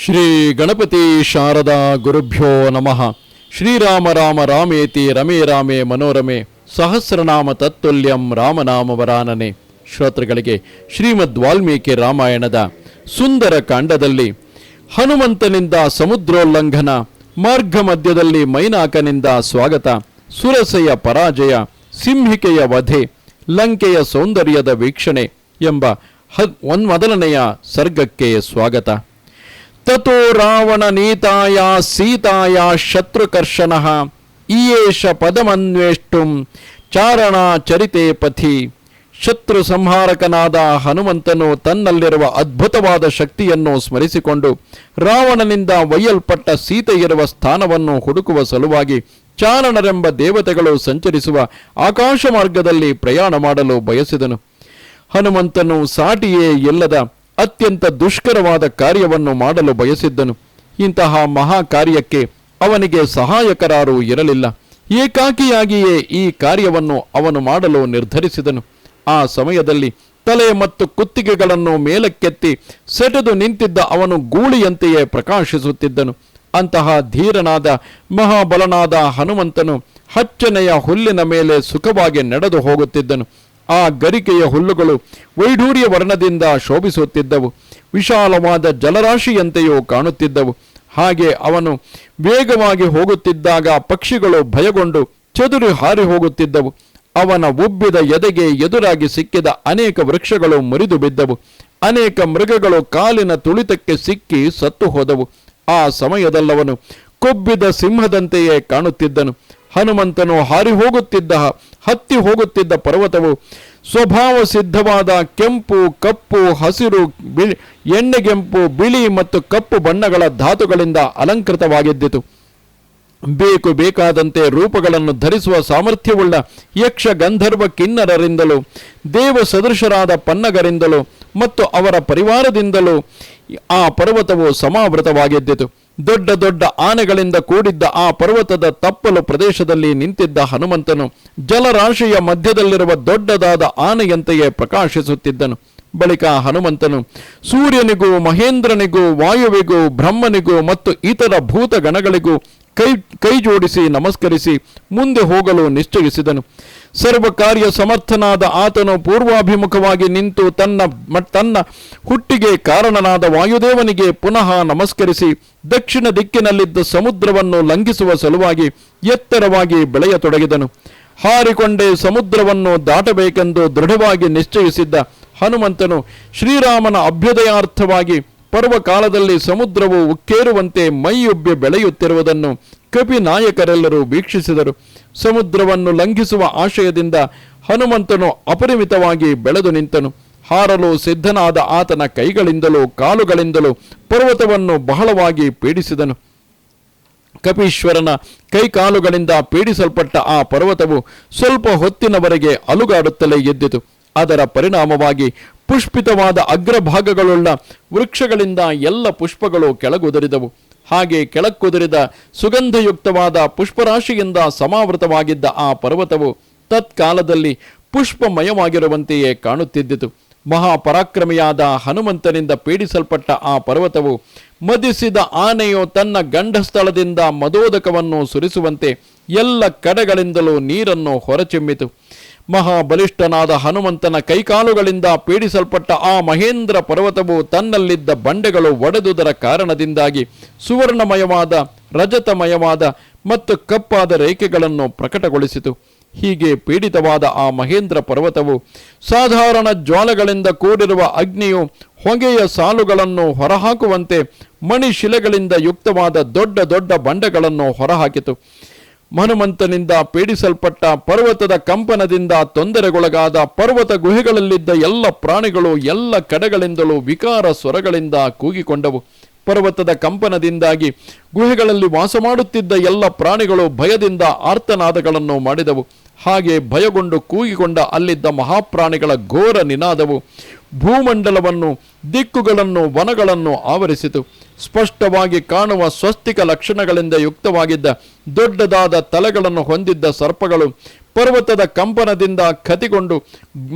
ಶ್ರೀ ಗಣಪತಿ ಶಾರದಾ ಗುರುಭ್ಯೋ ನಮಃ. ಶ್ರೀರಾಮ ರಾಮ ರಾಮೇತಿ ರಮೇ ರಾಮೇ ಮನೋರಮೆ ಸಹಸ್ರನಾಮ ತತ್ತುಲ್ಯಂ ರಾಮನಾಮ ವರಾನನೆ. ಶ್ರೋತೃಗಳಿಗೆ ಶ್ರೀಮದ್ ವಾಲ್ಮೀಕಿ ರಾಮಾಯಣದ ಸುಂದರ ಕಾಂಡದಲ್ಲಿ ಹನುಮಂತನಿಂದ ಸಮುದ್ರೋಲ್ಲಂಘನ, ಮಾರ್ಗ ಮಧ್ಯದಲ್ಲಿ ಮೈನಾಕನಿಂದ ಸ್ವಾಗತ, ಸುರಸೆಯ ಪರಾಜಯ, ಸಿಂಹಿಕೆಯ ವಧೆ, ಲಂಕೆಯ ಸೌಂದರ್ಯದ ವೀಕ್ಷಣೆ ಎಂಬ ಮೊದಲನೆಯ ಸರ್ಗಕ್ಕೆ ಸ್ವಾಗತ. ತತೋ ರಾವಣ ನೀತಾಯ ಸೀತಾಯ ಶತ್ರುಕರ್ಷಣಃ ಈಯೇಷ ಪದಮನ್ವೇಷ್ಟುಂ ಚಾರಣ ಚರಿತೆ ಪಥಿ. ಶತ್ರು ಸಂಹಾರಕನಾದ ಹನುಮಂತನು ತನ್ನಲ್ಲಿರುವ ಅದ್ಭುತವಾದ ಶಕ್ತಿಯನ್ನು ಸ್ಮರಿಸಿಕೊಂಡು ರಾವಣನಿಂದ ಒಯ್ಯಲ್ಪಟ್ಟ ಸೀತೆ ಇರುವ ಸ್ಥಾನವನ್ನು ಹುಡುಕುವ ಸಲುವಾಗಿ ಚಾರಣರೆಂಬ ದೇವತೆಗಳು ಸಂಚರಿಸುವ ಆಕಾಶ ಮಾರ್ಗದಲ್ಲಿ ಪ್ರಯಾಣ ಮಾಡಲು ಬಯಸಿದನು. ಹನುಮಂತನು ಸಾಟಿಯೇ ಇಲ್ಲದ ಅತ್ಯಂತ ದುಷ್ಕರವಾದ ಕಾರ್ಯವನ್ನು ಮಾಡಲು ಬಯಸಿದ್ದನು. ಇಂತಹ ಮಹಾ ಕಾರ್ಯಕ್ಕೆ ಅವನಿಗೆ ಸಹಾಯಕರಾರೂ ಇರಲಿಲ್ಲ. ಏಕಾಕಿಯಾಗಿಯೇ ಈ ಕಾರ್ಯವನ್ನು ಅವನು ಮಾಡಲು ನಿರ್ಧರಿಸಿದನು. ಆ ಸಮಯದಲ್ಲಿ ತಲೆ ಮತ್ತು ಕುತ್ತಿಗೆಗಳನ್ನು ಮೇಲಕ್ಕೆತ್ತಿ ಸೆಟೆದು ನಿಂತಿದ್ದ ಅವನು ಗೂಳಿಯಂತೆಯೇ ಪ್ರಕಾಶಿಸುತ್ತಿದ್ದನು. ಅಂತಹ ಧೀರನಾದ ಮಹಾಬಲನಾದ ಹನುಮಂತನು ಹಚ್ಚನೆಯ ಹುಲ್ಲಿನ ಮೇಲೆ ಸುಖವಾಗಿ ನಡೆದು ಹೋಗುತ್ತಿದ್ದನು. ಆ ಗರಿಕೆಯ ಹುಲ್ಲುಗಳು ವೈಢೂರ್ಯ ವರ್ಣದಿಂದ ಶೋಭಿಸುತ್ತಿದ್ದವು. ವಿಶಾಲವಾದ ಜಲರಾಶಿಯಂತೆಯೂ ಕಾಣುತ್ತಿದ್ದವು. ಹಾಗೆ ಅವನು ವೇಗವಾಗಿ ಹೋಗುತ್ತಿದ್ದಾಗ ಪಕ್ಷಿಗಳು ಭಯಗೊಂಡು ಚದುರಿ ಹಾರಿ ಹೋಗುತ್ತಿದ್ದವು. ಅವನ ಉಬ್ಬಿದ ಎದೆಗೆ ಎದುರಾಗಿ ಸಿಕ್ಕಿದ ಅನೇಕ ವೃಕ್ಷಗಳು ಮುರಿದು ಬಿದ್ದವು. ಅನೇಕ ಮೃಗಗಳು ಕಾಲಿನ ತುಳಿತಕ್ಕೆ ಸಿಕ್ಕಿ ಸತ್ತು ಹೋದವು. ಆ ಸಮಯದಲ್ಲವನು ಕೊಬ್ಬಿದ ಸಿಂಹದಂತೆಯೇ ಕಾಣುತ್ತಿದ್ದನು. ಹನುಮಂತನು ಹತ್ತಿ ಹೋಗುತ್ತಿದ್ದ ಪರ್ವತವು ಸ್ವಭಾವ ಸಿದ್ಧವಾದ ಕೆಂಪು, ಕಪ್ಪು, ಹಸಿರು, ಎಣ್ಣೆಗೆಂಪು, ಬಿಳಿ ಮತ್ತು ಕಪ್ಪು ಬಣ್ಣಗಳ ಧಾತುಗಳಿಂದ ಅಲಂಕೃತವಾಗಿದ್ದಿತು. ಬೇಕಾದಂತೆ ರೂಪಗಳನ್ನು ಧರಿಸುವ ಸಾಮರ್ಥ್ಯವುಳ್ಳ ಯಕ್ಷ, ಗಂಧರ್ವ, ಕಿನ್ನರರಿಂದಲೂ ದೇವ ಸದೃಶರಾದ ಪನ್ನಗರಿಂದಲೂ ಮತ್ತು ಅವರ ಪರಿವಾರದಿಂದಲೂ ಆ ಪರ್ವತವು ಸಮಾವೃತವಾಗಿದ್ದಿತು. ದೊಡ್ಡ ದೊಡ್ಡ ಆನೆಗಳಿಂದ ಕೂಡಿದ್ದ ಆ ಪರ್ವತದ ತಪ್ಪಲು ಪ್ರದೇಶದಲ್ಲಿ ನಿಂತಿದ್ದ ಹನುಮಂತನು ಜಲರಾಶಿಯ ಮಧ್ಯದಲ್ಲಿರುವ ದೊಡ್ಡದಾದ ಆನೆಯಂತೆಯೇ ಪ್ರಕಾಶಿಸುತ್ತಿದ್ದನು. ಬಳಿಕ ಹನುಮಂತನು ಸೂರ್ಯನಿಗೂ, ಮಹೇಂದ್ರನಿಗೂ, ವಾಯುವಿಗೂ, ಬ್ರಹ್ಮನಿಗೂ ಮತ್ತು ಇತರ ಭೂತಗಣಗಳಿಗೂ ಕೈ ಜೋಡಿಸಿ ನಮಸ್ಕರಿಸಿ ಮುಂದೆ ಹೋಗಲು ನಿಶ್ಚಯಿಸಿದನು. ಸರ್ವಕಾರ್ಯ ಸಮರ್ಥನಾದ ಆತನು ಪೂರ್ವಾಭಿಮುಖವಾಗಿ ನಿಂತು ತನ್ನ ಹುಟ್ಟಿಗೆ ಕಾರಣನಾದ ವಾಯುದೇವನಿಗೆ ಪುನಃ ನಮಸ್ಕರಿಸಿ ದಕ್ಷಿಣ ದಿಕ್ಕಿನಲ್ಲಿದ್ದ ಸಮುದ್ರವನ್ನು ಲಂಘಿಸುವ ಸಲುವಾಗಿ ಎತ್ತರವಾಗಿ ಬೆಳೆಯತೊಡಗಿದನು. ಹಾರಿಕೊಂಡೇ ಸಮುದ್ರವನ್ನು ದಾಟಬೇಕೆಂದು ದೃಢವಾಗಿ ನಿಶ್ಚಯಿಸಿದ್ದ ಹನುಮಂತನು ಶ್ರೀರಾಮನ ಅಭ್ಯುದಯಾರ್ಥವಾಗಿ ಪರ್ವಕಾಲದಲ್ಲಿ ಸಮುದ್ರವು ಉಕ್ಕೇರುವಂತೆ ಮೈಯುಬ್ಬಿ ಬೆಳೆಯುತ್ತಿರುವುದನ್ನು ಕಪಿ ನಾಯಕರೆಲ್ಲರೂ ವೀಕ್ಷಿಸಿದರು. ಸಮುದ್ರವನ್ನು ಲಂಘಿಸುವ ಆಶಯದಿಂದ ಹನುಮಂತನು ಅಪರಿಮಿತವಾಗಿ ಬೆಳೆದು ನಿಂತನು. ಹಾರಲು ಸಿದ್ಧನಾದ ಆತನ ಕೈಗಳಿಂದಲೂ ಕಾಲುಗಳಿಂದಲೂ ಪರ್ವತವನ್ನು ಬಹಳವಾಗಿ ಪೀಡಿಸಿದನು. ಕಪೀಶ್ವರನ ಕೈಕಾಲುಗಳಿಂದ ಪೀಡಿಸಲ್ಪಟ್ಟ ಆ ಪರ್ವತವು ಸ್ವಲ್ಪ ಹೊತ್ತಿನವರೆಗೆ ಅಲುಗಾಡುತ್ತಲೇ ಎದ್ದಿತು. ಅದರ ಪರಿಣಾಮವಾಗಿ ಪುಷ್ಪಿತವಾದ ಅಗ್ರಭಾಗಗಳುಳ್ಳ ವೃಕ್ಷಗಳಿಂದ ಎಲ್ಲ ಪುಷ್ಪಗಳು ಕೆಳಗುದುರಿದವು. ಹಾಗೆ ಕೆಳಕ್ಕುದುರಿದ ಸುಗಂಧಯುಕ್ತವಾದ ಪುಷ್ಪರಾಶಿಯಿಂದ ಸಮಾವೃತವಾಗಿದ್ದ ಆ ಪರ್ವತವು ತತ್ಕಾಲದಲ್ಲಿ ಪುಷ್ಪಮಯವಾಗಿರುವಂತೆಯೇ ಕಾಣುತ್ತಿದ್ದಿತು. ಮಹಾಪರಾಕ್ರಮಿಯಾದ ಹನುಮಂತನಿಂದ ಪೀಡಿಸಲ್ಪಟ್ಟ ಆ ಪರ್ವತವು ಮದಿಸಿದ ಆನೆಯು ತನ್ನ ಗಂಡಸ್ಥಳದಿಂದ ಮದೋದಕವನ್ನು ಸುರಿಸುವಂತೆ ಎಲ್ಲ ಕಡೆಗಳಿಂದಲೂ ನೀರನ್ನು ಹೊರಚಿಮ್ಮಿತು. ಮಹಾಬಲಿಷ್ಠನಾದ ಹನುಮಂತನ ಕೈಕಾಲುಗಳಿಂದ ಪೀಡಿಸಲ್ಪಟ್ಟ ಆ ಮಹೇಂದ್ರ ಪರ್ವತವು ತನ್ನಲ್ಲಿದ್ದ ಬಂಡೆಗಳು ಒಡೆದುದರ ಕಾರಣದಿಂದಾಗಿ ಸುವರ್ಣಮಯವಾದ, ರಜತಮಯವಾದ ಮತ್ತು ಕಪ್ಪಾದ ರೇಖೆಗಳನ್ನು ಪ್ರಕಟಗೊಳಿಸಿತು. ಹೀಗೆ ಪೀಡಿತವಾದ ಆ ಮಹೇಂದ್ರ ಪರ್ವತವು ಸಾಧಾರಣ ಜ್ವಾಲೆಗಳಿಂದ ಕೂಡಿರುವ ಅಗ್ನಿಯು ಹೊಗೆಯ ಸಾಲುಗಳನ್ನು ಹೊರಹಾಕುವಂತೆ ಮಣಿಶಿಲೆಗಳಿಂದ ಯುಕ್ತವಾದ ದೊಡ್ಡ ದೊಡ್ಡ ಬಂಡೆಗಳನ್ನು ಹೊರಹಾಕಿತು. ಹನುಮಂತನಿಂದ ಪೀಡಿಸಲ್ಪಟ್ಟ ಪರ್ವತದ ಕಂಪನದಿಂದ ತೊಂದರೆಗೊಳಗಾದ ಪರ್ವತ ಗುಹೆಗಳಲ್ಲಿದ್ದ ಎಲ್ಲ ಪ್ರಾಣಿಗಳು ಎಲ್ಲ ಕಡೆಗಳಿಂದಲೂ ವಿಕಾರ ಸ್ವರಗಳಿಂದ ಕೂಗಿಕೊಂಡವು. ಪರ್ವತದ ಕಂಪನದಿಂದಾಗಿ ಗುಹೆಗಳಲ್ಲಿ ವಾಸ ಮಾಡುತ್ತಿದ್ದ ಎಲ್ಲ ಪ್ರಾಣಿಗಳು ಭಯದಿಂದ ಆರ್ತನಾದಗಳನ್ನು ಮಾಡಿದವು. ಹಾಗೆ ಭಯಗೊಂಡು ಕೂಗಿಕೊಂಡ ಅಲ್ಲಿದ್ದ ಮಹಾಪ್ರಾಣಿಗಳ ಘೋರ ನಿನಾದವು ಭೂಮಂಡಲವನ್ನು, ದಿಕ್ಕುಗಳನ್ನು, ವನಗಳನ್ನು ಆವರಿಸಿತು. ಸ್ಪಷ್ಟವಾಗಿ ಕಾಣುವ ಸ್ವಸ್ತಿಕ ಲಕ್ಷಣಗಳಿಂದ ಯುಕ್ತವಾಗಿದ್ದ ದೊಡ್ಡದಾದ ತಲೆಗಳನ್ನು ಹೊಂದಿದ್ದ ಸರ್ಪಗಳು ಪರ್ವತದ ಕಂಪನದಿಂದ ಕತಿಗೊಂಡು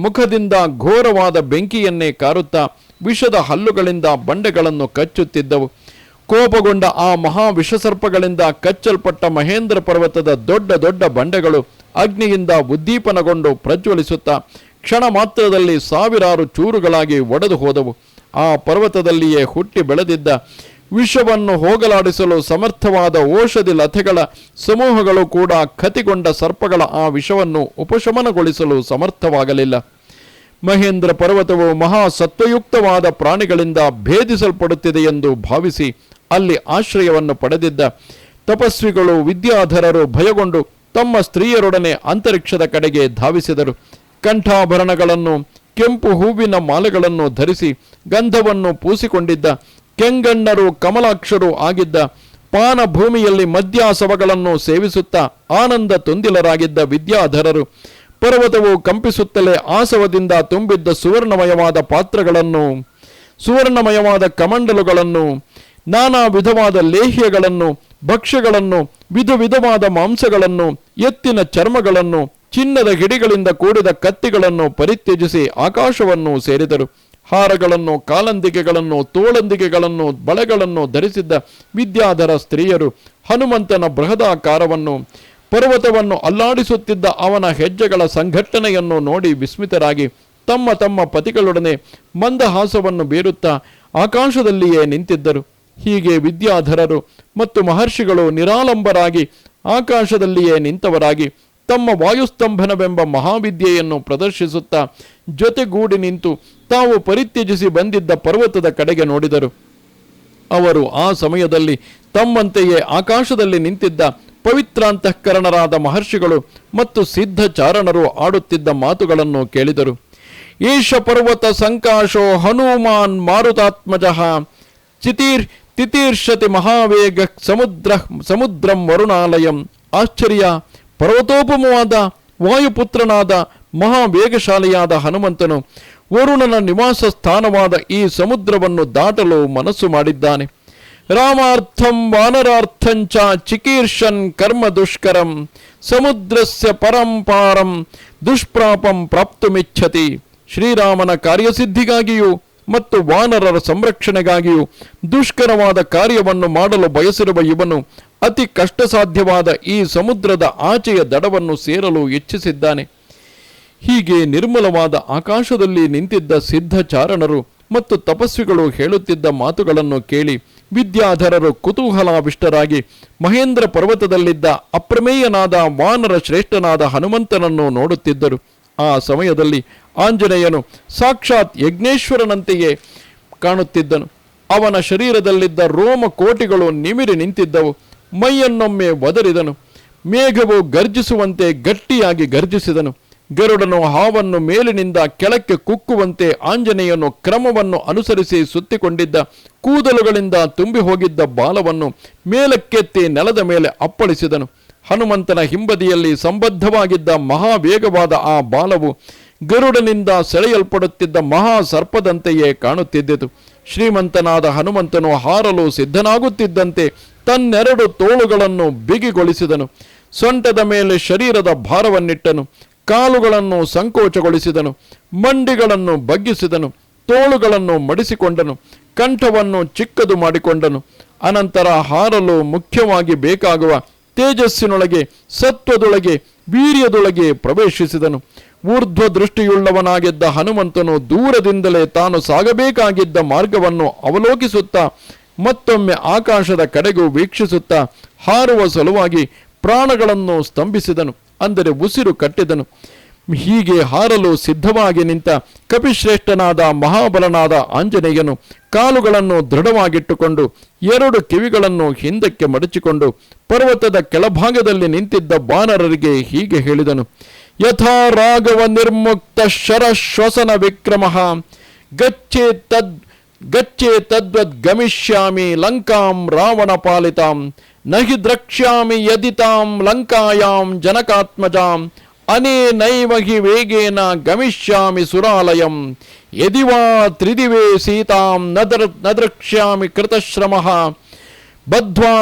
ಮುಖದಿಂದ ಘೋರವಾದ ಬೆಂಕಿಯನ್ನೇ ಕಾರುತ್ತಾ ವಿಷದ ಹಲ್ಲುಗಳಿಂದ ಬಂಡೆಗಳನ್ನು ಕಚ್ಚುತ್ತಿದ್ದವು. ಕೋಪಗೊಂಡ ಆ ಮಹಾ ವಿಷಸರ್ಪಗಳಿಂದ ಕಚ್ಚಲ್ಪಟ್ಟ ಮಹೇಂದ್ರ ಪರ್ವತದ ದೊಡ್ಡ ದೊಡ್ಡ ಬಂಡೆಗಳು ಅಗ್ನಿಯಿಂದ ಉದ್ದೀಪನಗೊಂಡು ಪ್ರಜ್ವಲಿಸುತ್ತಾ ಕ್ಷಣ ಮಾತ್ರದಲ್ಲಿ ಸಾವಿರಾರು ಚೂರುಗಳಾಗಿ ಒಡೆದು ಹೋದವು. ಆ ಪರ್ವತದಲ್ಲಿಯೇ ಹುಟ್ಟಿ ಬೆಳೆದಿದ್ದ ವಿಷವನ್ನು ಹೋಗಲಾಡಿಸಲು ಸಮರ್ಥವಾದ ಔಷಧಿ ಲತೆಗಳ ಸಮೂಹಗಳು ಕೂಡ ಕತಿಗೊಂಡ ಸರ್ಪಗಳ ಆ ವಿಷವನ್ನು ಉಪಶಮನಗೊಳಿಸಲು ಸಮರ್ಥವಾಗಲಿಲ್ಲ. ಮಹೇಂದ್ರ ಪರ್ವತವು ಮಹಾ ಸತ್ವಯುಕ್ತವಾದ ಪ್ರಾಣಿಗಳಿಂದ ಭೇದಿಸಲ್ಪಡುತ್ತಿದೆ ಎಂದು ಭಾವಿಸಿ ಅಲ್ಲಿ ಆಶ್ರಯವನ್ನು ಪಡೆದಿದ್ದ ತಪಸ್ವಿಗಳು ವಿದ್ಯಾಧರರು ಭಯಗೊಂಡು ತಮ್ಮ ಸ್ತ್ರೀಯರೊಡನೆ ಅಂತರಿಕ್ಷದ ಕಡೆಗೆ ಧಾವಿಸಿದರು. ಕಂಠಾಭರಣಗಳನ್ನು, ಕೆಂಪು ಹೂವಿನ ಮಾಲೆಗಳನ್ನು ಧರಿಸಿ ಗಂಧವನ್ನು ಪೂಸಿಕೊಂಡಿದ್ದ ಕೆಂಗಣ್ಣರು ಕಮಲಾಕ್ಷರು ಆಗಿದ್ದ ಪಾನ ಭೂಮಿಯಲ್ಲಿ ಮದ್ಯಾಸವಗಳನ್ನು ಸೇವಿಸುತ್ತಾ ಆನಂದ ತುಂದಿಲರಾಗಿದ್ದ ವಿದ್ಯಾಧರರು ಪರ್ವತವು ಕಂಪಿಸುತ್ತಲೇ ಆಸವದಿಂದ ತುಂಬಿದ್ದ ಸುವರ್ಣಮಯವಾದ ಪಾತ್ರಗಳನ್ನು, ಸುವರ್ಣಮಯವಾದ ಕಮಂಡಲುಗಳನ್ನು, ನಾನಾ ವಿಧವಾದ ಲೇಹ್ಯಗಳನ್ನು, ಭಕ್ಷ್ಯಗಳನ್ನು, ವಿಧ ವಿಧವಾದ ಮಾಂಸಗಳನ್ನು, ಎತ್ತಿನ ಚರ್ಮಗಳನ್ನು, ಚಿನ್ನದ ಗಿಡಿಗಳಿಂದ ಕೂಡಿದ ಕತ್ತಿಗಳನ್ನು ಪರಿತ್ಯಜಿಸಿ ಆಕಾಶವನ್ನು ಸೇರಿದರು. ಹಾರಗಳನ್ನು, ಕಾಲಂದಿಗೆಗಳನ್ನು, ತೋಳಂದಿಗೆಗಳನ್ನು, ಬಳೆಗಳನ್ನು ಧರಿಸಿದ್ದ ವಿದ್ಯಾಧರ ಸ್ತ್ರೀಯರು ಹನುಮಂತನ ಬೃಹದಾಕಾರವನ್ನು, ಪರ್ವತವನ್ನು ಅಲ್ಲಾಡಿಸುತ್ತಿದ್ದ ಅವನ ಹೆಜ್ಜೆಗಳ ಸಂಘಟನೆಯನ್ನು ನೋಡಿ ವಿಸ್ಮಿತರಾಗಿ ತಮ್ಮ ತಮ್ಮ ಪತಿಗಳೊಡನೆ ಮಂದಹಾಸವನ್ನು ಬೀರುತ್ತಾ ಆಕಾಶದಲ್ಲಿಯೇ ನಿಂತಿದ್ದರು. ಹೀಗೆ ವಿದ್ಯಾಧರರು ಮತ್ತು ಮಹರ್ಷಿಗಳು ನಿರಾಲಂಬರಾಗಿ ಆಕಾಶದಲ್ಲಿಯೇ ನಿಂತವರಾಗಿ ತಮ್ಮ ವಾಯುಸ್ತಂಭನವೆಂಬ ಮಹಾವಿದ್ಯೆಯನ್ನು ಪ್ರದರ್ಶಿಸುತ್ತಾ ಜೊತೆಗೂಡಿ ನಿಂತು ತಾವು ಪರಿತ್ಯಜಿಸಿ ಬಂದಿದ್ದ ಪರ್ವತದ ಕಡೆಗೆ ನೋಡಿದರು. ಅವರು ಆ ಸಮಯದಲ್ಲಿ ತಮ್ಮಂತೆಯೇ ಆಕಾಶದಲ್ಲಿ ನಿಂತಿದ್ದ ಪವಿತ್ರಾಂತಃಕರಣರಾದ ಮಹರ್ಷಿಗಳು ಮತ್ತು ಸಿದ್ಧಚಾರಣರು ಆಡುತ್ತಿದ್ದ ಮಾತುಗಳನ್ನು ಕೇಳಿದರು. ಈಶ ಪರ್ವತ ಸಂಕಾಶೋ ಹನುಮಾನ್ ಮಾರುತಾತ್ಮಜಃ ತಿತೀರ್ಷತಿ ಮಹಾವೇಗ ಸಮುದ್ರಂ ವರುಣಾಲಯಂ. ಆಶ್ಚರ್ಯ! ಪರ್ವತೋಪಮವಾದ ವಾಯುಪುತ್ರನಾದ ಮಹಾವೇಗಶಾಲಿಯಾದ ಹನುಮಂತನು ವರುಣನ ನಿವಾಸ ಸ್ಥಾನವಾದ ಈ ಸಮುದ್ರವನ್ನು ದಾಟಲು ಮನಸ್ಸು ಮಾಡಿದ್ದಾನೆ. ರಾಮಾರ್ಥಂ ವಾನರಾರ್ಥಂಚ ಚಿಕೀರ್ಷನ್ ಕರ್ಮ ದುಷ್ಕರಂ ಸಮುದ್ರಸ್ಯ ಪರಂಪಾರಂ ದುಷ್ಪ್ರಾಪಂ ಪ್ರಾಪ್ತುಮಿಚ್ಛತಿ. ಶ್ರೀರಾಮನ ಕಾರ್ಯಸಿದ್ಧಿಗಾಗಿಯೂ ಮತ್ತು ವಾನರರ ಸಂರಕ್ಷಣೆಗಾಗಿಯೂ ದುಷ್ಕರವಾದ ಕಾರ್ಯವನ್ನು ಮಾಡಲು ಬಯಸಿರುವ ಇವನು ಅತಿ ಕಷ್ಟಸಾಧ್ಯವಾದ ಈ ಸಮುದ್ರದ ಆಚೆಯ ದಡವನ್ನು ಸೇರಲು ಇಚ್ಛಿಸಿದ್ದಾನೆ. ಹೀಗೆ ನಿರ್ಮಲವಾದ ಆಕಾಶದಲ್ಲಿ ನಿಂತಿದ್ದ ಸಿದ್ಧಚಾರಣರು ಮತ್ತು ತಪಸ್ವಿಗಳು ಹೇಳುತ್ತಿದ್ದ ಮಾತುಗಳನ್ನು ಕೇಳಿ ವಿದ್ಯಾಧರರು ಕುತೂಹಲಾವಿಷ್ಟರಾಗಿ ಮಹೇಂದ್ರ ಪರ್ವತದಲ್ಲಿದ್ದ ಅಪ್ರಮೇಯನಾದ ವಾನರ ಶ್ರೇಷ್ಠನಾದ ಹನುಮಂತನನ್ನು ನೋಡುತ್ತಿದ್ದರು. ಆ ಸಮಯದಲ್ಲಿ ಆಂಜನೇಯನು ಸಾಕ್ಷಾತ್ ಯಜ್ಞೇಶ್ವರನಂತೆಯೇ ಕಾಣುತ್ತಿದ್ದನು. ಅವನ ಶರೀರದಲ್ಲಿದ್ದ ರೋಮ ಕೋಟಿಗಳು ನಿಮಿರಿ ನಿಂತಿದ್ದವು. ಮೈಯನ್ನೊಮ್ಮೆ ಒದರಿದನು. ಮೇಘವು ಗರ್ಜಿಸುವಂತೆ ಗಟ್ಟಿಯಾಗಿ ಗರ್ಜಿಸಿದನು. ಗರುಡನು ಹಾವನ್ನು ಮೇಲಿನಿಂದ ಕೆಳಕ್ಕೆ ಕುಕ್ಕುವಂತೆ ಆಂಜನೇಯನು ಕ್ರಮವನ್ನು ಅನುಸರಿಸಿ ಸುತ್ತಿಕೊಂಡಿದ್ದ ಕೂದಲುಗಳಿಂದ ತುಂಬಿ ಹೋಗಿದ್ದ ಬಾಲವನ್ನು ಮೇಲಕ್ಕೆತ್ತಿ ನೆಲದ ಮೇಲೆ ಅಪ್ಪಳಿಸಿದನು. ಹನುಮಂತನ ಹಿಂಬದಿಯಲ್ಲಿ ಸಂಬದ್ಧವಾಗಿದ್ದ ಮಹಾವೇಗವಾದ ಆ ಬಾಲವು ಗರುಡನಿಂದ ಸೆಳೆಯಲ್ಪಡುತ್ತಿದ್ದ ಮಹಾ ಸರ್ಪದಂತೆಯೇ ಕಾಣುತ್ತಿದ್ದಿತು. ಶ್ರೀಮಂತನಾದ ಹನುಮಂತನು ಹಾರಲು ಸಿದ್ಧನಾಗುತ್ತಿದ್ದಂತೆ ತನ್ನೆರಡು ತೋಳುಗಳನ್ನು ಬಿಗಿಗೊಳಿಸಿದನು. ಸೊಂಟದ ಮೇಲೆ ಶರೀರದ ಭಾರವನ್ನಿಟ್ಟನು. ಕಾಲುಗಳನ್ನು ಸಂಕೋಚಗೊಳಿಸಿದನು. ಮಂಡಿಗಳನ್ನು ಬಗ್ಗಿಸಿದನು. ತೋಳುಗಳನ್ನು ಮಡಿಸಿಕೊಂಡನು. ಕಂಠವನ್ನು ಚಿಕ್ಕದು ಮಾಡಿಕೊಂಡನು. ಅನಂತರ ಹಾರಲು ಮುಖ್ಯವಾಗಿ ಬೇಕಾಗುವ ತೇಜಸ್ಸಿನೊಳಗೆ, ಸತ್ವದೊಳಗೆ, ವೀರ್ಯದೊಳಗೆ ಪ್ರವೇಶಿಸಿದನು. ಊರ್ಧ್ವ ದೃಷ್ಟಿಯುಳ್ಳವನಾಗಿದ್ದ ಹನುಮಂತನು ದೂರದಿಂದಲೇ ತಾನು ಸಾಗಬೇಕಾಗಿದ್ದ ಮಾರ್ಗವನ್ನು ಅವಲೋಕಿಸುತ್ತಾ ಮತ್ತೊಮ್ಮೆ ಆಕಾಶದ ಕಡೆಗೂ ವೀಕ್ಷಿಸುತ್ತಾ ಹಾರುವ ಸಲುವಾಗಿ ಪ್ರಾಣಗಳನ್ನು ಸ್ತಂಭಿಸಿದನು, ಅಂದರೆ ಉಸಿರು ಕಟ್ಟಿದನು. ಹೀಗೆ ಹಾರಲು ಸಿದ್ಧವಾಗಿ ನಿಂತ ಕಪಿಶ್ರೇಷ್ಠನಾದ ಮಹಾಬಲನಾದ ಆಂಜನೇಯನು ಕಾಲುಗಳನ್ನು ದೃಢವಾಗಿಟ್ಟುಕೊಂಡು ಎರಡು ಕಿವಿಗಳನ್ನು ಹಿಂದಕ್ಕೆ ಮಡಚಿಕೊಂಡು ಪರ್ವತದ ಕೆಳಭಾಗದಲ್ಲಿ ನಿಂತಿದ್ದ ವಾನರರಿಗೆ ಹೀಗೆ ಹೇಳಿದನು. ಯಥಾ ರಾಘವ ನಿರ್ಮುಕ್ತ ಶರಶ್ವಸನ ವಿಕ್ರಮ ಗಚ್ಚೇ ತದ್ವದ್ ಗಮಿಷ್ಯಾಮಿ ಲಂಕಾಂ ರಾವಣ ಪಾಲಿತಾಂ ನಹಿ ದ್ರಕ್ಷ್ಯಾಮಿ ಯದಿತಾಂ ಲಂಕಾಯಾಂ ಜನಕಾತ್ಮಜಾಂ ಅನೇನೈವ ಹಿ ವೇಗೇನ ಗಮಿಷ್ಯಾಮಿ ಸುರಾಲಯಂ ಯದಿವಾ ತ್ರಿದಿವೇ ಸೀತಾಂ ನ ದ್ರಕ್ಷ್ಯಾಮಿ ಕೃತಶ್ರಮಃ ಬದ್ಧ್ವಾ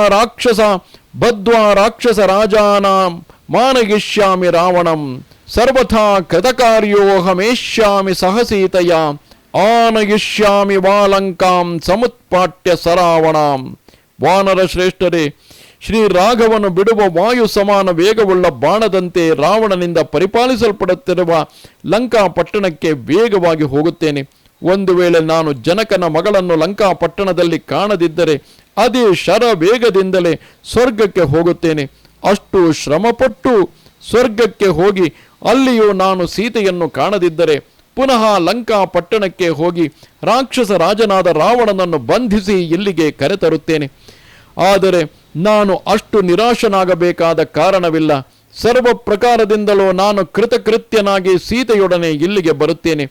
ರಾಕ್ಷಸ ರಾಜಾನಾಂ ಮಾನಗಿಷ್ಯಾಮಿ ರಾವಣಂ ಸರ್ವಥಾ ಕೃತಕಾರ್ಯೋಹಮೇಷ್ಯಾಮಿ ಸಹಸೀತಯ ಆನಗಿಷ್ಯಾಮಿ ವಾಲಂಕಾಂ ಸಮುತ್ಪಾಟ್ಯ ಸರಾವಣಾಂ. ವಾನರ ಶ್ರೇಷ್ಠರೇ, ಶ್ರೀರಾಘವನು ಬಿಡುವ ವಾಯು ಸಮಾನ ವೇಗವುಳ್ಳ ಬಾಣದಂತೆ ರಾವಣನಿಂದ ಪರಿಪಾಲಿಸಲ್ಪಡುತ್ತಿರುವ ಲಂಕಾ ಪಟ್ಟಣಕ್ಕೆ ವೇಗವಾಗಿ ಹೋಗುತ್ತೇನೆ. ಒಂದು ವೇಳೆ ನಾನು ಜನಕನ ಮಗಳನ್ನು ಲಂಕಾ ಪಟ್ಟಣದಲ್ಲಿ ಕಾಣದಿದ್ದರೆ ಅದೇ ಶರ ವೇಗದಿಂದಲೇ ಸ್ವರ್ಗಕ್ಕೆ ಹೋಗುತ್ತೇನೆ. ಅಷ್ಟು ಶ್ರಮಪಟ್ಟು ಸ್ವರ್ಗಕ್ಕೆ ಹೋಗಿ ಅಲ್ಲಿಯೂ ನಾನು ಸೀತೆಯನ್ನು ಕಾಣದಿದ್ದರೆ ಪುನಃ ಲಂಕಾ ಪಟ್ಟಣಕ್ಕೆ ಹೋಗಿ ರಾಕ್ಷಸ ರಾಜನಾದ ರಾವಣನನ್ನು ಬಂಧಿಸಿ ಇಲ್ಲಿಗೆ ಕರೆತರುತ್ತೇನೆ. ಆದರೆ ನಾನು ಅಷ್ಟು ನಿರಾಶನಾಗಬೇಕಾದ ಕಾರಣವಿಲ್ಲ. ಸರ್ವ ಪ್ರಕಾರದಿಂದಲೂ ನಾನು ಕೃತಕೃತ್ಯನಾಗಿ ಸೀತೆಯೊಡನೆ ಇಲ್ಲಿಗೆ ಬರುತ್ತೇನೆ.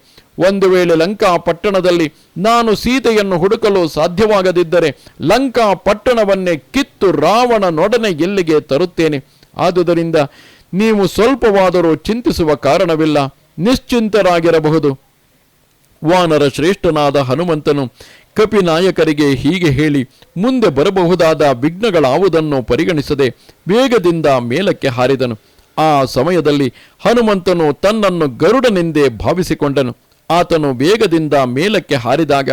ಒಂದು ವೇಳೆ ಲಂಕಾ ಪಟ್ಟಣದಲ್ಲಿ ನಾನು ಸೀತೆಯನ್ನು ಹುಡುಕಲು ಸಾಧ್ಯವಾಗದಿದ್ದರೆ ಲಂಕಾ ಪಟ್ಟಣವನ್ನೇ ಕಿತ್ತು ರಾವಣನೊಡನೆ ಇಲ್ಲಿಗೆ ತರುತ್ತೇನೆ. ಆದುದರಿಂದ ನೀವು ಸ್ವಲ್ಪವಾದರೂ ಚಿಂತಿಸುವ ಕಾರಣವಿಲ್ಲ, ನಿಶ್ಚಿಂತರಾಗಿರಬಹುದು. ವಾನರ ಶ್ರೇಷ್ಠನಾದ ಹನುಮಂತನು ಕಪಿನಾಯಕರಿಗೆ ಹೀಗೆ ಹೇಳಿ ಮುಂದೆ ಬರಬಹುದಾದ ವಿಘ್ನಗಳಾವುದನ್ನು ಪರಿಗಣಿಸದೆ ವೇಗದಿಂದ ಮೇಲಕ್ಕೆ ಹಾರಿದನು. ಆ ಸಮಯದಲ್ಲಿ ಹನುಮಂತನು ತನ್ನನ್ನು ಗರುಡನೆಂದೇ ಭಾವಿಸಿಕೊಂಡನು. ಆತನು ವೇಗದಿಂದ ಮೇಲಕ್ಕೆ ಹಾರಿದಾಗ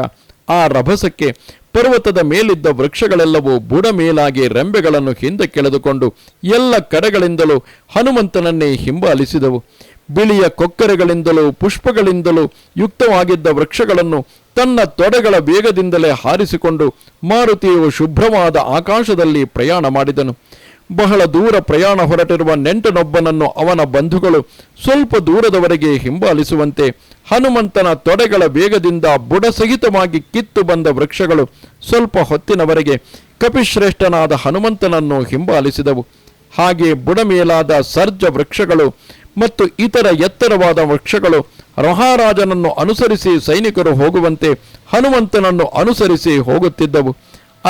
ಆ ರಭಸಕ್ಕೆ ಪರ್ವತದ ಮೇಲಿದ್ದ ವೃಕ್ಷಗಳೆಲ್ಲವೂ ಬುಡ ಮೇಲಾಗಿ ರೆಂಬೆಗಳನ್ನು ಹಿಂದೆ ಕೆಳೆದುಕೊಂಡು ಎಲ್ಲ ಕಡೆಗಳಿಂದಲೂ ಹನುಮಂತನನ್ನೇ ಹಿಂಬಾಲಿಸಿದವು. ಬಿಳಿಯ ಕೊಕ್ಕರೆಗಳಿಂದಲೂ ಪುಷ್ಪಗಳಿಂದಲೂ ಯುಕ್ತವಾಗಿದ್ದ ವೃಕ್ಷಗಳನ್ನು ತನ್ನ ತೊಡೆಗಳ ವೇಗದಿಂದಲೇ ಹಾರಿಸಿಕೊಂಡು ಮಾರುತಿಯು ಶುಭ್ರವಾದ ಆಕಾಶದಲ್ಲಿ ಪ್ರಯಾಣ ಮಾಡಿದನು. ಬಹಳ ದೂರ ಪ್ರಯಾಣ ಹೊರಟಿರುವ ನೆಂಟನೊಬ್ಬನನ್ನು ಅವನ ಬಂಧುಗಳು ಸ್ವಲ್ಪ ದೂರದವರೆಗೆ ಹಿಂಬಾಲಿಸುವಂತೆ ಹನುಮಂತನ ತೊಡೆಗಳ ವೇಗದಿಂದ ಬುಡಸಹಿತವಾಗಿ ಕಿತ್ತು ಬಂದ ವೃಕ್ಷಗಳು ಸ್ವಲ್ಪ ಹೊತ್ತಿನವರೆಗೆ ಕಪಿಶ್ರೇಷ್ಠನಾದ ಹನುಮಂತನನ್ನು ಹಿಂಬಾಲಿಸಿದವು. ಹಾಗೆ ಬುಡಮೇಲಾದ ಸರ್ಜ ವೃಕ್ಷಗಳು ಮತ್ತು ಇತರ ಎತ್ತರವಾದ ವೃಕ್ಷಗಳು ಮಹಾರಾಜನನ್ನು ಅನುಸರಿಸಿ ಸೈನಿಕರು ಹೋಗುವಂತೆ ಹನುಮಂತನನ್ನು ಅನುಸರಿಸಿ ಹೋಗುತ್ತಿದ್ದವು.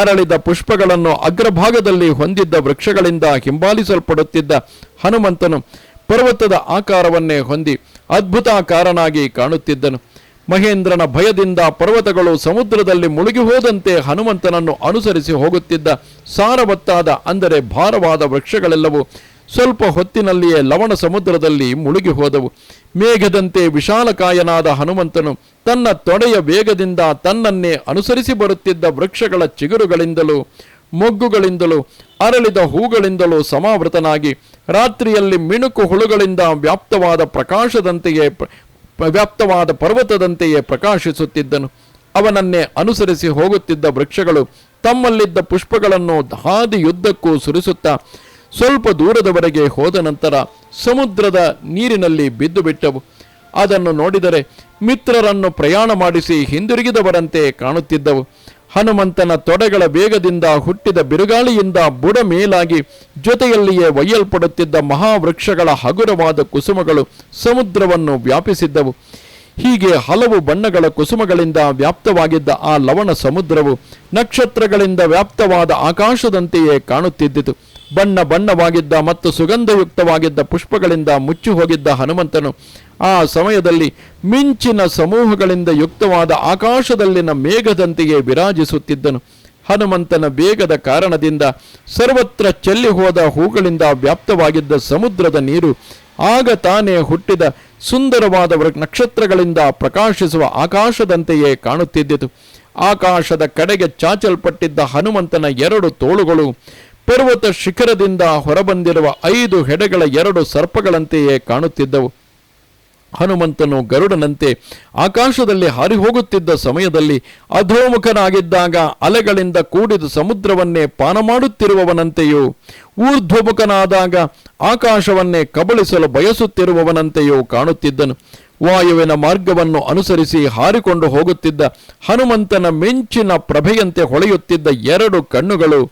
ಅರಳಿದ ಪುಷ್ಪಗಳನ್ನು ಅಗ್ರಭಾಗದಲ್ಲಿ ಹೊಂದಿದ್ದ ವೃಕ್ಷಗಳಿಂದ ಹಿಂಬಾಲಿಸಲ್ಪಡುತ್ತಿದ್ದ ಹನುಮಂತನು ಪರ್ವತದ ಆಕಾರವನ್ನೇ ಹೊಂದಿ ಅದ್ಭುತಾಕಾರನಾಗಿ ಕಾಣುತ್ತಿದ್ದನು. ಮಹೇಂದ್ರನ ಭಯದಿಂದ ಪರ್ವತಗಳು ಸಮುದ್ರದಲ್ಲಿ ಮುಳುಗಿ ಹೋದಂತೆ ಹನುಮಂತನನ್ನು ಅನುಸರಿಸಿ ಹೋಗುತ್ತಿದ್ದ ಸಾರವತ್ತಾದ ಅಂದರೆ ಭಾರವಾದ ವೃಕ್ಷಗಳೆಲ್ಲವೂ ಸ್ವಲ್ಪ ಹೊತ್ತಿನಲ್ಲಿಯೇ ಲವಣ ಸಮುದ್ರದಲ್ಲಿ ಮುಳುಗಿ ಹೋದವು. ಮೇಘದಂತೆ ವಿಶಾಲಕಾಯನಾದ ಹನುಮಂತನು ತನ್ನ ತೊಡೆಯ ವೇಗದಿಂದ ತನ್ನನ್ನೇ ಅನುಸರಿಸಿ ಬರುತ್ತಿದ್ದ ವೃಕ್ಷಗಳ ಚಿಗುರುಗಳಿಂದಲೂ ಮೊಗ್ಗುಗಳಿಂದಲೂ ಅರಳಿದ ಹೂಗಳಿಂದಲೂ ಸಮಾವೃತನಾಗಿ ರಾತ್ರಿಯಲ್ಲಿ ಮಿಣುಕು ಹುಳುಗಳಿಂದ ವ್ಯಾಪ್ತವಾದ ಪರ್ವತದಂತೆಯೇ ಪ್ರಕಾಶಿಸುತ್ತಿದ್ದನು. ಅವನನ್ನೇ ಅನುಸರಿಸಿ ಹೋಗುತ್ತಿದ್ದ ವೃಕ್ಷಗಳು ತಮ್ಮಲ್ಲಿದ್ದ ಪುಷ್ಪಗಳನ್ನು ಹಾದಿಯುದ್ದಕ್ಕೂ ಸುರಿಸುತ್ತಾ ಸ್ವಲ್ಪ ದೂರದವರೆಗೆ ಹೋದ ನಂತರ ಸಮುದ್ರದ ನೀರಿನಲ್ಲಿ ಬಿದ್ದು ಬಿಟ್ಟವು. ಅದನ್ನು ನೋಡಿದರೆ ಮಿತ್ರರನ್ನು ಪ್ರಯಾಣ ಮಾಡಿಸಿ ಹಿಂದಿರುಗಿದವರಂತೆ ಕಾಣುತ್ತಿದ್ದವು. ಹನುಮಂತನ ತೊಡೆಗಳ ವೇಗದಿಂದ ಹುಟ್ಟಿದ ಬಿರುಗಾಳಿಯಿಂದ ಬುಡ ಮೇಲಾಗಿ ಜೊತೆಯಲ್ಲಿಯೇ ಒಯ್ಯಲ್ಪಡುತ್ತಿದ್ದ ಮಹಾವೃಕ್ಷಗಳ ಹಗುರವಾದ ಕುಸುಮಗಳು ಸಮುದ್ರವನ್ನು ವ್ಯಾಪಿಸಿದ್ದವು. ಹೀಗೆ ಹಲವು ಬಣ್ಣಗಳ ಕುಸುಮಗಳಿಂದ ವ್ಯಾಪ್ತವಾಗಿದ್ದ ಆ ಲವಣ ಸಮುದ್ರವು ನಕ್ಷತ್ರಗಳಿಂದ ವ್ಯಾಪ್ತವಾದ ಆಕಾಶದಂತೆಯೇ ಕಾಣುತ್ತಿದ್ದಿತು. ಬಣ್ಣ ಬಣ್ಣವಾಗಿದ್ದ ಮತ್ತು ಸುಗಂಧಯುಕ್ತವಾಗಿದ್ದ ಪುಷ್ಪಗಳಿಂದ ಮುಚ್ಚಿ ಹೋಗಿದ್ದ ಹನುಮಂತನು ಆ ಸಮಯದಲ್ಲಿ ಮಿಂಚಿನ ಸಮೂಹಗಳಿಂದ ಯುಕ್ತವಾದ ಆಕಾಶದಲ್ಲಿನ ಮೇಘದಂತೆಯೇ ವಿರಾಜಿಸುತ್ತಿದ್ದನು. ಹನುಮಂತನ ವೇಗದ ಕಾರಣದಿಂದ ಸರ್ವತ್ರ ಚೆಲ್ಲಿ ಹೋದ ಹೂಗಳಿಂದ ವ್ಯಾಪ್ತವಾಗಿದ್ದ ಸಮುದ್ರದ ನೀರು ಆಗ ತಾನೇ ಹುಟ್ಟಿದ ಸುಂದರವಾದ ನಕ್ಷತ್ರಗಳಿಂದ ಪ್ರಕಾಶಿಸುವ ಆಕಾಶದಂತೆಯೇ ಕಾಣುತ್ತಿದ್ದಿತು. ಆಕಾಶದ ಕಡೆಗೆ ಚಾಚಲ್ಪಟ್ಟಿದ್ದ ಹನುಮಂತನ ಎರಡು ತೋಳುಗಳು ಪರ್ವತ ಶಿಖರದಿಂದ ಹೊರಬಂದಿರುವ 5 ಹೆಡೆಗಳ 2 ಸರ್ಪಗಳಂತೆಯೇ ಕಾಣುತ್ತಿದ್ದವು. ಹನುಮಂತನು ಗರುಡನಂತೆ ಆಕಾಶದಲ್ಲಿ ಹಾರಿ ಹೋಗುತ್ತಿದ್ದ ಸಮಯದಲ್ಲಿ ಅಧೋಮುಖನಾಗಿದ್ದಾಗ ಅಲೆಗಳಿಂದ ಕೂಡಿದ ಸಮುದ್ರವನ್ನೇ ಪಾನ ಮಾಡುತ್ತಿರುವವನಂತೆಯೂ ಊರ್ಧ್ವಮುಖನಾದಾಗ ಆಕಾಶವನ್ನೇ ಕಬಳಿಸಲು ಬಯಸುತ್ತಿರುವವನಂತೆಯೂ ಕಾಣುತ್ತಿದ್ದನು. ವಾಯುವಿನ ಮಾರ್ಗವನ್ನು ಅನುಸರಿಸಿ ಹಾರಿಕೊಂಡು ಹೋಗುತ್ತಿದ್ದ ಹನುಮಂತನ ಮಿಂಚಿನ ಪ್ರಭೆಯಂತೆ ಹೊಳೆಯುತ್ತಿದ್ದ 2 ಕಣ್ಣುಗಳು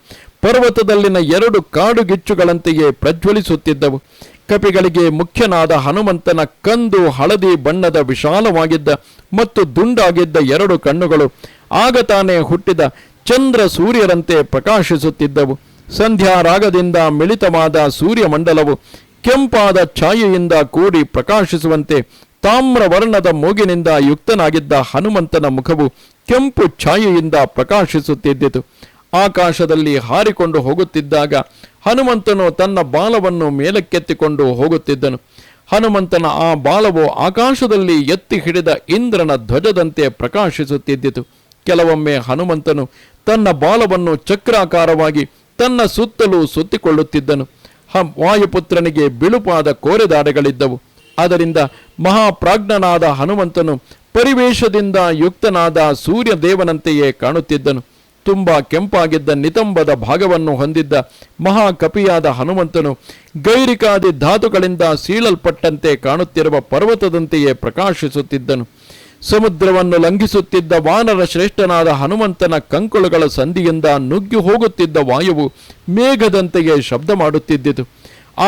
ಪರ್ವತದಲ್ಲಿನ 2 ಕಾಡುಗಿಚ್ಚುಗಳಂತೆಯೇ ಪ್ರಜ್ವಲಿಸುತ್ತಿದ್ದವು. ಕಪಿಗಳಿಗೆ ಮುಖ್ಯನಾದ ಹನುಮಂತನ ಕಂದು ಹಳದಿ ಬಣ್ಣದ ವಿಶಾಲವಾಗಿದ್ದ ಮತ್ತು ದುಂಡಾಗಿದ್ದ 2 ಕಣ್ಣುಗಳು ಆಗ ತಾನೇ ಹುಟ್ಟಿದ ಚಂದ್ರ ಸೂರ್ಯರಂತೆ ಪ್ರಕಾಶಿಸುತ್ತಿದ್ದವು. ಸಂಧ್ಯಾರಾಗದಿಂದ ಮಿಳಿತವಾದ ಸೂರ್ಯಮಂಡಲವು ಕೆಂಪಾದ ಛಾಯೆಯಿಂದ ಕೂಡಿ ಪ್ರಕಾಶಿಸುವಂತೆ ತಾಮ್ರವರ್ಣದ ಮೂಗಿನಿಂದ ಯುಕ್ತನಾಗಿದ್ದ ಹನುಮಂತನ ಮುಖವು ಕೆಂಪು ಛಾಯೆಯಿಂದ ಪ್ರಕಾಶಿಸುತ್ತಿದ್ದಿತು. ಆಕಾಶದಲ್ಲಿ ಹಾರಿಕೊಂಡು ಹೋಗುತ್ತಿದ್ದಾಗ ಹನುಮಂತನು ತನ್ನ ಬಾಲವನ್ನು ಮೇಲಕ್ಕೆತ್ತಿಕೊಂಡು ಹೋಗುತ್ತಿದ್ದನು. ಹನುಮಂತನ ಆ ಬಾಲವು ಆಕಾಶದಲ್ಲಿ ಎತ್ತಿ ಹಿಡಿದ ಇಂದ್ರನ ಧ್ವಜದಂತೆ ಪ್ರಕಾಶಿಸುತ್ತಿದ್ದಿತು. ಕೆಲವೊಮ್ಮೆ ಹನುಮಂತನು ತನ್ನ ಬಾಲವನ್ನು ಚಕ್ರಾಕಾರವಾಗಿ ತನ್ನ ಸುತ್ತಲೂ ಸುತ್ತಿಕೊಳ್ಳುತ್ತಿದ್ದನು. ವಾಯುಪುತ್ರನಿಗೆ ಬಿಳುಪಾದ ಕೋರೆದಾಡೆಗಳಿದ್ದವು. ಅದರಿಂದ ಮಹಾಪ್ರಾಜ್ಞನಾದ ಹನುಮಂತನು ಪರಿವೇಶದಿಂದ ಯುಕ್ತನಾದ ಸೂರ್ಯದೇವನಂತೆಯೇ ಕಾಣುತ್ತಿದ್ದನು. ತುಂಬಾ ಕೆಂಪಾಗಿದ್ದ ನಿತಂಬದ ಭಾಗವನ್ನು ಹೊಂದಿದ್ದ ಮಹಾಕಪಿಯಾದ ಹನುಮಂತನು ಗೈರಿಕಾದಿ ಧಾತುಗಳಿಂದ ಸೀಳಲ್ಪಟ್ಟಂತೆ ಕಾಣುತ್ತಿರುವ ಪರ್ವತದಂತೆಯೇ ಪ್ರಕಾಶಿಸುತ್ತಿದ್ದನು. ಸಮುದ್ರವನ್ನು ಲಂಘಿಸುತ್ತಿದ್ದ ವಾನರ ಶ್ರೇಷ್ಠನಾದ ಹನುಮಂತನ ಕಂಕುಳುಗಳ ಸಂಧಿಯಿಂದ ನುಗ್ಗಿ ಹೋಗುತ್ತಿದ್ದ ವಾಯುವು ಮೇಘದಂತೆಯೇ ಶಬ್ದ ಮಾಡುತ್ತಿದ್ದಿತು.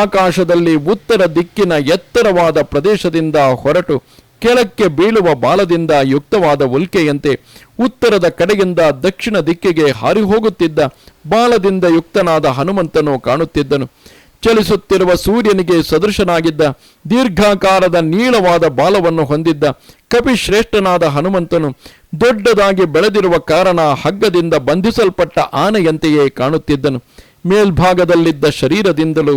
ಆಕಾಶದಲ್ಲಿ ಉತ್ತರ ದಿಕ್ಕಿನ ಎತ್ತರವಾದ ಪ್ರದೇಶದಿಂದ ಹೊರಟು ಕೆಳಕ್ಕೆ ಬೀಳುವ ಬಾಲದಿಂದ ಯುಕ್ತವಾದ ಉಲ್ಕೆಯಂತೆ ಉತ್ತರದ ಕಡೆಯಿಂದ ದಕ್ಷಿಣ ದಿಕ್ಕಿಗೆ ಹಾರಿಹೋಗುತ್ತಿದ್ದ ಬಾಲದಿಂದ ಯುಕ್ತನಾದ ಹನುಮಂತನು ಕಾಣುತ್ತಿದ್ದನು. ಚಲಿಸುತ್ತಿರುವ ಸೂರ್ಯನಿಗೆ ಸದೃಶನಾಗಿದ್ದ ದೀರ್ಘಾಕಾರದ ನೀಳವಾದ ಬಾಲವನ್ನು ಹೊಂದಿದ್ದ ಕಪಿಶ್ರೇಷ್ಠನಾದ ಹನುಮಂತನು ದೊಡ್ಡದಾಗಿ ಬೆಳೆದಿರುವ ಕಾರಣ ಹಗ್ಗದಿಂದ ಬಂಧಿಸಲ್ಪಟ್ಟ ಆನೆಯಂತೆಯೇ ಕಾಣುತ್ತಿದ್ದನು. ಮೇಲ್ಭಾಗದಲ್ಲಿದ್ದ ಶರೀರದಿಂದಲೂ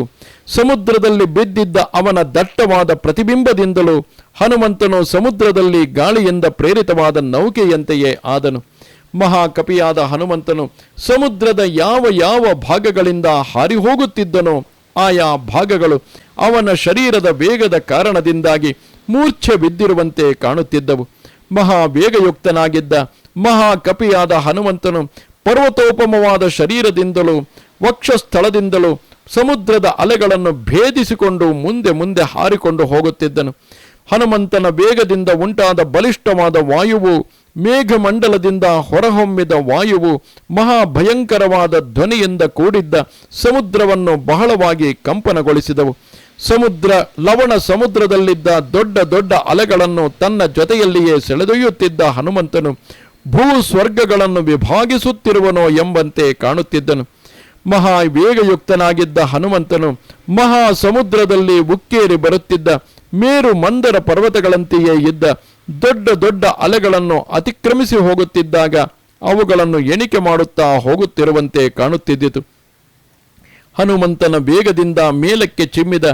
ಸಮುದ್ರದಲ್ಲಿ ಬಿದ್ದಿದ್ದ ಅವನ ದಟ್ಟವಾದ ಪ್ರತಿಬಿಂಬದಿಂದಲೂ ಹನುಮಂತನು ಸಮುದ್ರದಲ್ಲಿ ಗಾಳಿಯಿಂದ ಪ್ರೇರಿತವಾದ ನೌಕೆಯಂತೆಯೇ ಆದನು. ಮಹಾಕಪಿಯಾದ ಹನುಮಂತನು ಸಮುದ್ರದ ಯಾವ ಯಾವ ಭಾಗಗಳಿಂದ ಹಾರಿಹೋಗುತ್ತಿದ್ದನೋ ಆಯಾ ಭಾಗಗಳು ಅವನ ಶರೀರದ ವೇಗದ ಕಾರಣದಿಂದಾಗಿ ಮೂರ್ಛೆ ಬಿದ್ದಿರುವಂತೆ ಕಾಣುತ್ತಿದ್ದವು. ಮಹಾವೇಗಯುಕ್ತನಾಗಿದ್ದ ಮಹಾಕಪಿಯಾದ ಹನುಮಂತನು ಪರ್ವತೋಪಮವಾದ ಶರೀರದಿಂದಲೂ ವಕ್ಷಸ್ಥಳದಿಂದಲೂ ಸಮುದ್ರದ ಅಲೆಗಳನ್ನು ಭೇದಿಸಿಕೊಂಡು ಮುಂದೆ ಮುಂದೆ ಹಾರಿಕೊಂಡು ಹೋಗುತ್ತಿದ್ದನು. ಹನುಮಂತನ ವೇಗದಿಂದ ಉಂಟಾದ ಬಲಿಷ್ಠವಾದ ವಾಯುವು ಮೇಘಮಂಡಲದಿಂದ ಹೊರಹೊಮ್ಮಿದ ವಾಯುವು ಮಹಾಭಯಂಕರವಾದ ಧ್ವನಿಯಿಂದ ಕೂಡಿದ್ದ ಸಮುದ್ರವನ್ನು ಬಹಳವಾಗಿ ಕಂಪನಗೊಳಿಸಿದವು. ಲವಣ ಸಮುದ್ರದಲ್ಲಿದ್ದ ದೊಡ್ಡ ದೊಡ್ಡ ಅಲೆಗಳನ್ನು ತನ್ನ ಜೊತೆಯಲ್ಲಿಯೇ ಸೆಳೆದೊಯ್ಯುತ್ತಿದ್ದ ಹನುಮಂತನು ಭೂಸ್ವರ್ಗಗಳನ್ನು ವಿಭಾಗಿಸುತ್ತಿರುವನೋ ಎಂಬಂತೆ ಕಾಣುತ್ತಿದ್ದನು. ಮಹಾವೇಗಯುಕ್ತನಾಗಿದ್ದ ಹನುಮಂತನು ಮಹಾ ಸಮುದ್ರದಲ್ಲಿ ಉಕ್ಕೇರಿ ಬರುತ್ತಿದ್ದ ಮೇರು ಮಂದರ ಪರ್ವತಗಳಂತೆಯೇ ಇದ್ದ ದೊಡ್ಡ ದೊಡ್ಡ ಅಲೆಗಳನ್ನು ಅತಿಕ್ರಮಿಸಿ ಹೋಗುತ್ತಿದ್ದಾಗ ಅವುಗಳನ್ನು ಎಣಿಕೆ ಮಾಡುತ್ತಾ ಹೋಗುತ್ತಿರುವಂತೆ ಕಾಣುತ್ತಿದ್ದಿತು. ಹನುಮಂತನ ವೇಗದಿಂದ ಮೇಲಕ್ಕೆ ಚಿಮ್ಮಿದ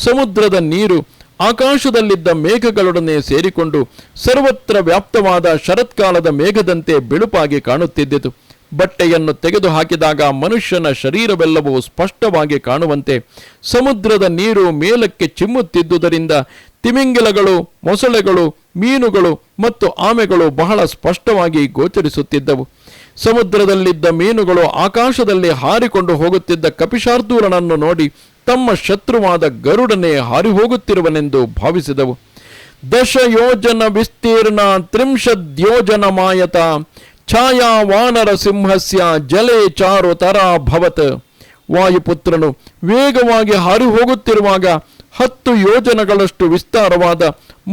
ಸಮುದ್ರದ ನೀರು ಆಕಾಶದಲ್ಲಿದ್ದ ಮೇಘಗಳೊಡನೆ ಸೇರಿಕೊಂಡು ಸರ್ವತ್ರ ವ್ಯಾಪ್ತವಾದ ಶರತ್ಕಾಲದ ಮೇಘದಂತೆ ಬಿಳುಪಾಗಿ ಕಾಣುತ್ತಿದ್ದಿತು. ಬಟ್ಟೆಯನ್ನು ತೆಗೆದು ಹಾಕಿದಾಗ ಮನುಷ್ಯನ ಶರೀರವೆಲ್ಲವೂ ಸ್ಪಷ್ಟವಾಗಿ ಕಾಣುವಂತೆ ಸಮುದ್ರದ ನೀರು ಮೇಲಕ್ಕೆ ಚಿಮ್ಮುತ್ತಿದ್ದುದರಿಂದ ತಿಮಿಂಗಿಲಗಳು, ಮೊಸಳೆಗಳು, ಮೀನುಗಳು ಮತ್ತು ಆಮೆಗಳು ಬಹಳ ಸ್ಪಷ್ಟವಾಗಿ ಗೋಚರಿಸುತ್ತಿದ್ದವು. ಸಮುದ್ರದಲ್ಲಿದ್ದ ಮೀನುಗಳು ಆಕಾಶದಲ್ಲಿ ಹಾರಿಕೊಂಡು ಹೋಗುತ್ತಿದ್ದ ಕಪಿಶಾರ್ದೂಲನನ್ನು ನೋಡಿ ತಮ್ಮ ಶತ್ರುವಾದ ಗರುಡನೆ ಹಾರಿಹೋಗುತ್ತಿರುವನೆಂದು ಭಾವಿಸಿದವು. 10 ಯೋಜನ ವಿಸ್ತೀರ್ಣ 30 ಯೋಜನ ಮಾಯತ ಛಾಯಾ ವಾನರ ಸಿಂಹಸ್ಯ ಜಲೆ ಚಾರು ತರಾಭವತ್. ವಾಯುಪುತ್ರನು ವೇಗವಾಗಿ ಹಾರಿಹೋಗುತ್ತಿರುವಾಗ 10 ಯೋಜನಗಳಷ್ಟು ವಿಸ್ತಾರವಾದ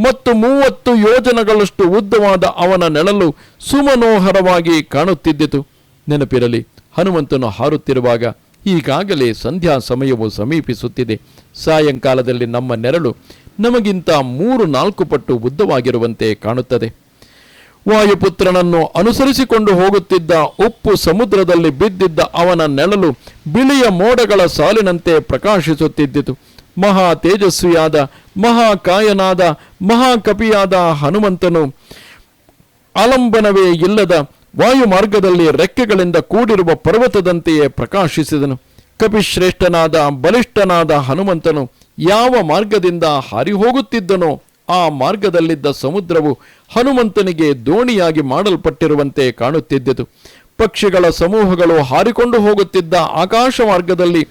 ಮತ್ತು 30 ಯೋಜನಗಳಷ್ಟು ಉದ್ದವಾದ ಅವನ ನೆಳಲು ಸುಮನೋಹರವಾಗಿ ಕಾಣುತ್ತಿದ್ದಿತು. ನೆನಪಿರಲಿ, ಹನುಮಂತನು ಹಾರುತ್ತಿರುವಾಗ ಈಗಾಗಲೇ ಸಂಧ್ಯಾ ಸಮಯವು ಸಮೀಪಿಸುತ್ತಿದೆ. ಸಾಯಂಕಾಲದಲ್ಲಿ ನಮ್ಮ ನೆರಳು ನಮಗಿಂತ 3-4 ಪಟ್ಟು ಉದ್ದವಾಗಿರುವಂತೆ ಕಾಣುತ್ತದೆ. ವಾಯುಪುತ್ರನನ್ನು ಅನುಸರಿಸಿಕೊಂಡು ಹೋಗುತ್ತಿದ್ದ ಉಪ್ಪು ಸಮುದ್ರದಲ್ಲಿ ಬಿದ್ದಿದ್ದ ಅವನ ನೆಳಲು ಬಿಳಿಯ ಮೋಡಗಳ ಸಾಲಿನಂತೆ ಪ್ರಕಾಶಿಸುತ್ತಿದ್ದಿತು. ಮಹಾ ತೇಜಸ್ವಿಯಾದ ಮಹಾಕಾಯನಾದ ಮಹಾಕಪಿಯಾದ ಹನುಮಂತನು ಆಲಂಬನವೇ ಇಲ್ಲದ ವಾಯುಮಾರ್ಗದಲ್ಲಿ ರೆಕ್ಕೆಗಳಿಂದ ಕೂಡಿರುವ ಪರ್ವತದಂತೆಯೇ ಪ್ರಕಾಶಿಸಿದನು. ಕಪಿಶ್ರೇಷ್ಠನಾದ ಬಲಿಷ್ಠನಾದ ಹನುಮಂತನು ಯಾವ ಮಾರ್ಗದಿಂದ ಹಾರಿಹೋಗುತ್ತಿದ್ದನೋ ಆ ಮಾರ್ಗದಲ್ಲಿದ್ದ ಸಮುದ್ರವು ಹನುಮಂತನಿಗೆ ದೋಣಿಯಾಗಿ ಮಾಡಲ್ಪಟ್ಟಿರುವಂತೆ ಕಾಣುತ್ತಿದ್ದಿತು. ಪಕ್ಷಿಗಳ ಸಮೂಹಗಳು ಹಾರಿಕೊಂಡು ಹೋಗುತ್ತಿದ್ದ ಆಕಾಶ ಮಾರ್ಗದಲ್ಲಿ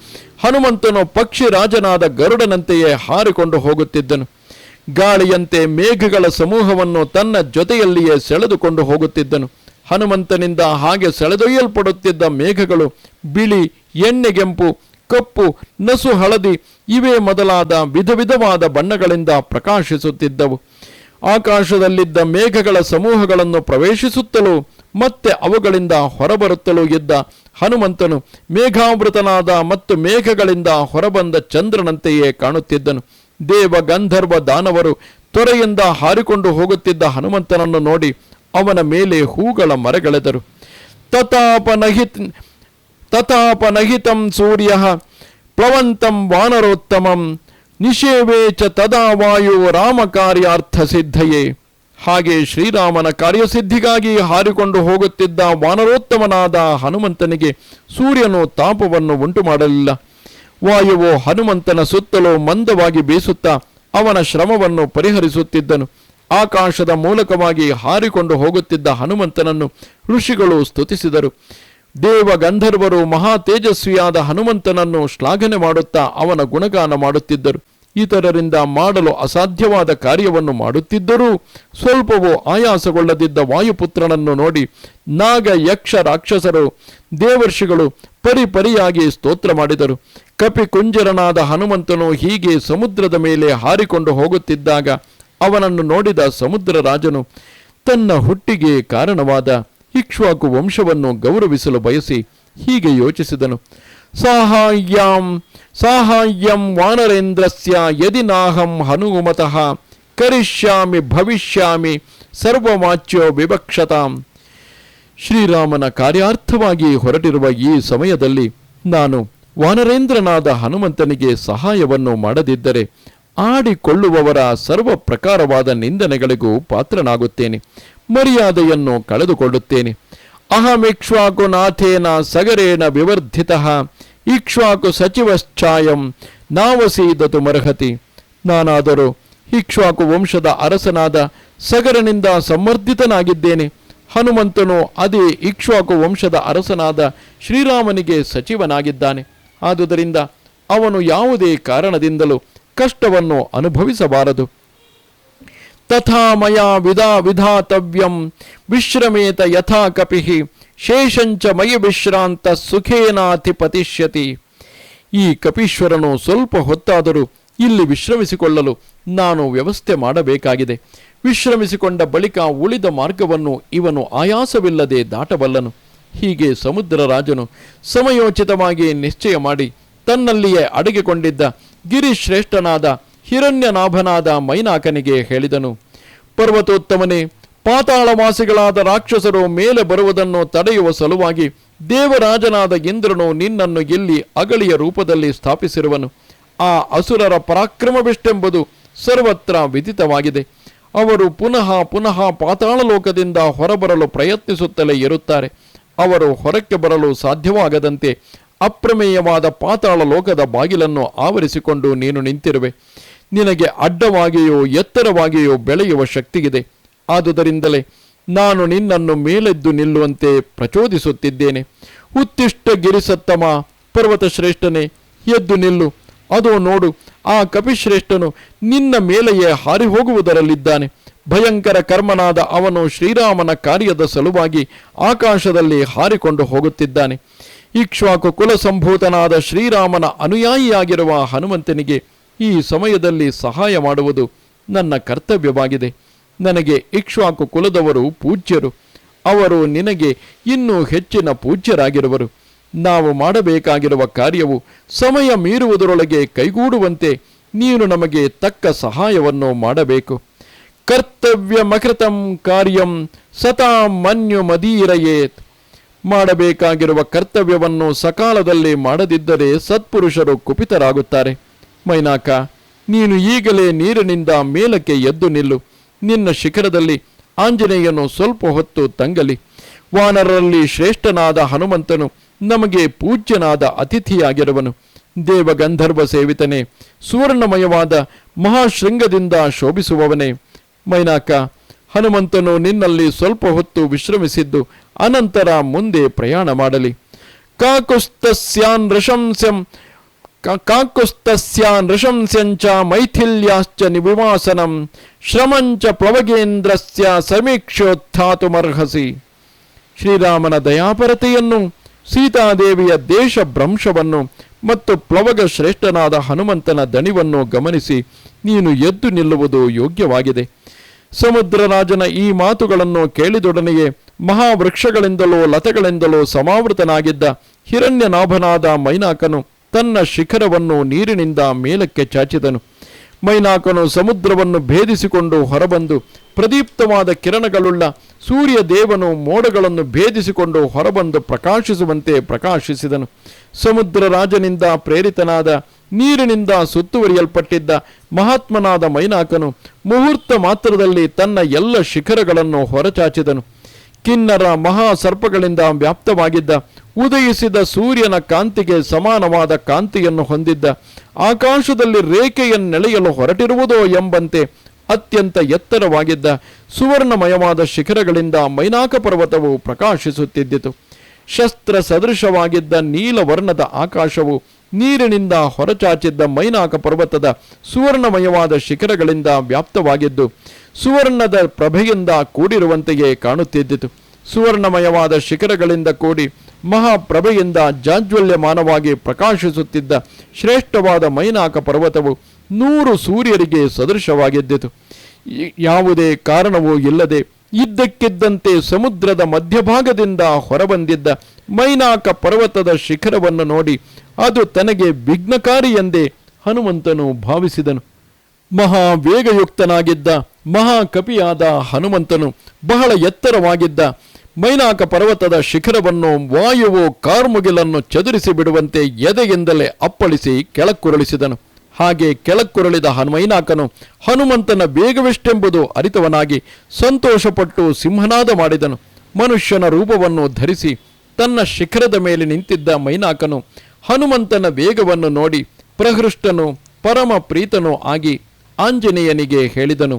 ಹನುಮಂತನು ಪಕ್ಷಿ ರಾಜನಾದ ಗರುಡನಂತೆಯೇ ಹಾರಿಕೊಂಡು ಹೋಗುತ್ತಿದ್ದನು. ಗಾಳಿಯಂತೆ ಮೇಘಗಳ ಸಮೂಹವನ್ನು ತನ್ನ ಜೊತೆಯಲ್ಲಿಯೇ ಸೆಳೆದುಕೊಂಡು ಹೋಗುತ್ತಿದ್ದನು. ಹನುಮಂತನಿಂದ ಹಾಗೆ ಸೆಳೆದೊಯ್ಯಲ್ಪಡುತ್ತಿದ್ದ ಮೇಘಗಳು ಬಿಳಿ, ಎಣ್ಣೆಗೆಂಪು, ಕಪ್ಪು, ನಸು ಹಳದಿ ಇವೇ ಮೊದಲಾದ ವಿಧ ವಿಧವಾದ ಬಣ್ಣಗಳಿಂದ ಪ್ರಕಾಶಿಸುತ್ತಿದ್ದವು. ಆಕಾಶದಲ್ಲಿದ್ದ ಮೇಘಗಳ ಸಮೂಹಗಳನ್ನು ಪ್ರವೇಶಿಸುತ್ತಲೂ ಮತ್ತೆ ಅವುಗಳಿಂದ ಹೊರಬರುತ್ತಲೂ ಇದ್ದ ಹನುಮಂತನು ಮೇಘಾವೃತನಾದ ಮತ್ತು ಮೇಘಗಳಿಂದ ಹೊರಬಂದ ಚಂದ್ರನಂತೆಯೇ ಕಾಣುತ್ತಿದ್ದನು. ದೇವ ಗಂಧರ್ವ ದಾನವರು ತೊರೆಯಿಂದ ಹಾರಿಕೊಂಡು ಹೋಗುತ್ತಿದ್ದ ಹನುಮಂತನನ್ನು ನೋಡಿ ಅವನ ಮೇಲೆ ಹೂಗಳ ಮರಗಳೆದರು. ತಥಾಪನಹಿತಂ ಸೂರ್ಯ ಪ್ಲವಂತಂ ವಾನರೋತ್ತಮಂ ನಿಷೇವೇ ಚ ತದಾ ವಾಯು ರಾಮಕಾರ್ಯಾರ್ಥ ಸಿದ್ಧಯೇ. ಹಾಗೆ ಶ್ರೀರಾಮನ ಕಾರ್ಯಸಿದ್ಧಿಗಾಗಿ ಹಾರಿಕೊಂಡು ಹೋಗುತ್ತಿದ್ದ ವಾನರೋತ್ತಮನಾದ ಹನುಮಂತನಿಗೆ ಸೂರ್ಯನು ತಾಪವನ್ನು ಉಂಟು ಮಾಡಲಿಲ್ಲ. ವಾಯುವು ಹನುಮಂತನ ಸುತ್ತಲೂ ಮಂದವಾಗಿ ಬೀಸುತ್ತಾ ಅವನ ಶ್ರಮವನ್ನು ಪರಿಹರಿಸುತ್ತಿದ್ದನು. ಆಕಾಶದ ಮೂಲಕವಾಗಿ ಹಾರಿಕೊಂಡು ಹೋಗುತ್ತಿದ್ದ ಹನುಮಂತನನ್ನು ಋಷಿಗಳು ಸ್ತುತಿಸಿದರು. ದೇವ ಗಂಧರ್ವರು ಮಹಾ ತೇಜಸ್ವಿಯಾದ ಹನುಮಂತನನ್ನು ಶ್ಲಾಘನೆ ಮಾಡುತ್ತಾ ಅವನ ಗುಣಗಾನ ಮಾಡುತ್ತಿದ್ದರು. ಇತರರಿಂದ ಮಾಡಲು ಅಸಾಧ್ಯವಾದ ಕಾರ್ಯವನ್ನು ಮಾಡುತ್ತಿದ್ದರೂ ಸ್ವಲ್ಪವೂ ಆಯಾಸಗೊಳ್ಳದಿದ್ದ ವಾಯುಪುತ್ರನನ್ನು ನೋಡಿ ನಾಗ, ಯಕ್ಷ, ರಾಕ್ಷಸರು, ದೇವರ್ಷಿಗಳು ಪರಿಪರಿಯಾಗಿ ಸ್ತೋತ್ರ ಮಾಡಿದರು. ಕಪಿಕುಂಜರನಾದ ಹನುಮಂತನು ಹೀಗೆ ಸಮುದ್ರದ ಮೇಲೆ ಹಾರಿಕೊಂಡು ಹೋಗುತ್ತಿದ್ದಾಗ ಅವನನ್ನು ನೋಡಿದ ಸಮುದ್ರ ರಾಜನು ತನ್ನ ಹುಟ್ಟಿಗೆ ಕಾರಣವಾದ ಇಕ್ಷ್ವಾಕು ವಂಶವನ್ನು ಗೌರವಿಸಲು ಬಯಸಿ ಹೀಗೆ ಯೋಚಿಸಿದನು. ಸಾಹಾಯ್ಯಂ ವಾನರೇಂದ್ರಸ್ಯ ಯದಿ ನಾಹಂ ಹನುಮತಃ ಕರಿಷ್ಯಾಮಿ ಭವಿಷ್ಯಾಮಿ ಸರ್ವವಾಚ್ಯೋ ವಿವಕ್ಷತಾಂ. ಶ್ರೀರಾಮನ ಕಾರ್ಯಾರ್ಥವಾಗಿ ಹೊರಟಿರುವ ಈ ಸಮಯದಲ್ಲಿ ನಾನು ವಾನರೇಂದ್ರನಾದ ಹನುಮಂತನಿಗೆ ಸಹಾಯವನ್ನು ಮಾಡದಿದ್ದರೆ ಆಡಿಕೊಳ್ಳುವವರ ಸರ್ವ ಪ್ರಕಾರವಾದ ನಿಂದನೆಗಳಿಗೂ ಪಾತ್ರನಾಗುತ್ತೇನೆ, ಮರ್ಯಾದೆಯನ್ನು ಕಳೆದುಕೊಳ್ಳುತ್ತೇನೆ. ಅಹಮಿಕ್ಷ್ವಾಕು ನಾಥೇನ ಸಗರೇಣ ವಿವರ್ಧಿತಃ ಇಕ್ಷ್ವಾಕು ಸಚಿವಶ್ಚಾಯಂ ನಾವಸೀದತು ಮರ್ಹತಿ. ನಾನಾದರೂ ಇಕ್ಷ್ವಾಕು ವಂಶದ ಅರಸನಾದ ಸಗರನಿಂದ ಸಂವರ್ಧಿತನಾಗಿದ್ದೇನೆ. ಹನುಮಂತನು ಅದೇ ಇಕ್ಷ್ವಾಕು ವಂಶದ ಅರಸನಾದ ಶ್ರೀರಾಮನಿಗೆ ಸಚಿವನಾಗಿದ್ದಾನೆ. ಆದುದರಿಂದ ಅವನು ಯಾವುದೇ ಕಾರಣದಿಂದಲೂ ಕಷ್ಟವನ್ನು ಅನುಭವಿಸಬಾರದು. ತಥಾ ಮಯಾ ವಿಧಾತವ್ಯಂ ವಿಶ್ರಮೇತ ಯಥಾ ಕಪಿಃ ಶೇಷಂಚ ಮಯಿ ವಿಶ್ರಾಂತ ಸುಖೇನಾಧಿಪತಿಷ್ಯತಿ. ಈ ಕಪೀಶ್ವರನು ಸ್ವಲ್ಪ ಹೊತ್ತಾದರೂ ಇಲ್ಲಿ ವಿಶ್ರಮಿಸಿಕೊಳ್ಳಲು ನಾನು ವ್ಯವಸ್ಥೆ ಮಾಡಬೇಕಾಗಿದೆ. ವಿಶ್ರಮಿಸಿಕೊಂಡ ಬಳಿಕ ಉಳಿದ ಮಾರ್ಗವನ್ನು ಇವನು ಆಯಾಸವಿಲ್ಲದೆ ದಾಟಬಲ್ಲನು. ಹೀಗೆ ಸಮುದ್ರ ರಾಜನು ಸಮಯೋಚಿತವಾಗಿ ನಿಶ್ಚಯ ಮಾಡಿ ತನ್ನಲ್ಲಿಯೇ ಅಡಗಿಕೊಂಡಿದ್ದ ಗಿರಿಶ್ರೇಷ್ಠನಾದ ಹಿರಣ್ಯನಾಭನಾದ ಮೈನಾಕನಿಗೆ ಹೇಳಿದನು. ಪರ್ವತೋತ್ತಮನೇ, ಪಾತಾಳವಾಸಿಗಳಾದ ರಾಕ್ಷಸರು ಮೇಲೆ ಬರುವುದನ್ನು ತಡೆಯುವ ಸಲುವಾಗಿ ದೇವರಾಜನಾದ ಇಂದ್ರನು ನಿನ್ನನ್ನು ಇಲ್ಲಿ ಅಗಳಿಯ ರೂಪದಲ್ಲಿ ಸ್ಥಾಪಿಸಿರುವನು. ಆ ಅಸುರರ ಪರಾಕ್ರಮವೆಷ್ಟೆಂಬುದು ಸರ್ವತ್ರ ವಿದಿತವಾಗಿದೆ. ಅವರು ಪುನಃ ಪುನಃ ಪಾತಾಳ ಲೋಕದಿಂದ ಹೊರಬರಲು ಪ್ರಯತ್ನಿಸುತ್ತಲೇ ಇರುತ್ತಾರೆ. ಅವರು ಹೊರಕ್ಕೆ ಬರಲು ಸಾಧ್ಯವಾಗದಂತೆ ಅಪ್ರಮೇಯವಾದ ಪಾತಾಳ ಲೋಕದ ಬಾಗಿಲನ್ನು ಆವರಿಸಿಕೊಂಡು ನೀನು ನಿಂತಿರುವೆ. ನಿನಗೆ ಅಡ್ಡವಾಗಿಯೋ ಎತ್ತರವಾಗಿಯೋ ಬೆಳೆಯುವ ಶಕ್ತಿಗಿದೆ. ಆದುದರಿಂದಲೇ ನಾನು ನಿನ್ನನ್ನು ಮೇಲೆದ್ದು ನಿಲ್ಲುವಂತೆ ಪ್ರಚೋದಿಸುತ್ತಿದ್ದೇನೆ. ಉತ್ತಿಷ್ಟ ಗಿರಿಸತ್ತಮ, ಪರ್ವತ ಶ್ರೇಷ್ಠನೇ, ಎದ್ದು ನಿಲ್ಲು. ಅದೋ ನೋಡು, ಆ ಕಪಿಶ್ರೇಷ್ಠನು ನಿನ್ನ ಮೇಲೆಯೇ ಹಾರಿ ಹೋಗುವುದರಲ್ಲಿದ್ದಾನೆ. ಭಯಂಕರ ಕರ್ಮನಾದ ಅವನು ಶ್ರೀರಾಮನ ಕಾರ್ಯದ ಸಲುವಾಗಿ ಆಕಾಶದಲ್ಲಿ ಹಾರಿಕೊಂಡು ಹೋಗುತ್ತಿದ್ದಾನೆ. ಇಕ್ಷ್ವಾಕು ಕುಲ ಸಂಭೂತನಾದ ಶ್ರೀರಾಮನ ಅನುಯಾಯಿಯಾಗಿರುವ ಹನುಮಂತನಿಗೆ ಈ ಸಮಯದಲ್ಲಿ ಸಹಾಯ ಮಾಡುವುದು ನನ್ನ ಕರ್ತವ್ಯವಾಗಿದೆ. ನನಗೆ ಇಕ್ಷ್ವಾಕು ಕುಲದವರು ಪೂಜ್ಯರು. ಅವರು ನಿನಗೆ ಇನ್ನೂ ಹೆಚ್ಚಿನ ಪೂಜ್ಯರಾಗಿರುವರು. ನಾವು ಮಾಡಬೇಕಾಗಿರುವ ಕಾರ್ಯವು ಸಮಯ ಮೀರುವುದರೊಳಗೆ ಕೈಗೂಡುವಂತೆ ನೀನು ನಮಗೆ ತಕ್ಕ ಸಹಾಯವನ್ನು ಮಾಡಬೇಕು. ಕರ್ತವ್ಯ ಮಕೃತಂ ಕಾರ್ಯಂ ಸತಾ ಮನ್ಯು ಮದೀರಯೇತ್. ಮಾಡಬೇಕಾಗಿರುವ ಕರ್ತವ್ಯವನ್ನು ಸಕಾಲದಲ್ಲಿ ಮಾಡದಿದ್ದರೆ ಸತ್ಪುರುಷರು ಕುಪಿತರಾಗುತ್ತಾರೆ. ಮೈನಾಕ, ನೀನು ಈಗಲೇ ನೀರಿನಿಂದ ಮೇಲಕ್ಕೆ ಎದ್ದು ನಿಲ್ಲು. ನಿನ್ನ ಶಿಖರದಲ್ಲಿ ಆಂಜನೇಯನು ಸ್ವಲ್ಪ ಹೊತ್ತು ತಂಗಲಿ. ವಾನರರಲ್ಲಿ ಶ್ರೇಷ್ಠನಾದ ಹನುಮಂತನು ನಮಗೆ ಪೂಜ್ಯನಾದ ಅತಿಥಿಯಾಗಿರುವನು. ದೇವಗಂಧರ್ವ ಸೇವಿತನೇ, ಸುವರ್ಣಮಯವಾದ ಮಹಾಶೃಂಗದಿಂದ ಶೋಭಿಸುವವನೇ. ಮೈನಾಕ, ಹನುಮಂತನು ನಿನ್ನಲ್ಲಿ ಸ್ವಲ್ಪ ಹೊತ್ತು ವಿಶ್ರಮಿಸಿದ್ದು ಅನಂತರ ಮುಂದೆ ಪ್ರಯಾಣ ಮಾಡಲಿ. ಕಾಕುಸ್ತಸ್ಯಾನ್ ನೃಶಂಸ್ಯಂಚ ಮೈಥಿಲ್ಯಾಶ್ಚ ನಿವಿವಾಸನಂ ಶ್ರಮಂಚ ಪ್ಲವಗೇಂದ್ರಸ್ಯ ಸಮೀಕ್ಷೋತ್ಥಾತುಮರ್ಹಸಿ. ಶ್ರೀರಾಮನ ದಯಾಪರತೆಯನ್ನು, ಸೀತಾದೇವಿಯ ದೇಶಭ್ರಂಶವನ್ನು ಮತ್ತು ಪ್ಲವಗ ಶ್ರೇಷ್ಠನಾದ ಹನುಮಂತನ ದಣಿವನ್ನು ಗಮನಿಸಿ ನೀನು ಎದ್ದು ನಿಲ್ಲುವುದು ಯೋಗ್ಯವಾಗಿದೆ. ಸಮುದ್ರರಾಜನ ಈ ಮಾತುಗಳನ್ನು ಕೇಳಿದೊಡನೆಯೇ ಮಹಾವೃಕ್ಷಗಳಿಂದಲೋ ಲತೆಗಳಿಂದಲೋ ಸಮಾವೃತನಾಗಿದ್ದ ಹಿರಣ್ಯನಾಭನಾದ ಮೈನಾಕನು ತನ್ನ ಶಿಖರವನ್ನು ನೀರಿನಿಂದ ಮೇಲಕ್ಕೆ ಚಾಚಿದನು. ಮೈನಾಕನು ಸಮುದ್ರವನ್ನು ಭೇದಿಸಿಕೊಂಡು ಹೊರಬಂದು ಪ್ರದೀಪ್ತವಾದ ಕಿರಣಗಳುಳ್ಳ ಸೂರ್ಯ ದೇವನು ಮೋಡಗಳನ್ನು ಭೇದಿಸಿಕೊಂಡು ಹೊರಬಂದು ಪ್ರಕಾಶಿಸುವಂತೆ ಪ್ರಕಾಶಿಸಿದನು. ಸಮುದ್ರ ರಾಜನಿಂದ ಪ್ರೇರಿತನಾದ ನೀರಿನಿಂದ ಸುತ್ತುವರಿಯಲ್ಪಟ್ಟಿದ್ದ ಮಹಾತ್ಮನಾದ ಮೈನಾಕನು ಮುಹೂರ್ತ ಮಾತ್ರದಲ್ಲಿ ತನ್ನ ಎಲ್ಲ ಶಿಖರಗಳನ್ನು ಹೊರಚಾಚಿದನು. ಕಿನ್ನರ ಮಹಾಸರ್ಪಗಳಿಂದ ವ್ಯಾಪ್ತವಾಗಿದ್ದ ಉದಯಿಸಿದ ಸೂರ್ಯನ ಕಾಂತಿಗೆ ಸಮಾನವಾದ ಕಾಂತಿಯನ್ನು ಹೊಂದಿದ್ದ, ಆಕಾಶದಲ್ಲಿ ರೇಖೆಯನ್ನೆಳೆಯಲು ಹೊರಟಿರುವುದೋ ಎಂಬಂತೆ ಅತ್ಯಂತ ಎತ್ತರವಾಗಿದ್ದ ಸುವರ್ಣಮಯವಾದ ಶಿಖರಗಳಿಂದ ಮೈನಾಕ ಪರ್ವತವು ಪ್ರಕಾಶಿಸುತ್ತಿದ್ದಿತು. ಶಸ್ತ್ರ ಸದೃಶವಾಗಿದ್ದ ನೀಲವರ್ಣದ ಆಕಾಶವು ನೀರಿನಿಂದ ಹೊರಚಾಚಿದ್ದ ಮೈನಾಕ ಪರ್ವತದ ಸುವರ್ಣಮಯವಾದ ಶಿಖರಗಳಿಂದ ವ್ಯಾಪ್ತವಾಗಿದ್ದು ಸುವರ್ಣದ ಪ್ರಭೆಯಿಂದ ಕೂಡಿರುವಂತೆಯೇ ಕಾಣುತ್ತಿದ್ದಿತು. ಸುವರ್ಣಮಯವಾದ ಶಿಖರಗಳಿಂದ ಕೂಡಿ ಮಹಾಪ್ರಭೆಯಿಂದ ಜಾಜ್ವಲ್ಯಮಾನವಾಗಿ ಪ್ರಕಾಶಿಸುತ್ತಿದ್ದ ಶ್ರೇಷ್ಠವಾದ ಮೈನಾಕ ಪರ್ವತವು 100 ಸೂರ್ಯರಿಗೆ ಸದೃಶವಾಗಿದ್ದಿತು. ಯಾವುದೇ ಕಾರಣವೂ ಇಲ್ಲದೆ ಇದ್ದಕ್ಕಿದ್ದಂತೆ ಸಮುದ್ರದ ಮಧ್ಯಭಾಗದಿಂದ ಹೊರಬಂದಿದ್ದ ಮೈನಾಕ ಪರ್ವತದ ಶಿಖರವನ್ನು ನೋಡಿ ಅದು ತನಗೆ ವಿಘ್ನಕಾರಿ ಎಂದೇ ಹನುಮಂತನು ಭಾವಿಸಿದನು. ಮಹಾವೇಗಯುಕ್ತನಾಗಿದ್ದ ಮಹಾಕಪಿಯಾದ ಹನುಮಂತನು ಬಹಳ ಎತ್ತರವಾಗಿದ್ದ ಮೈನಾಕ ಪರ್ವತದ ಶಿಖರವನ್ನು ವಾಯುವು ಕಾರ್ಮುಗಿಲನ್ನು ಚದುರಿಸಿ ಬಿಡುವಂತೆ ಎದೆಯಿಂದಲೇ ಅಪ್ಪಳಿಸಿ ಕೆಳಕ್ಕುರುಳಿಸಿದನು. ಹಾಗೆ ಕೆಳಕ್ಕುರುಳಿದ ಮೈನಾಕನು ಹನುಮಂತನ ವೇಗವೆಷ್ಟೆಂಬುದು ಅರಿತವನಾಗಿ ಸಂತೋಷಪಟ್ಟು ಸಿಂಹನಾದ ಮಾಡಿದನು. ಮನುಷ್ಯನ ರೂಪವನ್ನು ಧರಿಸಿ ತನ್ನ ಶಿಖರದ ಮೇಲೆ ನಿಂತಿದ್ದ ಮೈನಾಕನು ಹನುಮಂತನ ವೇಗವನ್ನು ನೋಡಿ ಪ್ರಹೃಷ್ಟನು ಪರಮ ಪ್ರೀತನೂ ಆಗಿ ಆಂಜನೇಯನಿಗೆ ಹೇಳಿದನು,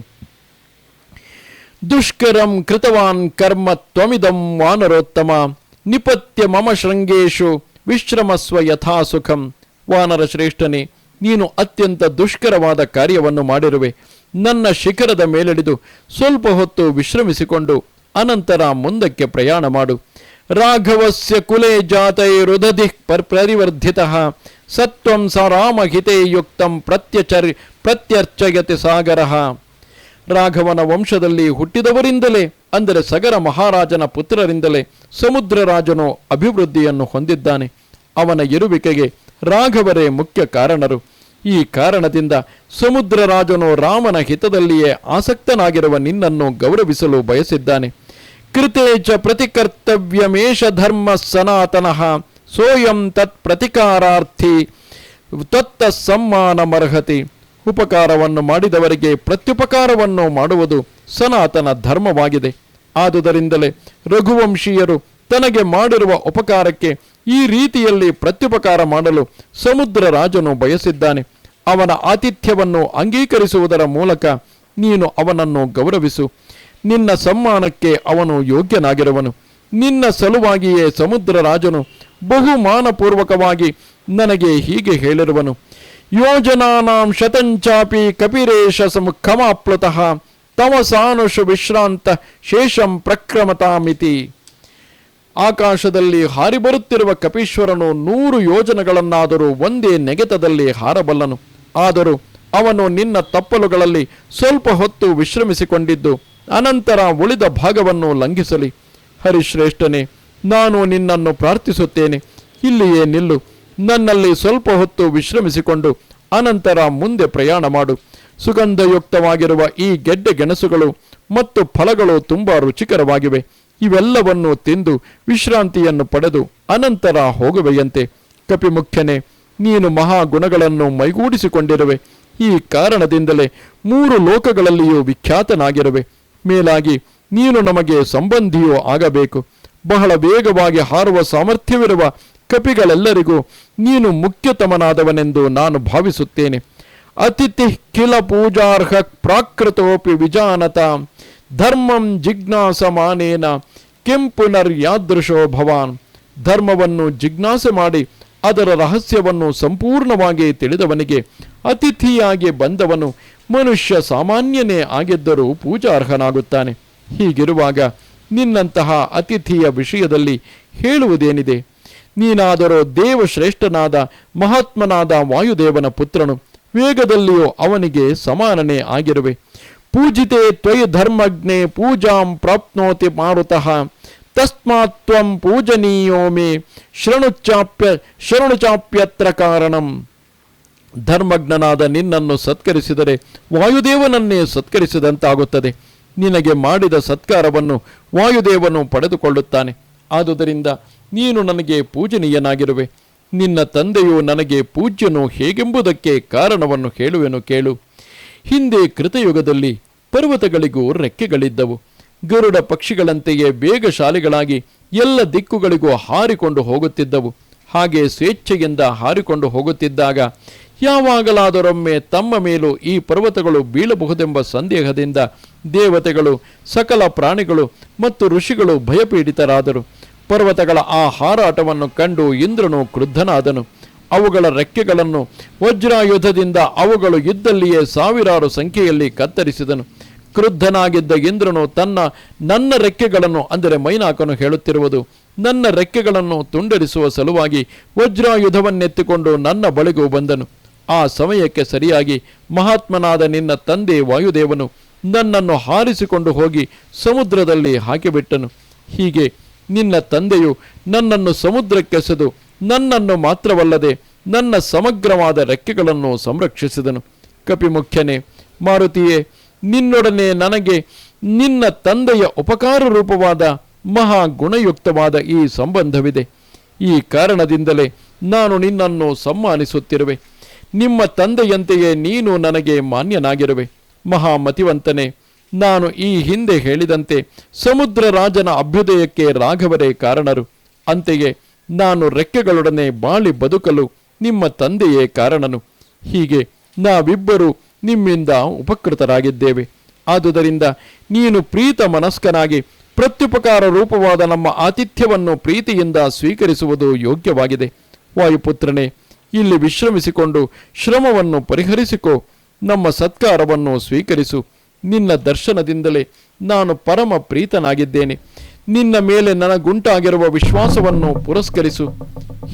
ದುಷ್ಕರಂ ಕೃತವಾನ್ ಕರ್ಮ ತ್ವಮಿದಂ ವಾನರೋತ್ತಮ ನಿಪತ್ಯ ಮಮ ಶೃಂಗೇಶು ವಿಶ್ರಮಸ್ವ ಯಥಾ ಸುಖಂ. ವಾನರ ಶ್ರೇಷ್ಠನೇ, ನೀನು ಅತ್ಯಂತ ದುಷ್ಕರವಾದ ಕಾರ್ಯವನ್ನು ಮಾಡಿರುವೆ. ನನ್ನ ಶಿಖರದ ಮೇಲಿಡಿದು ಸ್ವಲ್ಪ ಹೊತ್ತು ವಿಶ್ರಮಿಸಿಕೊಂಡು ಅನಂತರ ಮುಂದಕ್ಕೆ ಪ್ರಯಾಣ ಮಾಡು. ರಾಘವಸ್ಯ ಕುಲೇ ಜಾತೈರುದಧಿ ಪರಿವರ್ಧಿತಃ ಸತ್ವಂ ಸ ರಾಮಹಿತೇ ಯುಕ್ತಂ ಪ್ರತ್ಯರ್ಚಯತಿ ಸಾಗರಃ. ರಾಘವನ ವಂಶದಲ್ಲಿ ಹುಟ್ಟಿದವರಿಂದಲೇ, ಅಂದರೆ ಸಗರ ಮಹಾರಾಜನ ಪುತ್ರರಿಂದಲೇ ಸಮುದ್ರ ರಾಜನು ಅಭಿವೃದ್ಧಿಯನ್ನು ಹೊಂದಿದ್ದಾನೆ. ಅವನ ಇರುವಿಕೆಗೆ ರಾಘವರೇ ಮುಖ್ಯ ಕಾರಣರು. ಈ ಕಾರಣದಿಂದ ಸಮುದ್ರ ರಾಜನು ರಾಮನ ಹಿತದಲ್ಲಿಯೇ ಆಸಕ್ತನಾಗಿರುವ ನಿನ್ನನ್ನು ಗೌರವಿಸಲು ಬಯಸಿದ್ದಾನೆ. ಕೃತೇಚ ಪ್ರತಿಕರ್ತವ್ಯಮೇಷ ಧರ್ಮ ಸನಾತನಃ ಸೋಯಂ ತತ್ ಪ್ರತಿಕಾರಾರ್ಥಿ ತ್ವತ್ತ ಸಮ್ಮಾನಮರ್ಹತಿ. ಉಪಕಾರವನ್ನು ಮಾಡಿದವರಿಗೆ ಪ್ರತ್ಯುಪಕಾರವನ್ನು ಮಾಡುವುದು ಸನಾತನ ಧರ್ಮವಾಗಿದೆ. ಆದುದರಿಂದಲೇ ರಘುವಂಶೀಯರು ತನಗೆ ಮಾಡಿರುವ ಉಪಕಾರಕ್ಕೆ ಈ ರೀತಿಯಲ್ಲಿ ಪ್ರತ್ಯುಪಕಾರ ಮಾಡಲು ಸಮುದ್ರ ರಾಜನು ಬಯಸಿದ್ದಾನೆ. ಅವನ ಆತಿಥ್ಯವನ್ನು ಅಂಗೀಕರಿಸುವುದರ ಮೂಲಕ ನೀನು ಅವನನ್ನು ಗೌರವಿಸು. ನಿನ್ನ ಸಮ್ಮಾನಕ್ಕೆ ಅವನು ಯೋಗ್ಯನಾಗಿರುವನು. ನಿನ್ನ ಸಲುವಾಗಿಯೇ ಸಮುದ್ರ ರಾಜನು ಬಹುಮಾನಪೂರ್ವಕವಾಗಿ ನನಗೆ ಹೀಗೆ ಹೇಳಿರುವನು, ಯೋಜನಾನಾಂ ಶತಂಚಾಪಿ ಕಪಿರೇಶ ಸಮುಖಮಾಪ್ಲುತಃ ತಮಸಾನುಷು ವಿಶ್ರಾಂತ ಶೇಷಂ ಪ್ರಕ್ರಮತಾಮಿತಿ. ಆಕಾಶದಲ್ಲಿ ಹಾರಿ ಬರುತ್ತಿರುವ ಕಪೀಶ್ವರನು 100 ಯೋಜನೆಗಳನ್ನಾದರೂ ಒಂದೇ ನೆಗೆತದಲ್ಲಿ ಹಾರಬಲ್ಲನು. ಆದರೂ ಅವನು ನಿನ್ನ ತಪ್ಪಲುಗಳಲ್ಲಿ ಸ್ವಲ್ಪ ಹೊತ್ತು ವಿಶ್ರಮಿಸಿಕೊಂಡಿದ್ದು ಅನಂತರ ಉಳಿದ ಭಾಗವನ್ನು ಲಂಘಿಸಲಿ. ಹರಿಶ್ರೇಷ್ಠನೇ, ನಾನು ನಿನ್ನನ್ನು ಪ್ರಾರ್ಥಿಸುತ್ತೇನೆ, ಇಲ್ಲಿಯೇ ನಿಲ್ಲು. ನನ್ನಲ್ಲಿ ಸ್ವಲ್ಪ ಹೊತ್ತು ವಿಶ್ರಮಿಸಿಕೊಂಡು ಅನಂತರ ಮುಂದೆ ಪ್ರಯಾಣ ಮಾಡು. ಸುಗಂಧಯುಕ್ತವಾಗಿರುವ ಈ ಗೆಡ್ಡೆ ಗೆಣಸುಗಳು ಮತ್ತು ಫಲಗಳು ತುಂಬ ರುಚಿಕರವಾಗಿವೆ. ಇವೆಲ್ಲವನ್ನು ತಿಂದು ವಿಶ್ರಾಂತಿಯನ್ನು ಪಡೆದು ಅನಂತರ ಹೋಗುವೆಯಂತೆ. ಕಪಿಮುಖ್ಯನೇ, ನೀನು ಮಹಾಗುಣಗಳನ್ನು ಮೈಗೂಡಿಸಿಕೊಂಡಿರುವೆ. ಈ ಕಾರಣದಿಂದಲೇ 3 ಲೋಕಗಳಲ್ಲಿಯೂ ವಿಖ್ಯಾತನಾಗಿರುವೆ. ಮೇಲಾಗಿ ನೀನು ನಮಗೆ ಸಂಬಂಧಿಯೂ ಆಗಬೇಕು. ಬಹಳ ವೇಗವಾಗಿ ಹಾರುವ ಸಾಮರ್ಥ್ಯವಿರುವ ಕಪಿಗಳೆಲ್ಲರಿಗೂ ನೀನು ಮುಖ್ಯತಮನಾದವನೆಂದು ನಾನು ಭಾವಿಸುತ್ತೇನೆ. ಅತಿಥಿ ಕಿಲ ಪೂಜಾರ್ಹ ಪ್ರಾಕೃತೋಪಿ ವಿಜಾನತ ಧರ್ಮಂ ಜಿಜ್ಞಾಸಮಾನೇನ ಕಿಂ ಪುನರ್ಯಾದೃಶೋ ಭವಾನ್. ಧರ್ಮವನ್ನು ಜಿಜ್ಞಾಸೆ ಮಾಡಿ ಅದರ ರಹಸ್ಯವನ್ನು ಸಂಪೂರ್ಣವಾಗಿ ತಿಳಿದವನಿಗೆ ಅತಿಥಿಯಾಗಿ ಬಂದವನು ಮನುಷ್ಯ ಸಾಮಾನ್ಯನೇ ಆಗಿದ್ದರೂ ಪೂಜಾರ್ಹನಾಗುತ್ತಾನೆ. ಹೀಗಿರುವಾಗ ನಿನ್ನಂತಹ ಅತಿಥಿಯ ವಿಷಯದಲ್ಲಿ ಹೇಳುವುದೇನಿದೆ? ನೀನಾದರೋ ದೇವಶ್ರೇಷ್ಠನಾದ ಮಹಾತ್ಮನಾದ ವಾಯುದೇವನ ಪುತ್ರನು. ವೇಗದಲ್ಲಿಯೂ ಅವನಿಗೆ ಸಮಾನನೇ ಆಗಿರುವೆ. ಪೂಜಿತೆ ತ್ವಯಿ ಧರ್ಮಜ್ಞೆ ಪೂಜಾಂ ಪ್ರಾಪ್ನೋತಿ ಮಾರುತಃ ತಸ್ಮಾತ್ ತ್ವಂ ಪೂಜನೀಯೋ ಮೇ ಶೃಣುಚಾಪ್ಯತ್ರ ಕಾರಣಂ. ಧರ್ಮಜ್ಞನಾದ ನಿನ್ನನ್ನು ಸತ್ಕರಿಸಿದರೆ ವಾಯುದೇವನನ್ನೇ ಸತ್ಕರಿಸಿದಂತಾಗುತ್ತದೆ. ನಿನಗೆ ಮಾಡಿದ ಸತ್ಕಾರವನ್ನು ವಾಯುದೇವನು ಪಡೆದುಕೊಳ್ಳುತ್ತಾನೆ. ಆದುದರಿಂದ ನೀನು ನನಗೆ ಪೂಜನೀಯನಾಗಿರುವೆ. ನಿನ್ನ ತಂದೆಯು ನನಗೆ ಪೂಜ್ಯನು ಹೇಗೆಂಬುದಕ್ಕೆ ಕಾರಣವನ್ನು ಹೇಳುವೆನು ಕೇಳು. ಹಿಂದೆ ಕೃತಯುಗದಲ್ಲಿ ಪರ್ವತಗಳಿಗೂ ರೆಕ್ಕೆಗಳಿದ್ದವು. ಗರುಡ ಪಕ್ಷಿಗಳಂತೆಯೇ ವೇಗಶಾಲಿಗಳಾಗಿ ಎಲ್ಲ ದಿಕ್ಕುಗಳಿಗೂ ಹಾರಿಕೊಂಡು ಹೋಗುತ್ತಿದ್ದವು. ಹಾಗೆ ಸ್ವೇಚ್ಛೆಯಿಂದ ಹಾರಿಕೊಂಡು ಹೋಗುತ್ತಿದ್ದಾಗ ಯಾವಾಗಲಾದರೊಮ್ಮೆ ತಮ್ಮ ಮೇಲೂ ಈ ಪರ್ವತಗಳು ಬೀಳಬಹುದೆಂಬ ಸಂದೇಹದಿಂದ ದೇವತೆಗಳು, ಸಕಲ ಪ್ರಾಣಿಗಳು ಮತ್ತು ಋಷಿಗಳು ಭಯಪೀಡಿತರಾದರು. ಪರ್ವತಗಳ ಆ ಹಾರಾಟವನ್ನು ಕಂಡು ಇಂದ್ರನು ಕ್ರುದ್ಧನಾದನು. ಅವುಗಳ ರೆಕ್ಕೆಗಳನ್ನು ವಜ್ರಾಯುಧದಿಂದ ಅವುಗಳು ಇದ್ದಲ್ಲಿಯೇ ಸಾವಿರಾರು ಸಂಖ್ಯೆಯಲ್ಲಿ ಕತ್ತರಿಸಿದನು. ಕ್ರುದ್ಧನಾಗಿದ್ದ ಇಂದ್ರನು ನನ್ನ ರೆಕ್ಕೆಗಳನ್ನು, ಅಂದರೆ ಮೈನಾಕನು ಹೇಳುತ್ತಿರುವುದು, ನನ್ನ ರೆಕ್ಕೆಗಳನ್ನು ತುಂಡರಿಸುವ ಸಲುವಾಗಿ ವಜ್ರಾಯುಧವನ್ನೆತ್ತಿಕೊಂಡು ನನ್ನ ಬಳಿಗೂ ಬಂದನು. ಆ ಸಮಯಕ್ಕೆ ಸರಿಯಾಗಿ ಮಹಾತ್ಮನಾದ ನಿನ್ನ ತಂದೆ ವಾಯುದೇವನು ನನ್ನನ್ನು ಹಾರಿಸಿಕೊಂಡು ಹೋಗಿ ಸಮುದ್ರದಲ್ಲಿ ಹಾಕಿಬಿಟ್ಟನು. ಹೀಗೆ ನಿನ್ನ ತಂದೆಯು ನನ್ನನ್ನು ಸಮುದ್ರಕ್ಕೆಸೆದು ನನ್ನನ್ನು ಮಾತ್ರವಲ್ಲದೆ ನನ್ನ ಸಮಗ್ರವಾದ ರೆಕ್ಕೆಗಳನ್ನು ಸಂರಕ್ಷಿಸಿದನು. ಕಪಿಮುಖ್ಯನೇ, ಮಾರುತಿಯೇ, ನಿನ್ನೊಡನೆ ನನಗೆ ನಿನ್ನ ತಂದೆಯ ಉಪಕಾರ ರೂಪವಾದ ಮಹಾ ಗುಣಯುಕ್ತವಾದ ಈ ಸಂಬಂಧವಿದೆ. ಈ ಕಾರಣದಿಂದಲೇ ನಾನು ನಿನ್ನನ್ನು ಸಮ್ಮಾನಿಸುತ್ತಿರುವೆ. ನಿಮ್ಮ ತಂದೆಯಂತೆಯೇ ನೀನು ನನಗೆ ಮಾನ್ಯನಾಗಿರುವೆ. ಮಹಾಮತಿವಂತನೇ, ನಾನು ಈ ಹಿಂದೆ ಹೇಳಿದಂತೆ ಸಮುದ್ರ ರಾಜನ ಅಭ್ಯುದಯಕ್ಕೆ ರಾಘವರೇ ಕಾರಣರು. ಅಂತೆಯೇ ನಾನು ರೆಕ್ಕೆಗಳೊಡನೆ ಬಾಳಿ ಬದುಕಲು ನಿಮ್ಮ ತಂದೆಯೇ ಕಾರಣನು. ಹೀಗೆ ನಾವಿಬ್ಬರೂ ನಿಮ್ಮಿಂದ ಉಪಕೃತರಾಗಿದ್ದೇವೆ. ಆದುದರಿಂದ ನೀನು ಪ್ರೀತ ಮನಸ್ಕನಾಗಿ ಪ್ರತ್ಯುಪಕಾರ ರೂಪವಾದ ನಮ್ಮ ಆತಿಥ್ಯವನ್ನು ಪ್ರೀತಿಯಿಂದ ಸ್ವೀಕರಿಸುವುದು ಯೋಗ್ಯವಾಗಿದೆ. ವಾಯುಪುತ್ರನೇ, ಇಲ್ಲಿ ವಿಶ್ರಮಿಸಿಕೊಂಡು ಶ್ರಮವನ್ನು ಪರಿಹರಿಸಿಕೋ. ನಮ್ಮ ಸತ್ಕಾರವನ್ನು ಸ್ವೀಕರಿಸು. ನಿನ್ನ ದರ್ಶನದಿಂದಲೇ ನಾನು ಪರಮ ಪ್ರೀತನಾಗಿದ್ದೇನೆ. ನಿನ್ನ ಮೇಲೆ ನನಗುಂಟಾಗಿರುವ ವಿಶ್ವಾಸವನ್ನು ಪುರಸ್ಕರಿಸು.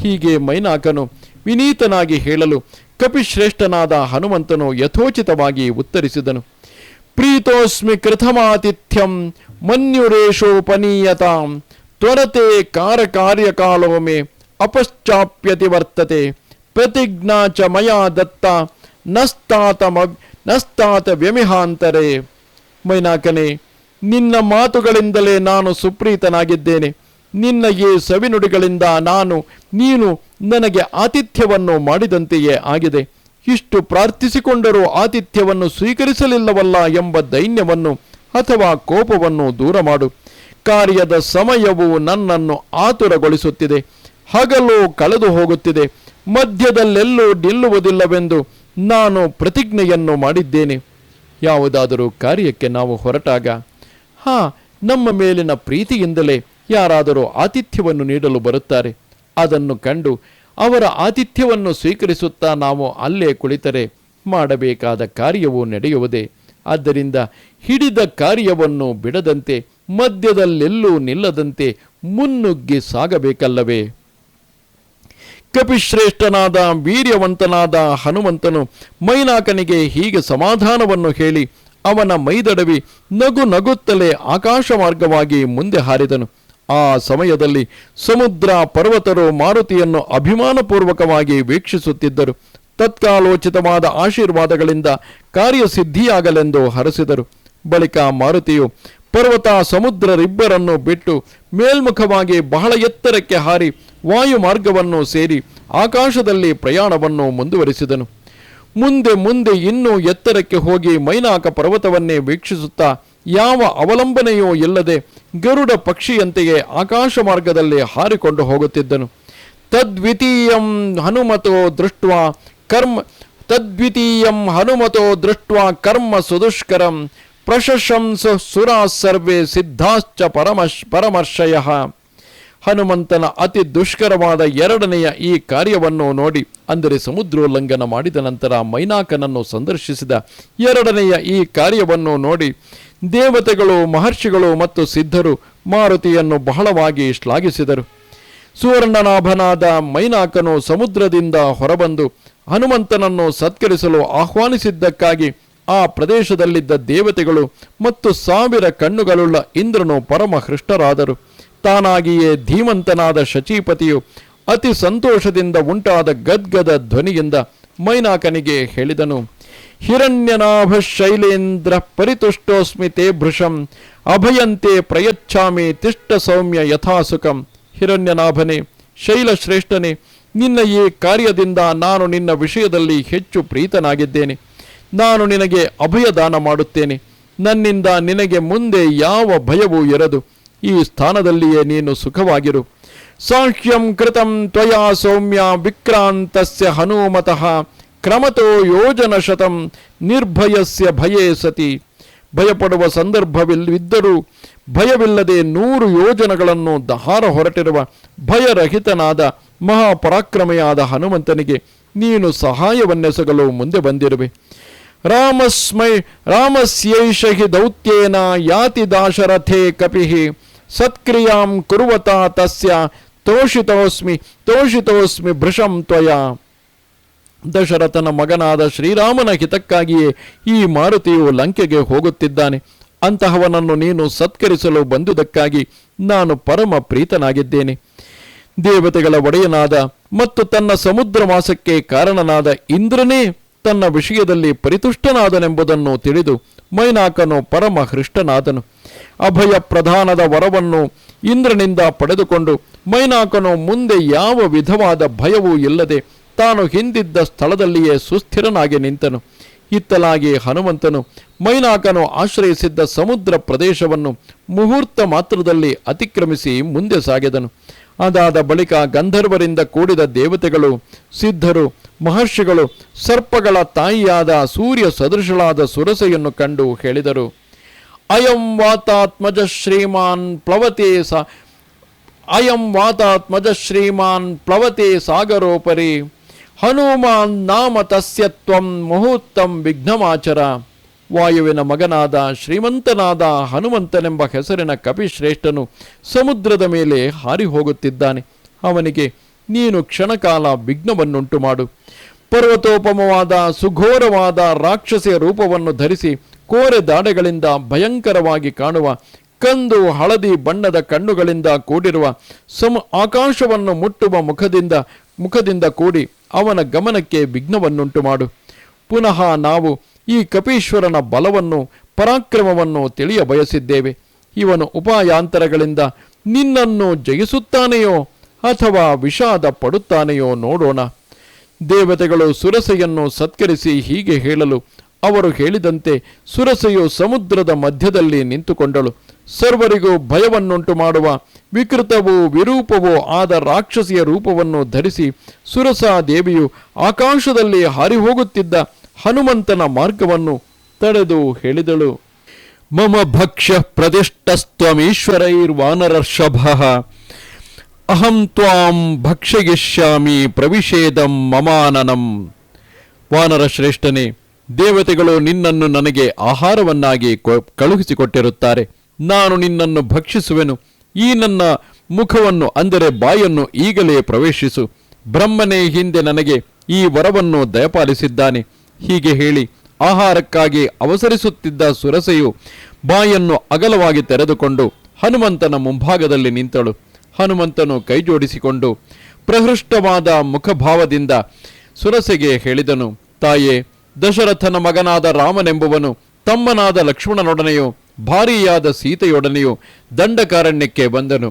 ಹೀಗೆ ಮೈನಾಕನು ವಿನೀತನಾಗಿ ಹೇಳಲು ಕಪಿಶ್ರೇಷ್ಠನಾದ ಹನುಮಂತನು ಯಥೋಚಿತವಾಗಿ ಉತ್ತರಿಸಿದನು. ಪ್ರೀತೋಸ್ಮಿ ಕೃತಮಾತಿಥ್ಯಂ ಮನ್ಯುರೇಶೋಪನೀಯತಾಂ ತ್ವರತೆ ಕಾರ್ಯಕಾಲೋ ಮೇ ಅಪಶ್ಚಾಪ್ಯತಿ ವರ್ತತೆ ಪ್ರತಿಜ್ಞಾ ಚ ಮಯಾ ದತ್ತ ನಸ್ತಾತ ವ್ಯಮಿಹಾಂತರೇ. ಮೈನಾಕನೇ, ನಿನ್ನ ಮಾತುಗಳಿಂದಲೇ ನಾನು ಸುಪ್ರೀತನಾಗಿದ್ದೇನೆ. ನಿನ್ನ ಈ ಸವಿನುಡಿಗಳಿಂದ ನೀನು ನನಗೆ ಆತಿಥ್ಯವನ್ನು ಮಾಡಿದಂತೆಯೇ ಆಗಿದೆ. ಇಷ್ಟು ಪ್ರಾರ್ಥಿಸಿಕೊಂಡರೂ ಆತಿಥ್ಯವನ್ನು ಸ್ವೀಕರಿಸಲಿಲ್ಲವಲ್ಲ ಎಂಬ ದೈನ್ಯವನ್ನು ಅಥವಾ ಕೋಪವನ್ನು ದೂರ ಮಾಡು. ಕಾರ್ಯದ ಸಮಯವು ನನ್ನನ್ನು ಆತುರಗೊಳಿಸುತ್ತಿದೆ. ಹಗಲು ಕಳೆದು ಹೋಗುತ್ತಿದೆ. ಮಧ್ಯದಲ್ಲೆಲ್ಲೂ ನಿಲ್ಲುವುದಿಲ್ಲವೆಂದು ನಾನು ಪ್ರತಿಜ್ಞೆಯನ್ನು ಮಾಡಿದ್ದೇನೆ. ಯಾವುದಾದರೂ ಕಾರ್ಯಕ್ಕೆ ನಾವು ಹೊರಟಾಗ ನಮ್ಮ ಮೇಲಿನ ಪ್ರೀತಿಯಿಂದಲೇ ಯಾರಾದರೂ ಆತಿಥ್ಯವನ್ನು ನೀಡಲು ಬರುತ್ತಾರೆ. ಅದನ್ನು ಕಂಡು ಅವರ ಆತಿಥ್ಯವನ್ನು ಸ್ವೀಕರಿಸುತ್ತಾ ನಾವು ಅಲ್ಲೇ ಕುಳಿತರೆ ಮಾಡಬೇಕಾದ ಕಾರ್ಯವು ನಡೆಯುವುದೇ. ಆದ್ದರಿಂದ ಹಿಡಿದ ಕಾರ್ಯವನ್ನು ಬಿಡದಂತೆ, ಮಧ್ಯದಲ್ಲೆಲ್ಲೂ ನಿಲ್ಲದಂತೆ ಮುನ್ನುಗ್ಗಿ ಸಾಗಬೇಕಲ್ಲವೇ. ಕಪಿಶ್ರೇಷ್ಠನಾದ ವೀರ್ಯವಂತನಾದ ಹನುಮಂತನು ಮೈನಾಕನಿಗೆ ಹೀಗೆ ಸಮಾಧಾನವನ್ನು ಹೇಳಿ ಅವನ ಮೈದಡವಿ ನಗುತ್ತಲೇ ಆಕಾಶ ಮಾರ್ಗವಾಗಿ ಮುಂದೆ ಹಾರಿದನು. ಆ ಸಮಯದಲ್ಲಿ ಸಮುದ್ರ ಪರ್ವತರು ಮಾರುತಿಯನ್ನು ಅಭಿಮಾನಪೂರ್ವಕವಾಗಿ ವೀಕ್ಷಿಸುತ್ತಿದ್ದರು. ತತ್ಕಾಲೋಚಿತವಾದ ಆಶೀರ್ವಾದಗಳಿಂದ ಕಾರ್ಯಸಿದ್ಧಿಯಾಗಲೆಂದು ಹರಸಿದರು. ಬಳಿಕ ಮಾರುತಿಯು ಪರ್ವತ ಸಮುದ್ರರಿಬ್ಬರನ್ನು ಬಿಟ್ಟು ಮೇಲ್ಮುಖವಾಗಿ ಬಹಳ ಎತ್ತರಕ್ಕೆ ಹಾರಿ ವಾಯು ಮಾರ್ಗವನ್ನು ಸೇರಿ ಆಕಾಶದಲ್ಲಿ ಪ್ರಯಾಣವನ್ನು ಮುಂದುವರಿಸಿದನು. ಮುಂದೆ ಇನ್ನೂ ಎತ್ತರಕ್ಕೆ ಹೋಗಿ ಮೈನಾಕ ಪರ್ವತವನ್ನೇ ವೀಕ್ಷಿಸುತ್ತಾ ಯಾವ ಅವಲಂಬನೆಯೂ ಇಲ್ಲದೆ ಗರುಡ ಪಕ್ಷಿಯಂತೆಯೇ ಆಕಾಶ ಮಾರ್ಗದಲ್ಲಿ ಹಾರಿಕೊಂಡು ಹೋಗುತ್ತಿದ್ದನು. ತದ್ವಿತೀಯಂ ಹನುಮತೋ ದೃಷ್ಟ್ವಾ ಕರ್ಮ ಸುದುಷ್ಕರಂ ಪ್ರಶಂಸ ಸುರಾ ಸರ್ವೇ ಸಿದ್ಧಾಶ್ಚ ಪರಮರ್ಷಯಃ. ಹನುಮಂತನ ಅತಿ ದುಷ್ಕರವಾದ ಎರಡನೆಯ ಈ ಕಾರ್ಯವನ್ನು ನೋಡಿ, ಅಂದರೆ ಸಮುದ್ರೋಲ್ಲಂಘನ ಮಾಡಿದ ನಂತರ ಮೈನಾಕನನ್ನು ಸಂದರ್ಶಿಸಿದ ಎರಡನೆಯ ಈ ಕಾರ್ಯವನ್ನು ನೋಡಿ ದೇವತೆಗಳು, ಮಹರ್ಷಿಗಳು ಮತ್ತು ಸಿದ್ಧರು ಮಾರುತಿಯನ್ನು ಬಹಳವಾಗಿ ಶ್ಲಾಘಿಸಿದರು. ಸುವರ್ಣನಾಭನಾದ ಮೈನಾಕನು ಸಮುದ್ರದಿಂದ ಹೊರಬಂದು ಹನುಮಂತನನ್ನು ಸತ್ಕರಿಸಲು ಆಹ್ವಾನಿಸಿದ್ದಕ್ಕಾಗಿ ಆ ಪ್ರದೇಶದಲ್ಲಿದ್ದ ದೇವತೆಗಳು ಮತ್ತು 1000 ಕಣ್ಣುಗಳುಳ್ಳ ಇಂದ್ರನು ಪರಮ ಹೃಷ್ಟರಾದರು. ತಾನಾಗಿಯೇ ಧೀಮಂತನಾದ ಶಚೀಪತಿಯು ಅತಿ ಸಂತೋಷದಿಂದ ಉಂಟಾದ ಗದ್ಗದ ಧ್ವನಿಯಿಂದ ಮೈನಾಕನಿಗೆ ಹೇಳಿದನು, ಹಿರಣ್ಯನಾಭ ಶೈಲೇಂದ್ರ ಪರಿತುಷ್ಟೋಸ್ಮಿ ತೇ ಭೃಶಂ ಅಭಯಂತೆ ಪ್ರಯಚ್ಛಾಮಿ ತಿಷ್ಟ ಸೌಮ್ಯ ಯಥಾಸುಖಂ. ಹಿರಣ್ಯನಾಭನೇ, ಶೈಲಶ್ರೇಷ್ಠನೇ, ನಿನ್ನ ಈ ಕಾರ್ಯದಿಂದ ನಾನು ನಿನ್ನ ವಿಷಯದಲ್ಲಿ ಹೆಚ್ಚು ಪ್ರೀತನಾಗಿದ್ದೇನೆ. ನಾನು ನಿನಗೆ ಅಭಯದಾನ ಮಾಡುತ್ತೇನೆ. ನನ್ನಿಂದ ನಿನಗೆ ಮುಂದೆ ಯಾವ ಭಯವೂ ಇರದು. ಈ ಸ್ಥಾನದಲ್ಲಿಯೇ ನೀನು ಸುಖವಾಗಿರು. ಸಾಂಖ್ಯಂ ಕೃತಂ ತ್ವಯಾ ಸೌಮ್ಯ ವಿಕ್ರಾಂತಸ್ಯ ಹನುಮತಃ ಕ್ರಮತೋ ಯೋಜನಶತಂ ನಿರ್ಭಯಸ್ಯ ಭಯೇ ಸತಿ. ಭಯಪಡುವ ಸಂದರ್ಭವಿದ್ದರೂ ಭಯವಿಲ್ಲದೆ 100 ಯೋಜನಗಳನ್ನು ಹಾರ ಹೊರಟಿರುವ ಭಯರಹಿತನಾದ ಮಹಾಪರಾಕ್ರಮೆಯಾದ ಹನುಮಂತನಿಗೆ ನೀನು ಸಹಾಯವನ್ನೆಸಗಲು ಮುಂದೆ ಬಂದಿರುವೆ. ರಾಮಸ್ಯೈಷ ಹಿ ದೌತ್ಯೇನ ಯಾತಿ ದಾಶರಥೇ ಕಪಿಃ ಸತ್ಕ್ರಿಯಾಂ ಕುರುವತಾ ತಸ್ಯ ತೋಷಿತೋಸ್ಮಿ ಭೃಶಂ ತ್ವಯಾ. ದಶರಥನ ಮಗನಾದ ಶ್ರೀರಾಮನ ಹಿತಕ್ಕಾಗಿಯೇ ಈ ಮಾರುತಿಯು ಲಂಕೆಗೆ ಹೋಗುತ್ತಿದ್ದಾನೆ. ಅಂತಹವನನ್ನು ನೀನು ಸತ್ಕರಿಸಲು ಬಂದುದಕ್ಕಾಗಿ ನಾನು ಪರಮ ಪ್ರೀತನಾಗಿದ್ದೇನೆ. ದೇವತೆಗಳ ಒಡೆಯನಾದ ಮತ್ತು ತನ್ನ ಸಮುದ್ರ ಮಾಸಕ್ಕೆ ಕಾರಣನಾದ ಇಂದ್ರನೇ ತನ್ನ ವಿಷಯದಲ್ಲಿ ಪರಿತುಷ್ಟನಾದನೆಂಬುದನ್ನು ತಿಳಿದು ಮೈನಾಕನು ಪರಮ ಹೃಷ್ಟನಾದನು. ಅಭಯ ಪ್ರಧಾನದ ವರವನ್ನು ಇಂದ್ರನಿಂದ ಪಡೆದುಕೊಂಡು ಮೈನಾಕನು ಮುಂದೆ ಯಾವ ವಿಧವಾದ ಭಯವೂ ಇಲ್ಲದೆ ತಾನು ಹಿಂದಿದ್ದ ಸ್ಥಳದಲ್ಲಿಯೇ ಸುಸ್ಥಿರನಾಗಿ ನಿಂತನು. ಇತ್ತಲಾಗಿ ಹನುಮಂತನು ಮೈನಾಕನು ಆಶ್ರಯಿಸಿದ್ದ ಸಮುದ್ರ ಪ್ರದೇಶವನ್ನು ಮುಹೂರ್ತ ಮಾತ್ರದಲ್ಲಿ ಅತಿಕ್ರಮಿಸಿ ಮುಂದೆ ಸಾಗಿದನು. ಅದಾದ ಬಳಿಕ ಗಂಧರ್ವರಿಂದ ಕೂಡಿದ ದೇವತೆಗಳು, ಸಿದ್ಧರು, ಮಹರ್ಷಿಗಳು ಸರ್ಪಗಳ ತಾಯಿಯಾದ ಸೂರ್ಯ ಸದೃಶಳಾದ ಸುರಸೆಯನ್ನು ಕಂಡು ಹೇಳಿದರು, ಅಯಂ ವಾತಾತ್ಮಜ ಶ್ರೀಮಾನ್ ಪ್ಲವತೆ ಸಾಗರೋಪರಿ ಹನುಮಾನ್ ನಾಮ ತಸ್ಯ ತ್ವಂ ಮುಹೂರ್ತಂ ವಿಘ್ನಮಾಚರ. ವಾಯುವಿನ ಮಗನಾದ ಶ್ರೀಮಂತನಾದ ಹನುಮಂತನೆಂಬ ಹೆಸರಿನ ಕಪಿಶ್ರೇಷ್ಠನು ಸಮುದ್ರದ ಮೇಲೆ ಹಾರಿ ಹೋಗುತ್ತಿದ್ದಾನೆ. ಅವನಿಗೆ ನೀನು ಕ್ಷಣಕಾಲ ವಿಘ್ನವನ್ನುಂಟು ಮಾಡು. ಪರ್ವತೋಪಮವಾದ ಸುಘೋರವಾದ ರಾಕ್ಷಸಿಯ ರೂಪವನ್ನು ಧರಿಸಿ ಕೋರೆ ದಾಡೆಗಳಿಂದ ಭಯಂಕರವಾಗಿ ಕಾಣುವ ಕಂದು ಹಳದಿ ಬಣ್ಣದ ಕಣ್ಣುಗಳಿಂದ ಕೂಡಿರುವ ಆಕಾಶವನ್ನು ಮುಟ್ಟುವ ಮುಖದಿಂದ ಕೂಡಿ ಅವನ ಗಮನಕ್ಕೆ ವಿಘ್ನವನ್ನುಂಟು ಮಾಡು. ಪುನಃ ನಾವು ಈ ಕಪೀಶ್ವರನ ಬಲವನ್ನು ಪರಾಕ್ರಮವನ್ನು ತಿಳಿಯ ಬಯಸಿದ್ದೇವೆ. ಇವನು ಉಪಾಯಾಂತರಗಳಿಂದ ನಿನ್ನನ್ನು ಜಯಿಸುತ್ತಾನೆಯೋ ಅಥವಾ ವಿಷಾದ ಪಡುತ್ತಾನೆಯೋ ನೋಡೋಣ. ದೇವತೆಗಳು ಸುರಸೆಯನ್ನು ಸತ್ಕರಿಸಿ ಹೀಗೆ ಹೇಳಲು ಅವರು ಹೇಳಿದಂತೆ ಸುರಸೆಯು ಸಮುದ್ರದ ಮಧ್ಯದಲ್ಲಿ ನಿಂತುಕೊಂಡಳು. ಸರ್ವರಿಗೂ ಭಯವನ್ನುಂಟು ಮಾಡುವ ವಿಕೃತವೂ ವಿರೂಪವೂ ಆದ ರಾಕ್ಷಸಿಯ ರೂಪವನ್ನು ಧರಿಸಿ ಸುರಸಾ ದೇವಿಯು ಆಕಾಶದಲ್ಲಿ ಹಾರಿಹೋಗುತ್ತಿದ್ದ ಹನುಮಂತನ ಮಾರ್ಗವನ್ನು ತಡೆದು ಹೇಳಿದಳು, ಮಮ ಭಕ್ಷ್ಯ ಪ್ರದಿಷ್ಟಸ್ತ್ವಮೀಶ್ವರೈರ್ವಾನರರ್ಷಭಃ ಅಹಂ ತ್ವಾಂ ಭಕ್ಷಯಿಷ್ಯಾಮಿ ಪ್ರವಿಷೇದಂ ಮಮಾನನಂ. ವಾನರ ಶ್ರೇಷ್ಠನೇ, ದೇವತೆಗಳು ನಿನ್ನನ್ನು ನನಗೆ ಆಹಾರವನ್ನಾಗಿ ಕಳುಹಿಸಿಕೊಟ್ಟಿರುತ್ತಾರೆ. ನಾನು ನಿನ್ನನ್ನು ಭಕ್ಷಿಸುವೆನು. ಈ ನನ್ನ ಮುಖವನ್ನು ಅಂದರೆ ಬಾಯನ್ನು ಈಗಲೇ ಪ್ರವೇಶಿಸು. ಬ್ರಹ್ಮನೇ ಹಿಂದೆ ನನಗೆ ಈ ವರವನ್ನು ದಯಪಾಲಿಸಿದ್ದಾನೆ. ಹೀಗೆ ಹೇಳಿ ಆಹಾರಕ್ಕಾಗಿ ಅವಸರಿಸುತ್ತಿದ್ದ ಸುರಸೆಯು ಬಾಯನ್ನು ಅಗಲವಾಗಿ ತೆರೆದುಕೊಂಡು ಹನುಮಂತನ ಮುಂಭಾಗದಲ್ಲಿ ನಿಂತಳು. ಹನುಮಂತನು ಕೈಜೋಡಿಸಿಕೊಂಡು ಪ್ರಹೃಷ್ಟವಾದ ಮುಖಭಾವದಿಂದ ಸುರಸೆಗೆ ಹೇಳಿದನು, ತಾಯೇ, ದಶರಥನ ಮಗನಾದ ರಾಮನೆಂಬುವನು ತಮ್ಮನಾದ ಲಕ್ಷ್ಮಣನೊಡನೆಯೂ ಭಾರಿಯಾದ ಸೀತೆಯೊಡನೆಯೂ ದಂಡಕಾರಣ್ಯಕ್ಕೆ ಬಂದನು.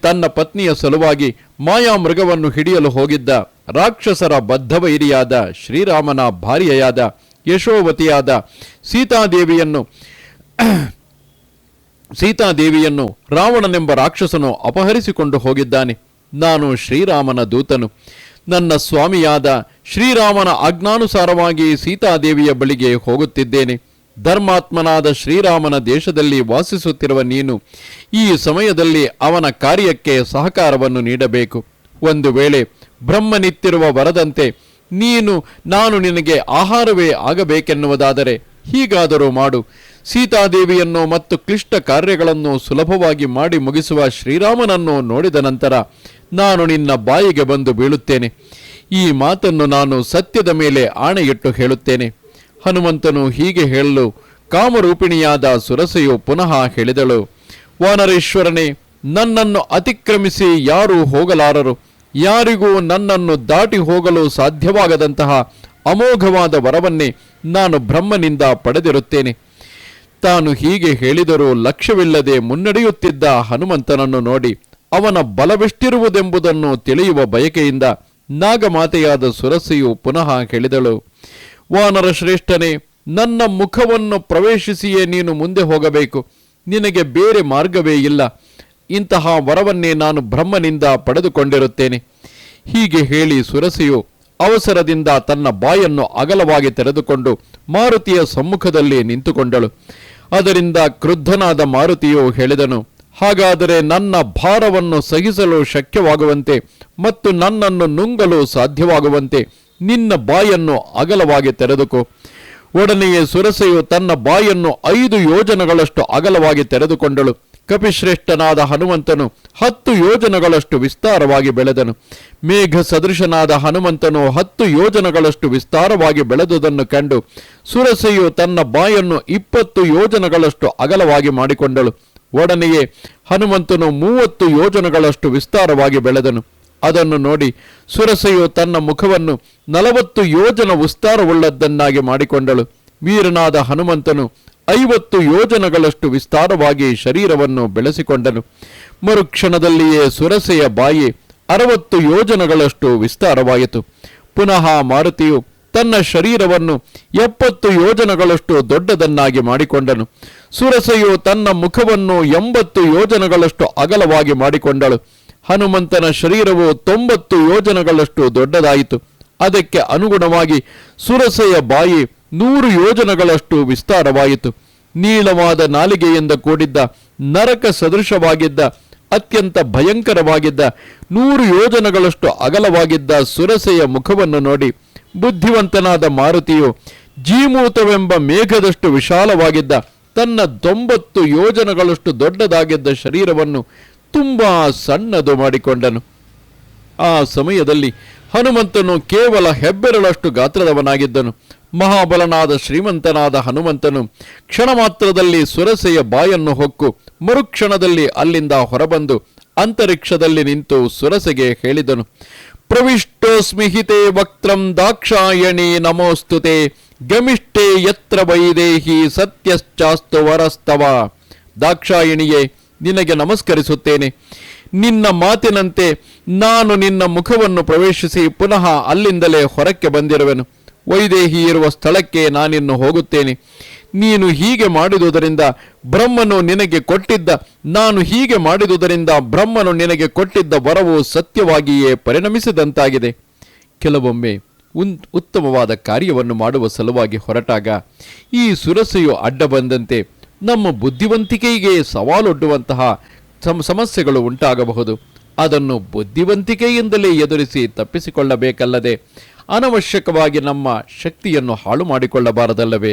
ತನ್ನ ಪತ್ನಿಯ ಸಲುವಾಗಿ ಮಾಯಾಮೃಗವನ್ನು ಹಿಡಿಯಲು ಹೋಗಿದ್ದ ರಾಕ್ಷಸರ ಬದ್ಧವೈರಿಯಾದ ಶ್ರೀರಾಮನ ಭಾರ್ಯೆಯಾದ ಯಶೋವತಿಯಾದ ಸೀತಾದೇವಿಯನ್ನು ರಾವಣನೆಂಬ ರಾಕ್ಷಸನು ಅಪಹರಿಸಿಕೊಂಡು ಹೋಗಿದ್ದಾನೆ. ನಾನು ಶ್ರೀರಾಮನ ದೂತನು. ನನ್ನ ಸ್ವಾಮಿಯಾದ ಶ್ರೀರಾಮನ ಆಜ್ಞಾನುಸಾರವಾಗಿ ಸೀತಾದೇವಿಯ ಬಳಿಗೆ ಹೋಗುತ್ತಿದ್ದೇನೆ. ಧರ್ಮಾತ್ಮನಾದ ಶ್ರೀರಾಮನ ದೇಶದಲ್ಲಿ ವಾಸಿಸುತ್ತಿರುವ ನೀನು ಈ ಸಮಯದಲ್ಲಿ ಅವನ ಕಾರ್ಯಕ್ಕೆ ಸಹಕಾರವನ್ನು ನೀಡಬೇಕು. ಒಂದು ವೇಳೆ ಬ್ರಹ್ಮನಿತ್ತಿರುವ ವರದಂತೆ ನಾನು ನಿನಗೆ ಆಹಾರವೇ ಆಗಬೇಕೆನ್ನುವುದಾದರೆ ಹೀಗಾದರೂ ಮಾಡು. ಸೀತಾದೇವಿಯನ್ನು ಮತ್ತು ಕ್ಲಿಷ್ಟ ಕಾರ್ಯಗಳನ್ನು ಸುಲಭವಾಗಿ ಮಾಡಿ ಮುಗಿಸುವ ಶ್ರೀರಾಮನನ್ನು ನೋಡಿದ ನಂತರ ನಾನು ನಿನ್ನ ಬಾಯಿಗೆ ಬಂದು ಬೀಳುತ್ತೇನೆ. ಈ ಮಾತನ್ನು ನಾನು ಸತ್ಯದ ಮೇಲೆ ಆಣೆಯಿಟ್ಟು ಹೇಳುತ್ತೇನೆ. ಹನುಮಂತನು ಹೀಗೆ ಹೇಳಲು ಕಾಮರೂಪಿಣಿಯಾದ ಸುರಸೆಯು ಪುನಃ ಹೇಳಿದಳು, ವಾನರೇಶ್ವರನೇ, ನನ್ನನ್ನು ಅತಿಕ್ರಮಿಸಿ ಯಾರೂ ಹೋಗಲಾರರು. ಯಾರಿಗೂ ನನ್ನನ್ನು ದಾಟಿ ಹೋಗಲು ಸಾಧ್ಯವಾಗದಂತಹ ಅಮೋಘವಾದ ವರವನ್ನೇ ನಾನು ಬ್ರಹ್ಮನಿಂದ ಪಡೆದಿರುತ್ತೇನೆ. ತಾನು ಹೀಗೆ ಹೇಳಿದರೂ ಲಕ್ಷ್ಯವಿಲ್ಲದೆ ಮುನ್ನಡೆಯುತ್ತಿದ್ದ ಹನುಮಂತನನ್ನು ನೋಡಿ ಅವನ ಬಲವೆಷ್ಟಿರುವುದೆಂಬುದನ್ನು ತಿಳಿಯುವ ಬಯಕೆಯಿಂದ ನಾಗಮಾತೆಯಾದ ಸುರಸೆಯು ಪುನಃ ಹೇಳಿದಳು, ವಾನರ ಶ್ರೇಷ್ಠನೇ, ನನ್ನ ಮುಖವನ್ನು ಪ್ರವೇಶಿಸಿಯೇ ನೀನು ಮುಂದೆ ಹೋಗಬೇಕು. ನಿನಗೆ ಬೇರೆ ಮಾರ್ಗವೇ ಇಲ್ಲ. ಇಂತಹ ವರವನ್ನೇ ನಾನು ಬ್ರಹ್ಮನಿಂದ ಪಡೆದುಕೊಂಡಿರುತ್ತೇನೆ. ಹೀಗೆ ಹೇಳಿ ಸುರಸೆಯು ಅವಸರದಿಂದ ತನ್ನ ಬಾಯನ್ನು ಅಗಲವಾಗಿ ತೆರೆದುಕೊಂಡು ಮಾರುತಿಯ ಸಮ್ಮುಖದಲ್ಲಿ ನಿಂತುಕೊಂಡಳು. ಅದರಿಂದ ಕ್ರುದ್ಧನಾದ ಮಾರುತಿಯು ಹೇಳಿದನು, ಹಾಗಾದರೆ ನನ್ನ ಭಾರವನ್ನು ಸಹಿಸಲು ಶಕ್ಯವಾಗುವಂತೆ ಮತ್ತು ನನ್ನನ್ನು ನುಂಗಲು ಸಾಧ್ಯವಾಗುವಂತೆ ನಿನ್ನ ಬಾಯನ್ನು ಅಗಲವಾಗಿ ತೆರೆದುಕೋ. ಒಡನೆಯೇ ಸುರಸೆಯು ತನ್ನ ಬಾಯನ್ನು 5 ಯೋಜನಗಳಷ್ಟು ಅಗಲವಾಗಿ ತೆರೆದುಕೊಂಡಳು. ಕಪಿಶ್ರೇಷ್ಠನಾದ ಹನುಮಂತನು 10 ಯೋಜನಗಳಷ್ಟು ವಿಸ್ತಾರವಾಗಿ ಬೆಳೆದನು. ಮೇಘ ಸದೃಶನಾದ ಹನುಮಂತನು 10 ಯೋಜನಗಳಷ್ಟು ವಿಸ್ತಾರವಾಗಿ ಬೆಳೆದುದನ್ನು ಕಂಡು ಸುರಸೆಯು ತನ್ನ ಬಾಯನ್ನು 20 ಯೋಜನಗಳಷ್ಟು ಅಗಲವಾಗಿ ಮಾಡಿಕೊಂಡಳು. ಒಡನೆಯೇ ಹನುಮಂತನು 30 ಯೋಜನಗಳಷ್ಟು ವಿಸ್ತಾರವಾಗಿ ಬೆಳೆದನು. ಅದನ್ನು ನೋಡಿ ಸುರಸೆಯು ತನ್ನ ಮುಖವನ್ನು 40 ಯೋಜನ ವಿಸ್ತಾರವುಳ್ಳದ್ದನ್ನಾಗಿ ಮಾಡಿಕೊಂಡಳು. ವೀರನಾದ ಹನುಮಂತನು 50 ಯೋಜನಗಳಷ್ಟು ವಿಸ್ತಾರವಾಗಿ ಶರೀರವನ್ನು ಬೆಳೆಸಿಕೊಂಡನು. ಮರುಕ್ಷಣದಲ್ಲಿಯೇ ಸುರಸೆಯ ಬಾಯಿ 60 ಯೋಜನಗಳಷ್ಟು ವಿಸ್ತಾರವಾಯಿತು. ಪುನಃ ಮಾರುತಿಯು ತನ್ನ ಶರೀರವನ್ನು 70 ಯೋಜನಗಳಷ್ಟು ದೊಡ್ಡದನ್ನಾಗಿ ಮಾಡಿಕೊಂಡನು. ಸುರಸೆಯು ತನ್ನ ಮುಖವನ್ನು 80 ಯೋಜನಗಳಷ್ಟು ಅಗಲವಾಗಿ ಮಾಡಿಕೊಂಡಳು. ಹನುಮಂತನ ಶರೀರವು 90 ಯೋಜನಗಳಷ್ಟು ದೊಡ್ಡದಾಯಿತು. ಅದಕ್ಕೆ ಅನುಗುಣವಾಗಿ ಸುರಸೆಯ ಬಾಯಿ 100 ಯೋಜನಗಳಷ್ಟು ವಿಸ್ತಾರವಾಯಿತು. ನೀಳವಾದ ನಾಲಿಗೆಯಿಂದ ಕೂಡಿದ್ದ ನರಕ ಸದೃಶವಾಗಿದ್ದ ಅತ್ಯಂತ ಭಯಂಕರವಾಗಿದ್ದ 100 ಯೋಜನಗಳಷ್ಟು ಅಗಲವಾಗಿದ್ದ ಸುರಸೆಯ ಮುಖವನ್ನು ನೋಡಿ ಬುದ್ಧಿವಂತನಾದ ಮಾರುತಿಯು ಜೀಮೂತವೆಂಬ ಮೇಘದಷ್ಟು ವಿಶಾಲವಾಗಿದ್ದ ತನ್ನ 90 ಯೋಜನಗಳಷ್ಟು ದೊಡ್ಡದಾಗಿದ್ದ ಶರೀರವನ್ನು ತುಂಬಾ ಸಣ್ಣದು ಮಾಡಿಕೊಂಡನು. ಆ ಸಮಯದಲ್ಲಿ ಹನುಮಂತನು ಕೇವಲ ಹೆಬ್ಬೆರಳಷ್ಟು ಗಾತ್ರದವನಾಗಿದ್ದನು. ಮಹಾಬಲನಾದ ಶ್ರೀಮಂತನಾದ ಹನುಮಂತನು ಕ್ಷಣ ಮಾತ್ರದಲ್ಲಿ ಸುರಸೆಯ ಬಾಯನ್ನು ಹೊಕ್ಕು ಮರುಕ್ಷಣದಲ್ಲಿ ಅಲ್ಲಿಂದ ಹೊರಬಂದು ಅಂತರಿಕ್ಷದಲ್ಲಿ ನಿಂತು ಸುರಸೆಗೆ ಹೇಳಿದನು, ಪ್ರವಿಷ್ಟೋಸ್ಮಿ ಹಿತೆ ವಕ್ತ್ರಂ ದಾಕ್ಷಾಯಣಿ ನಮೋಸ್ತುತೆ ಗಮಿಷ್ಠೆ ಯತ್ರ ವೈದೇಹಿ ಸತ್ಯಶ್ಚಾಸ್ತು ವರಸ್ತವ. ದಾಕ್ಷಾಯಣಿಯೇ, ನಿನಗೆ ನಮಸ್ಕರಿಸುತ್ತೇನೆ. ನಿನ್ನ ಮಾತಿನಂತೆ ನಾನು ನಿನ್ನ ಮುಖವನ್ನು ಪ್ರವೇಶಿಸಿ ಪುನಃ ಅಲ್ಲಿಂದಲೇ ಹೊರಕ್ಕೆ ಬಂದಿರುವೆನು. ವೈದೇಹಿ ಇರುವ ಸ್ಥಳಕ್ಕೆ ನಾನಿನ್ನು ಹೋಗುತ್ತೇನೆ. ನೀನು ಹೀಗೆ ಮಾಡಿದುದರಿಂದ ಬ್ರಹ್ಮನು ನಿನಗೆ ಕೊಟ್ಟಿದ್ದ ವರವು ಸತ್ಯವಾಗಿಯೇ ಪರಿಣಮಿಸಿದಂತಾಗಿದೆ. ಕೆಲವೊಮ್ಮೆ ಉತ್ತಮವಾದ ಕಾರ್ಯವನ್ನು ಮಾಡುವ ಸಲುವಾಗಿ ಹೊರಟಾಗ ಈ ಸುರಸೆಯು ಅಡ್ಡ ಬಂದಂತೆ ನಮ್ಮ ಬುದ್ಧಿವಂತಿಕೆಗೆ ಸವಾಲೊಡ್ಡುವಂತಹ ಸಮಸ್ಯೆಗಳು ಉಂಟಾಗಬಹುದು. ಅದನ್ನು ಬುದ್ಧಿವಂತಿಕೆಯಿಂದಲೇ ಎದುರಿಸಿ ತಪ್ಪಿಸಿಕೊಳ್ಳಬೇಕಲ್ಲದೆ ಅನವಶ್ಯಕವಾಗಿ ನಮ್ಮ ಶಕ್ತಿಯನ್ನು ಹಾಳು ಮಾಡಿಕೊಳ್ಳಬಾರದಲ್ಲವೇ?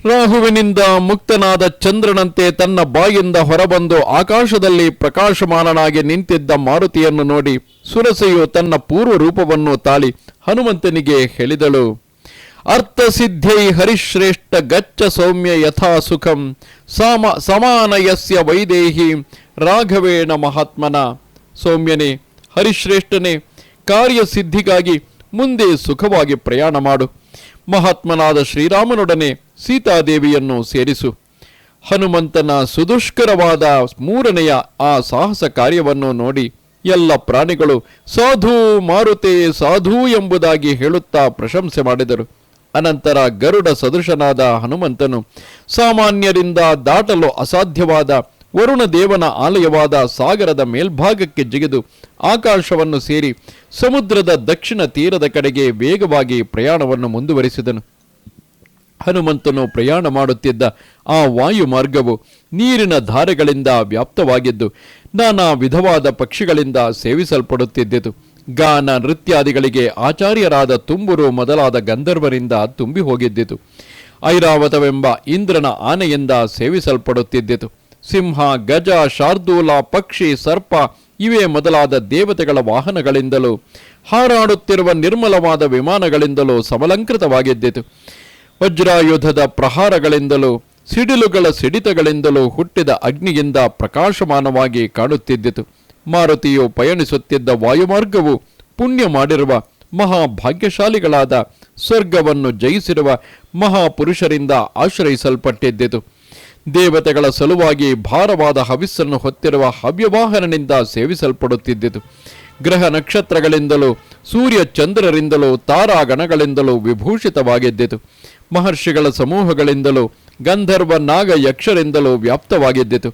ರಾಹುವಿನಿಂದ ಮುಕ್ತನಾದ ಚಂದ್ರನಂತೆ ತನ್ನ ಬಾಯಿಂದ ಹೊರಬಂದು ಆಕಾಶದಲ್ಲಿ ಪ್ರಕಾಶಮಾನನಾಗಿ ನಿಂತಿದ್ದ ಮಾರುತಿಯನ್ನು ನೋಡಿ ಸುರಸೆಯು ತನ್ನ ಪೂರ್ವ ರೂಪವನ್ನು ತಾಳಿ ಹನುಮಂತನಿಗೆ ಹೇಳಿದಳು, ಅರ್ಥಸಿದ್ಧೈ ಹರಿಶ್ರೇಷ್ಠ ಗಚ್ಚ ಸೌಮ್ಯ ಯಥಾ ಸುಖಂ ಸಮಾನಯಸ್ಯ ವೈದೇಹಿ ರಾಘವೇಣ ಮಹಾತ್ಮನ. ಸೌಮ್ಯನೇ, ಹರಿಶ್ರೇಷ್ಠನೇ, ಕಾರ್ಯಸಿದ್ಧಿಗಾಗಿ ಮುಂದೆ ಸುಖವಾಗಿ ಪ್ರಯಾಣ ಮಾಡು. ಮಹಾತ್ಮನಾದ ಶ್ರೀರಾಮನೊಡನೆ ಸೀತಾದೇವಿಯನ್ನು ಸೇರಿಸು. ಹನುಮಂತನ ಸುದುಷ್ಕರವಾದ 3ನೆಯ ಆ ಸಾಹಸ ಕಾರ್ಯವನ್ನು ನೋಡಿ ಎಲ್ಲ ಪ್ರಾಣಿಗಳು ಸಾಧು ಮಾರುತೆ ಸಾಧು ಎಂಬುದಾಗಿ ಹೇಳುತ್ತಾ ಪ್ರಶಂಸೆ ಮಾಡಿದರು. ಅನಂತರ ಗರುಡ ಸದೃಶನಾದ ಹನುಮಂತನು ಸಾಮಾನ್ಯರಿಂದ ದಾಟಲು ಅಸಾಧ್ಯವಾದ ವರುಣ ದೇವನ ಆಲಯವಾದ ಸಾಗರದ ಮೇಲ್ಭಾಗಕ್ಕೆ ಜಿಗಿದು ಆಕಾಶವನ್ನು ಸೇರಿ ಸಮುದ್ರದ ದಕ್ಷಿಣ ತೀರದ ಕಡೆಗೆ ವೇಗವಾಗಿ ಪ್ರಯಾಣವನ್ನು ಮುಂದುವರಿಸಿದನು. ಹನುಮಂತನು ಪ್ರಯಾಣ ಮಾಡುತ್ತಿದ್ದ ಆ ವಾಯು ಮಾರ್ಗವು ನೀರಿನ ಧಾರೆಗಳಿಂದ ವ್ಯಾಪ್ತವಾಗಿದ್ದು ನಾನಾ ವಿಧವಾದ ಪಕ್ಷಿಗಳಿಂದ ಸೇವಿಸಲ್ಪಡುತ್ತಿದ್ದಿತು. ಗಾನ ನೃತ್ಯಾದಿಗಳಿಗೆ ಆಚಾರ್ಯರಾದ ತುಂಬುರು ಮೊದಲಾದ ಗಂಧರ್ವರಿಂದ ತುಂಬಿ ಹೋಗಿದ್ದಿತು. ಐರಾವತವೆಂಬ ಇಂದ್ರನ ಆನೆಯಿಂದ ಸೇವಿಸಲ್ಪಡುತ್ತಿದ್ದಿತು. ಸಿಂಹ, ಗಜ, ಶಾರ್ದೂಲ, ಪಕ್ಷಿ, ಸರ್ಪ ಇವೇ ಮೊದಲಾದ ದೇವತೆಗಳ ವಾಹನಗಳಿಂದಲೂ ಹಾರಾಡುತ್ತಿರುವ ನಿರ್ಮಲವಾದ ವಿಮಾನಗಳಿಂದಲೂ ಸಮಲಂಕೃತವಾಗಿದ್ದಿತು. ವಜ್ರಾಯುಧದ ಪ್ರಹಾರಗಳಿಂದಲೂ ಸಿಡಿಲುಗಳ ಸಿಡಿತಗಳಿಂದಲೂ ಹುಟ್ಟಿದ ಅಗ್ನಿಯಿಂದ ಪ್ರಕಾಶಮಾನವಾಗಿ ಕಾಣುತ್ತಿದ್ದಿತು. ಮಾರುತಿಯು ಪಯಣಿಸುತ್ತಿದ್ದ ವಾಯುಮಾರ್ಗವು ಪುಣ್ಯ ಮಾಡಿರುವ ಮಹಾಭಾಗ್ಯಶಾಲಿಗಳಾದ ಸ್ವರ್ಗವನ್ನು ಜಯಿಸಿರುವ ಮಹಾಪುರುಷರಿಂದ ಆಶ್ರಯಿಸಲ್ಪಟ್ಟಿದ್ದಿತು. ದೇವತೆಗಳ ಸಲುವಾಗಿ ಭಾರವಾದ ಹವಿಸ್ಸನ್ನು ಹೊತ್ತಿರುವ ಹವ್ಯವಾಹನನಿಂದ ಸೇವಿಸಲ್ಪಡುತ್ತಿದ್ದಿತು. ಗ್ರಹ ನಕ್ಷತ್ರಗಳಿಂದಲೂ ಸೂರ್ಯ ಚಂದ್ರರಿಂದಲೂ ತಾರಾಗಣಗಳಿಂದಲೂ ವಿಭೂಷಿತವಾಗಿದ್ದಿತು. ಮಹರ್ಷಿಗಳ ಸಮೂಹಗಳಿಂದಲೂ ಗಂಧರ್ವ ನಾಗ ಯಕ್ಷರಿಂದಲೂ ವ್ಯಾಪ್ತವಾಗಿದ್ದಿತು.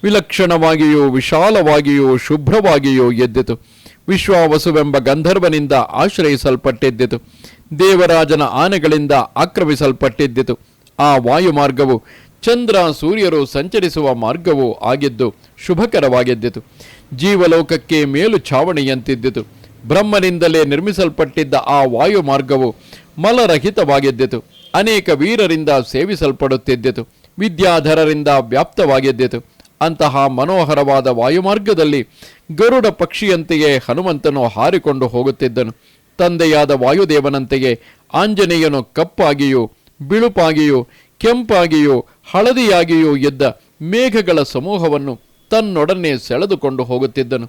ವಿಲಕ್ಷಣವಾಗಿಯೂ ವಿಶಾಲವಾಗಿಯೂ ಶುಭ್ರವಾಗಿಯೂ ಎದ್ದಿತು. ವಿಶ್ವಾವಸುವೆಂಬ ಗಂಧರ್ವನಿಂದ ಆಶ್ರಯಿಸಲ್ಪಟ್ಟಿದ್ದಿತು. ದೇವರಾಜನ ಆನೆಗಳಿಂದ ಆಕ್ರಮಿಸಲ್ಪಟ್ಟಿದ್ದಿತು. ಆ ವಾಯುಮಾರ್ಗವು ಚಂದ್ರ ಸೂರ್ಯರು ಸಂಚರಿಸುವ ಮಾರ್ಗವೂ ಆಗಿದ್ದು ಶುಭಕರವಾಗಿದ್ದಿತು. ಜೀವಲೋಕಕ್ಕೆ ಮೇಲು ಛಾವಣಿಯಂತಿದ್ದಿತು. ಬ್ರಹ್ಮನಿಂದಲೇ ನಿರ್ಮಿಸಲ್ಪಟ್ಟಿದ್ದ ಆ ವಾಯುಮಾರ್ಗವು ಮಲರಹಿತವಾಗಿದ್ದಿತು. ಅನೇಕ ವೀರರಿಂದ ಸೇವಿಸಲ್ಪಡುತ್ತಿದ್ದಿತು. ವಿದ್ಯಾಧರರಿಂದ ವ್ಯಾಪ್ತವಾಗಿದ್ದಿತು. ಅಂತಹ ಮನೋಹರವಾದ ವಾಯುಮಾರ್ಗದಲ್ಲಿ ಗರುಡ ಪಕ್ಷಿಯಂತೆಯೇ ಹನುಮಂತನು ಹಾರಿಕೊಂಡು ಹೋಗುತ್ತಿದ್ದನು. ತಂದೆಯಾದ ವಾಯುದೇವನಂತೆಯೇ ಆಂಜನೇಯನು ಕಪ್ಪಾಗಿಯೂ ಬಿಳುಪಾಗಿಯೂ ಕೆಂಪಾಗಿಯೂ ಹಳದಿಯಾಗಿಯೂ ಎದ್ದ ಮೇಘಗಳ ಸಮೂಹವನ್ನು ತನ್ನೊಡನೆ ಸೆಳೆದುಕೊಂಡು ಹೋಗುತ್ತಿದ್ದನು.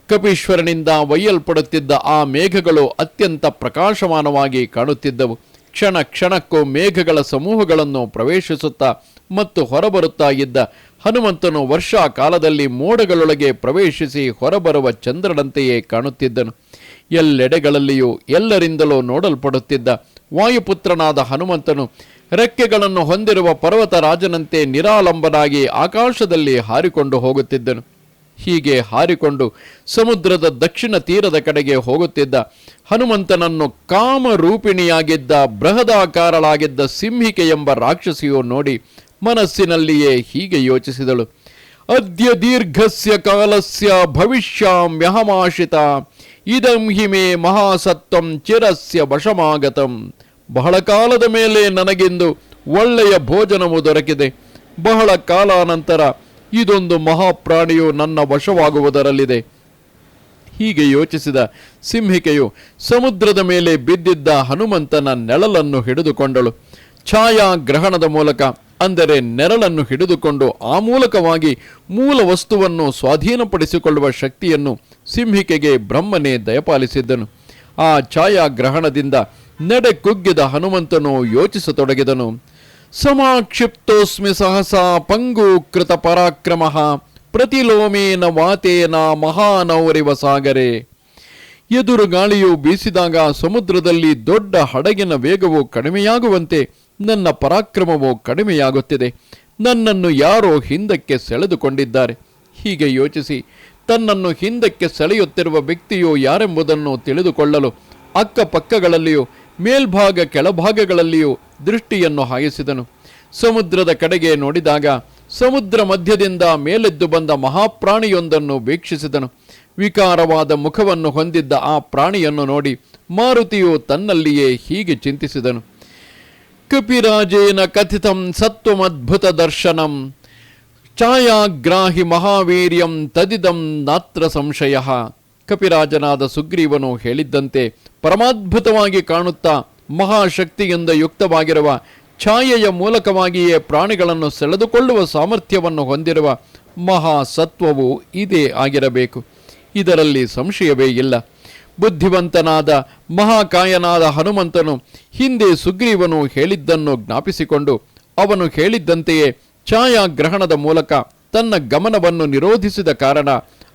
ಕಪೀಶ್ವರನಿಂದ ಒಯ್ಯಲ್ಪಡುತ್ತಿದ್ದ ಆ ಮೇಘಗಳು ಅತ್ಯಂತ ಪ್ರಕಾಶಮಾನವಾಗಿ ಕಾಣುತ್ತಿದ್ದವು. ಕ್ಷಣ ಕ್ಷಣಕ್ಕೂ ಮೇಘಗಳ ಸಮೂಹಗಳನ್ನು ಪ್ರವೇಶಿಸುತ್ತಾ ಮತ್ತು ಹೊರಬರುತ್ತಾ ಇದ್ದ ಹನುಮಂತನು ವರ್ಷಾ ಕಾಲದಲ್ಲಿ ಮೋಡಗಳೊಳಗೆ ಪ್ರವೇಶಿಸಿ ಹೊರಬರುವ ಚಂದ್ರನಂತೆಯೇ ಕಾಣುತ್ತಿದ್ದನು. ಎಲ್ಲೆಡೆಗಳಲ್ಲಿಯೂ ಎಲ್ಲರಿಂದಲೂ ನೋಡಲ್ಪಡುತ್ತಿದ್ದ ವಾಯುಪುತ್ರನಾದ ಹನುಮಂತನು ರೆಕ್ಕೆಗಳನ್ನು ಹೊಂದಿರುವ ಪರ್ವತರಾಜನಂತೆ ನಿರಾಲಂಬನಾಗಿ ಆಕಾಶದಲ್ಲಿ ಹಾರಿಕೊಂಡು ಹೋಗುತ್ತಿದ್ದನು. ಹೀಗೆ ಹಾರಿಕೊಂಡು ಸಮುದ್ರದ ದಕ್ಷಿಣ ತೀರದ ಕಡೆಗೆ ಹೋಗುತ್ತಿದ್ದ ಹನುಮಂತನನ್ನು ಕಾಮರೂಪಿಣಿಯಾಗಿದ್ದ ಬೃಹದಾಕಾರಳಾಗಿದ್ದ ಸಿಂಹಿಕೆ ಎಂಬ ರಾಕ್ಷಸಿಯು ನೋಡಿ ಮನಸ್ಸಿನಲ್ಲಿಯೇ ಹೀಗೆ ಯೋಚಿಸಿದಳು. ಅದ್ಯ ದೀರ್ಘಸ್ಯ ಕಾಲಸ್ಯ ಭವಿಷ್ಯಾಮ್ಯಹಮಾಶಿತ ಇದಂ ಹಿಮೆ ಮಹಾಸತ್ವಂ ಚಿರಸ್ಯ ವಶಮಾಗತಂ. ಬಹಳ ಕಾಲದ ಮೇಲೆ ನನಗೆಂದು ಒಳ್ಳೆಯ ಭೋಜನವು ದೊರಕಿದೆ. ಬಹಳ ಕಾಲಾನಂತರ ಇದೊಂದು ಮಹಾಪ್ರಾಣಿಯು ನನ್ನ ವಶವಾಗುವುದರಲ್ಲಿದೆ. ಹೀಗೆ ಯೋಚಿಸಿದ ಸಿಂಹಿಕೆಯು ಸಮುದ್ರದ ಮೇಲೆ ಬಿದ್ದಿದ್ದ ಹನುಮಂತನ ನೆರಳನ್ನು ಹಿಡಿದುಕೊಂಡಳು. ಛಾಯಾಗ್ರಹಣದ ಮೂಲಕ, ಅಂದರೆ ನೆರಳನ್ನು ಹಿಡಿದುಕೊಂಡು ಆ ಮೂಲಕವಾಗಿ ಮೂಲ ವಸ್ತುವನ್ನು ಸ್ವಾಧೀನಪಡಿಸಿಕೊಳ್ಳುವ ಶಕ್ತಿಯನ್ನು ಸಿಂಹಿಕೆಗೆ ಬ್ರಹ್ಮನೇ ದಯಪಾಲಿಸಿದ್ದನು. ಆ ಛಾಯಾಗ್ರಹಣದಿಂದ ನಡೆ ಕುಗ್ಗಿದ ಹನುಮಂತನು ಯೋಚಿಸತೊಡಗಿದನು. ಸಮಾಕ್ಷಿಪ್ತೋಸ್ಮಿ ಸಹಸಾ ಪಂಗೂಕೃತ ಪರಾಕ್ರಮಃ ಪ್ರತಿಲೋಮೇನ ವಾತೇನ ಮಹಾನೌರಿವ ಸಾಗರೆ. ಎದುರು ಗಾಳಿಯು ಬೀಸಿದಾಗ ಸಮುದ್ರದಲ್ಲಿ ದೊಡ್ಡ ಹಡಗಿನ ವೇಗವು ಕಡಿಮೆಯಾಗುವಂತೆ ನನ್ನ ಪರಾಕ್ರಮವು ಕಡಿಮೆಯಾಗುತ್ತಿದೆ. ನನ್ನನ್ನು ಯಾರೋ ಹಿಂದಕ್ಕೆ ಸೆಳೆದುಕೊಂಡಿದ್ದಾರೆ. ಹೀಗೆ ಯೋಚಿಸಿ ತನ್ನನ್ನು ಹಿಂದಕ್ಕೆ ಸೆಳೆಯುತ್ತಿರುವ ವ್ಯಕ್ತಿಯು ಯಾರೆಂಬುದನ್ನು ತಿಳಿದುಕೊಳ್ಳಲು ಅಕ್ಕಪಕ್ಕಗಳಲ್ಲಿಯೂ ಮೇಲ್ಭಾಗ ಕೆಳಭಾಗಗಳಲ್ಲಿಯೂ ದೃಷ್ಟಿಯನ್ನು ಹಾಯಿಸಿದನು. ಸಮುದ್ರದ ಕಡೆಗೆ ನೋಡಿದಾಗ ಸಮುದ್ರ ಮಧ್ಯದಿಂದ ಮೇಲೆದ್ದು ಬಂದ ಮಹಾಪ್ರಾಣಿಯೊಂದನ್ನು ವೀಕ್ಷಿಸಿದನು. ವಿಕಾರವಾದ ಮುಖವನ್ನು ಹೊಂದಿದ್ದ ಆ ಪ್ರಾಣಿಯನ್ನು ನೋಡಿ ಮಾರುತಿಯು ತನ್ನಲ್ಲಿಯೇ ಹೀಗೆ ಚಿಂತಿಸಿದನು. ಕಪಿರಾಜೇನ ಕಥಿತಂ ಸತ್ವಮದ್ಭುತ ದರ್ಶನಂ ಛಾಯಾಗ್ರಾಹಿ ಮಹಾವೀರ್ಯಂ ತದಿದಂ ನಾತ್ರ ಸಂಶಯ. ಕಪಿರಾಜನಾದ ಸುಗ್ರೀವನು ಹೇಳಿದ್ದಂತೆ ಪರಮಾದ್ಭುತವಾಗಿ ಕಾಣುತ್ತಾ ಮಹಾಶಕ್ತಿಯಿಂದ ಯುಕ್ತವಾಗಿರುವ ಛಾಯೆಯ ಮೂಲಕವಾಗಿಯೇ ಪ್ರಾಣಿಗಳನ್ನು ಸೆಳೆದುಕೊಳ್ಳುವ ಸಾಮರ್ಥ್ಯವನ್ನು ಹೊಂದಿರುವ ಮಹಾಸತ್ವವು ಇದೇ ಆಗಿರಬೇಕು. ಇದರಲ್ಲಿ ಸಂಶಯವೇ ಇಲ್ಲ. ಬುದ್ಧಿವಂತನಾದ ಮಹಾಕಾಯನಾದ ಹನುಮಂತನು ಹಿಂದೆ ಸುಗ್ರೀವನು ಹೇಳಿದ್ದನ್ನು ಜ್ಞಾಪಿಸಿಕೊಂಡು ಅವನು ಹೇಳಿದ್ದಂತೆಯೇ ಛಾಯಾಗ್ರಹಣದ ಮೂಲಕ ತನ್ನ ಗಮನವನ್ನು ನಿರೋಧಿಸಿದ ಕಾರಣ